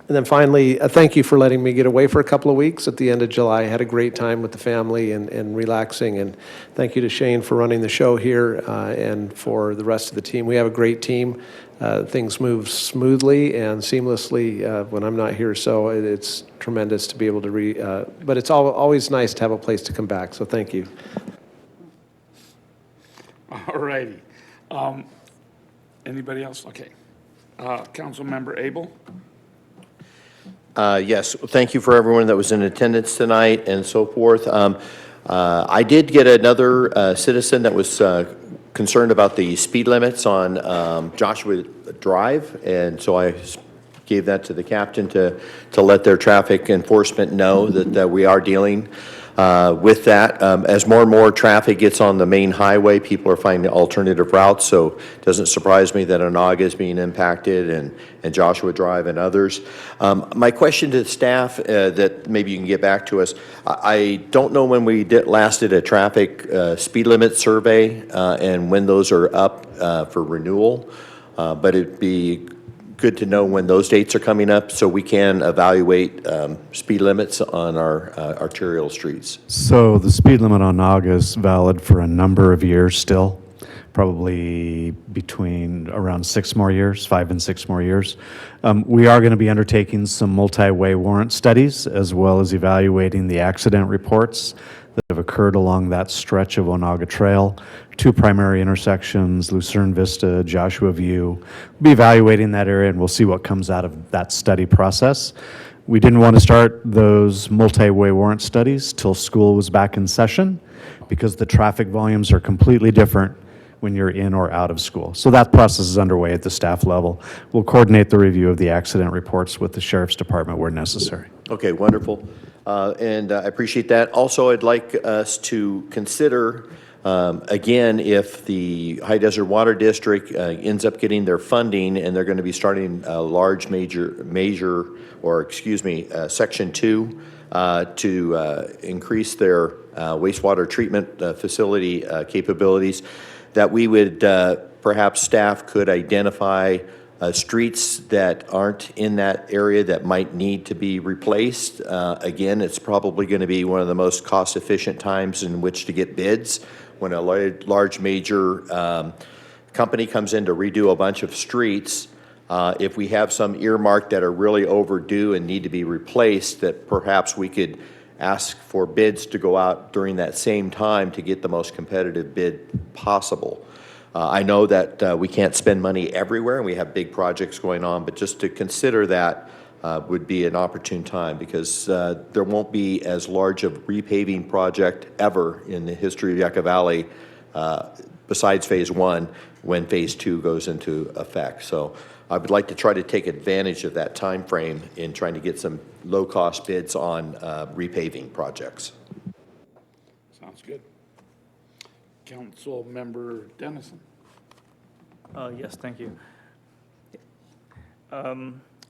[SPEAKER 2] And then finally, thank you for letting me get away for a couple of weeks at the end of July. I had a great time with the family and relaxing. And thank you to Shane for running the show here and for the rest of the team. We have a great team. Things move smoothly and seamlessly when I'm not here, so it's tremendous to be able to but it's always nice to have a place to come back, so thank you.
[SPEAKER 1] All righty. Anybody else? Okay. Councilmember Abel?
[SPEAKER 9] Yes, thank you for everyone that was in attendance tonight and so forth. I did get another citizen that was concerned about the speed limits on Joshua Drive, and so I gave that to the captain to let their traffic enforcement know that we are dealing with that. As more and more traffic gets on the main highway, people are finding alternative routes, so it doesn't surprise me that Onaga is being impacted and Joshua Drive and others. My question to the staff that maybe you can get back to us, I don't know when we last did a traffic speed limit survey and when those are up for renewal, but it'd be good to know when those dates are coming up so we can evaluate speed limits on our arterial streets.
[SPEAKER 8] So the speed limit on Naga is valid for a number of years still, probably between around 6 more years, 5 and 6 more years. We are going to be undertaking some multi-way warrant studies as well as evaluating the accident reports that have occurred along that stretch of Onaga Trail. 2 primary intersections, Lucerne Vista, Joshua View. We'll be evaluating that area and we'll see what comes out of that study process. We didn't want to start those multi-way warrant studies till school was back in session because the traffic volumes are completely different when you're in or out of school. So that process is underway at the staff level. We'll coordinate the review of the accident reports with the Sheriff's Department where necessary.
[SPEAKER 9] Okay, wonderful. And I appreciate that. Also, I'd like us to consider, again, if the High Desert Water District ends up getting their funding and they're going to be starting a large Section 2 to increase their wastewater treatment facility capabilities, that we would, perhaps staff could identify streets that aren't in that area that might need to be replaced. Again, it's probably going to be one of the most cost-efficient times in which to get bids when a large major company comes in to redo a bunch of streets. If we have some earmarked that are really overdue and need to be replaced, that perhaps we could ask for bids to go out during that same time to get the most competitive bid possible. I know that we can't spend money everywhere and we have big projects going on, but just to consider that would be an opportune time because there won't be as large of repaving project ever in the history of Yucca Valley besides phase 1 when phase 2 goes into effect. So I would like to try to take advantage of that time frame in trying to get some low-cost bids on repaving projects.
[SPEAKER 1] Sounds good. Council Member Dennison.
[SPEAKER 10] Yes, thank you.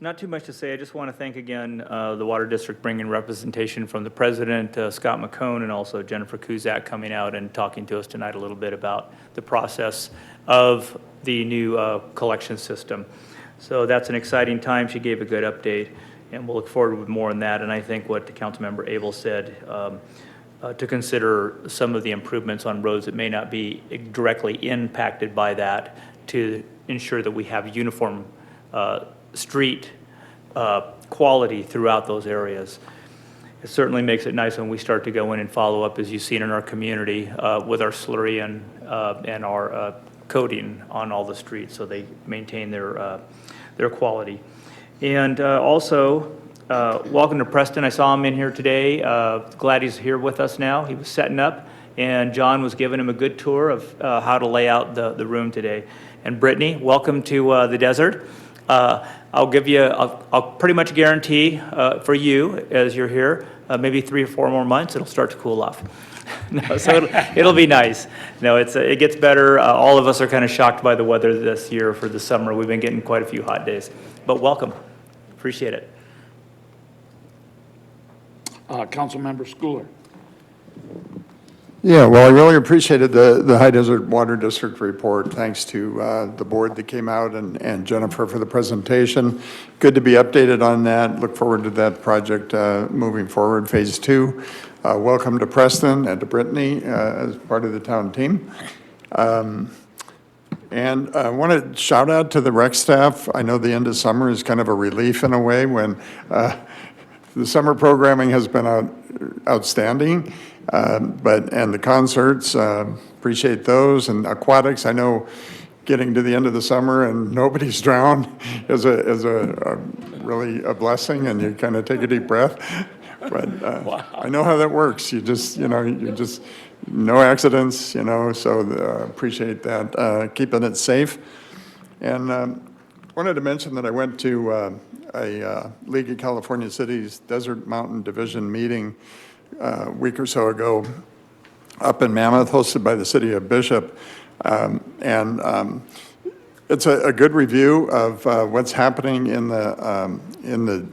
[SPEAKER 10] Not too much to say. I just want to thank again the Water District bringing representation from the president, Scott McCone, and also Jennifer Kuzak coming out and talking to us tonight a little bit about the process of the new collection system. So that's an exciting time. She gave a good update, and we'll look forward with more on that. And I think what Councilmember Abel said, to consider some of the improvements on roads that may not be directly impacted by that, to ensure that we have uniform street quality throughout those areas. It certainly makes it nice when we start to go in and follow up, as you've seen in our community, with our slurry and our coating on all the streets, so they maintain their quality. And also, welcome to Preston. I saw him in here today. Glad he's here with us now. He was setting up, and John was giving him a good tour of how to lay out the room today. And Brittany, welcome to the desert. I'll give you, I'll pretty much guarantee for you, as you're here, maybe 3 or 4 more months, it'll start to cool off. No, so it'll be nice. No, it gets better. All of us are kind of shocked by the weather this year for the summer. We've been getting quite a few hot days. But welcome. Appreciate it.
[SPEAKER 1] Councilmember Schooler.
[SPEAKER 4] Yeah, well, I really appreciated the High Desert Water District report. Thanks to the board that came out and Jennifer for the presentation. Good to be updated on that. Look forward to that project moving forward, phase 2. Welcome to Preston and to Brittany as part of the town team. And I want to shout out to the rec staff. I know the end of summer is kind of a relief in a way when the summer programming has been outstanding. And the concerts, appreciate those, and aquatics. I know getting to the end of the summer and nobody's drowned is a really a blessing, and you kind of take a deep breath. But wow. I know how that works. You just no accidents, so appreciate that, keeping it safe. And wanted to mention that I went to a League of California Cities Desert Mountain Division meeting a week or so ago up in Mammoth, hosted by the city of Bishop. It's a good review of what's happening in the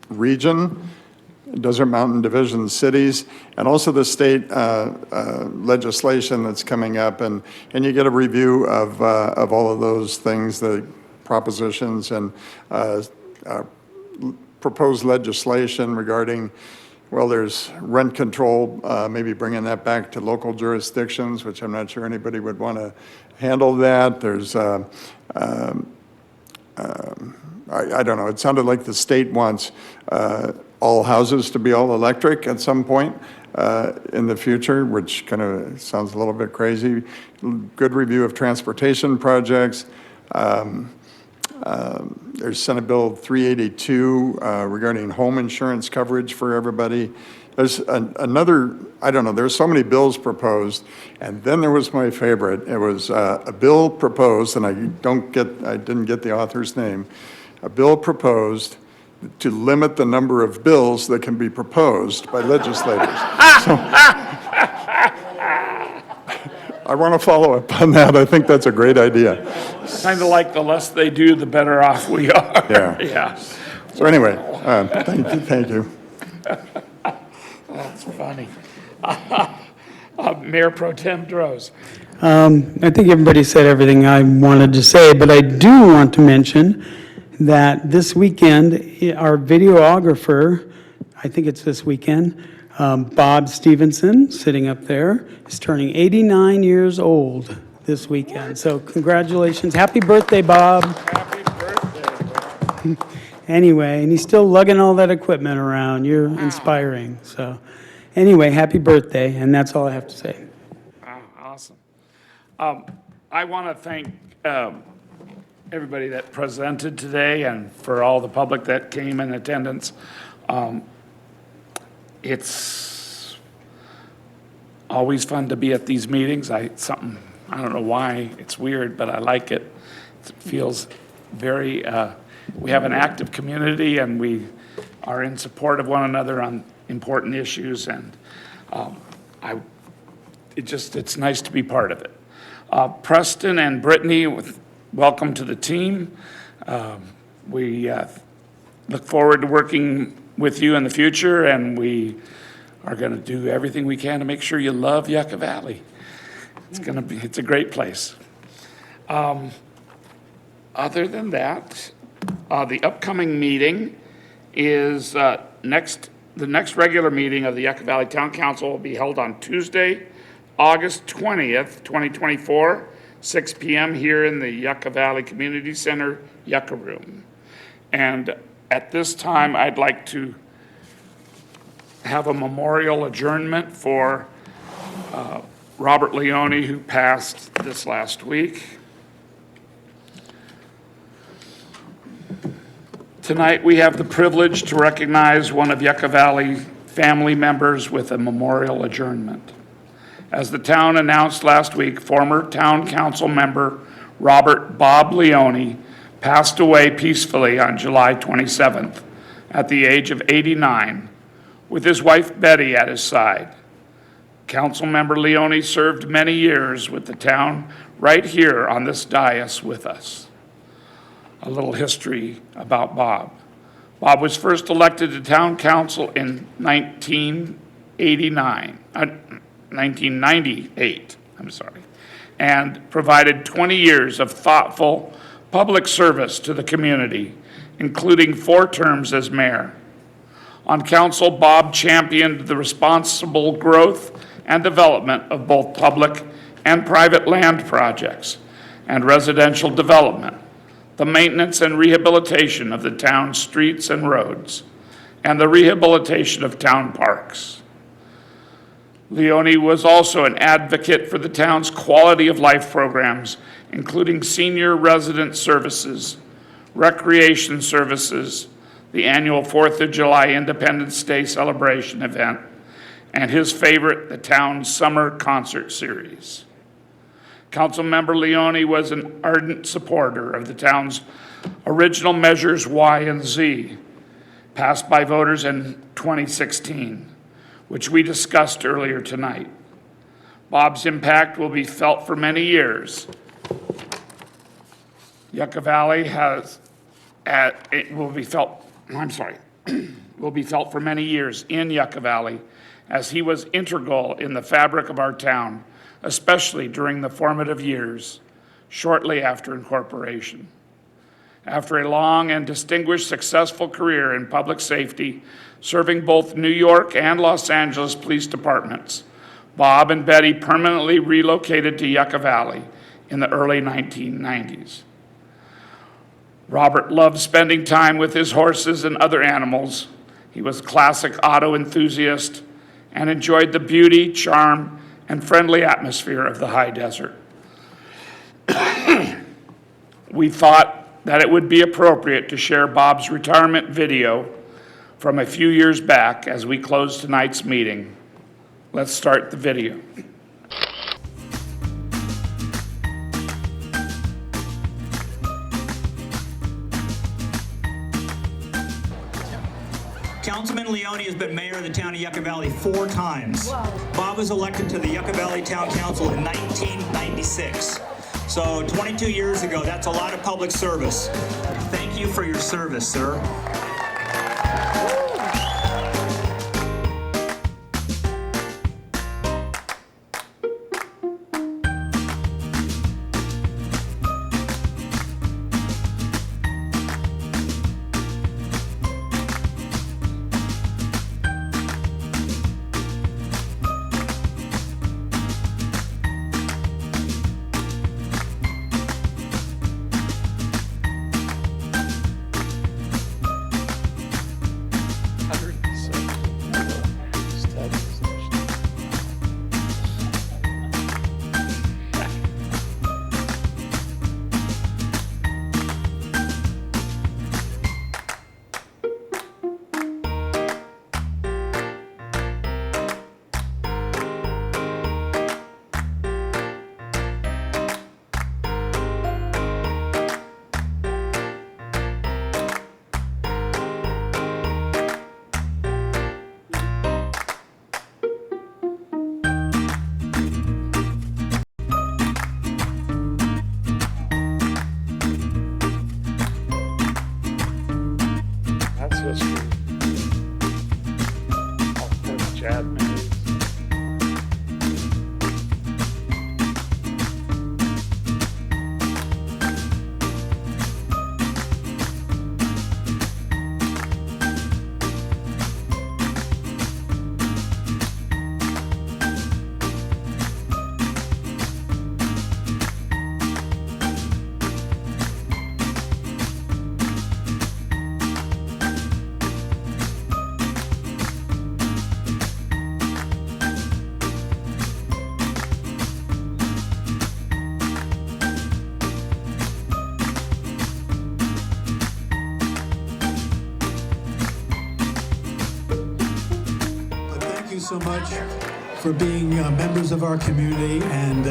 [SPEAKER 4] region, Desert Mountain Division cities, and also the state legislation that's coming up. And you get a review of all of those things, the propositions and proposed legislation regarding, well, there's rent control, maybe bringing that back to local jurisdictions, which I'm not sure anybody would want to handle that. There's, I don't know, it sounded like the state wants all houses to be all electric at some point in the future, which kind of sounds a little bit crazy. Good review of transportation projects. There's Senate Bill 382 regarding home insurance coverage for everybody. There's another, I don't know, there's so many bills proposed. And then there was my favorite. It was a bill proposed, and I didn't get the author's name, a bill proposed to limit the number of bills that can be proposed by legislators. So, I want to follow up on that. I think that's a great idea.
[SPEAKER 1] Kind of like the less they do, the better off we are.
[SPEAKER 4] Yeah.
[SPEAKER 1] Yeah.
[SPEAKER 4] So anyway, thank you.
[SPEAKER 1] That's funny. Mayor Pro Tem Droz.
[SPEAKER 11] I think everybody said everything I wanted to say, but I do want to mention that this weekend, our videographer, I think it's this weekend, Bob Stevenson, sitting up there, is turning 89 years old this weekend. So congratulations. Happy birthday, Bob.
[SPEAKER 1] Happy birthday.
[SPEAKER 11] Anyway, and he's still lugging all that equipment around. You're inspiring. So anyway, happy birthday, and that's all I have to say.
[SPEAKER 1] Wow, awesome. I want to thank everybody that presented today and for all the public that came in attendance. It's always fun to be at these meetings. I don't know why, it's weird, but I like it. It feels very, we have an active community, and we are in support of one another on important issues. And it's nice to be part of it. Preston and Brittany, welcome to the team. We look forward to working with you in the future, and we are going to do everything we can to make sure you love Yucca Valley. It's a great place. Other than that, the upcoming meeting is the next regular meeting of the Yucca Valley Town Council will be held on Tuesday, August 20th, 2024, 6 p.m. here in the Yucca Valley Community Center, Yucca Room. And at this time, I'd like to have a memorial adjournment for Robert Leone, who passed this last week. Tonight, we have the privilege to recognize one of Yucca Valley family members with a memorial adjournment. As the town announced last week, former town council member Robert Bob Leone passed away peacefully on July 27th at the age of 89, with his wife Betty at his side. Councilmember Leone served many years with the town right here on this dais with us. A little history about Bob. Bob was first elected to town council in 1998, and provided 20 years of thoughtful public service to the community, including 4 terms as mayor. On council, Bob championed the responsible growth and development of both public and private land projects and residential development, the maintenance and rehabilitation of the town's streets and roads, and the rehabilitation of town parks. Leone was also an advocate for the town's quality of life programs, including senior resident services, recreation services, the annual 4th of July Independence Day celebration event, and his favorite, the town's summer concert series. Councilmember Leone was an ardent supporter of the town's original measures Y and Z, passed by voters in 2016, which we discussed earlier tonight. Bob's impact will be felt for many years. Yucca Valley will be felt for many years in Yucca Valley, as he was integral in the fabric of our town, especially during the formative years shortly after incorporation. After a long and distinguished successful career in public safety, serving both New York and Los Angeles police departments, Bob and Betty permanently relocated to Yucca Valley in the early 1990s. Robert loved spending time with his horses and other animals. He was a classic auto enthusiast and enjoyed the beauty, charm, and friendly atmosphere of the high desert. We thought that it would be appropriate to share Bob's retirement video from a few years back as we close tonight's meeting. Let's start the video.
[SPEAKER 10] Councilman Leone has been mayor of the town of Yucca Valley 4 times. Wow. Bob was elected to the Yucca Valley Town Council in 1996. So 22 years ago, that's a lot of public service. Thank you for your service, sir.
[SPEAKER 1] Sad memories.
[SPEAKER 15] Thank you so much for being members of our community, and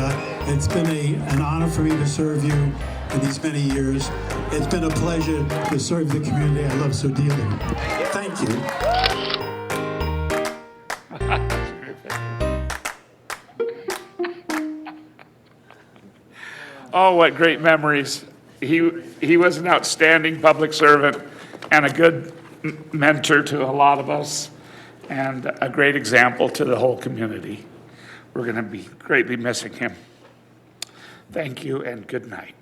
[SPEAKER 15] it's been an honor for me to serve you in these many years. It's been a pleasure to serve the community I love so dearly. Thank you.
[SPEAKER 1] Oh, what great memories. He was an outstanding public servant and a good mentor to a lot of us, and a great example to the whole community. We're going to be greatly missing him. Thank you and good night.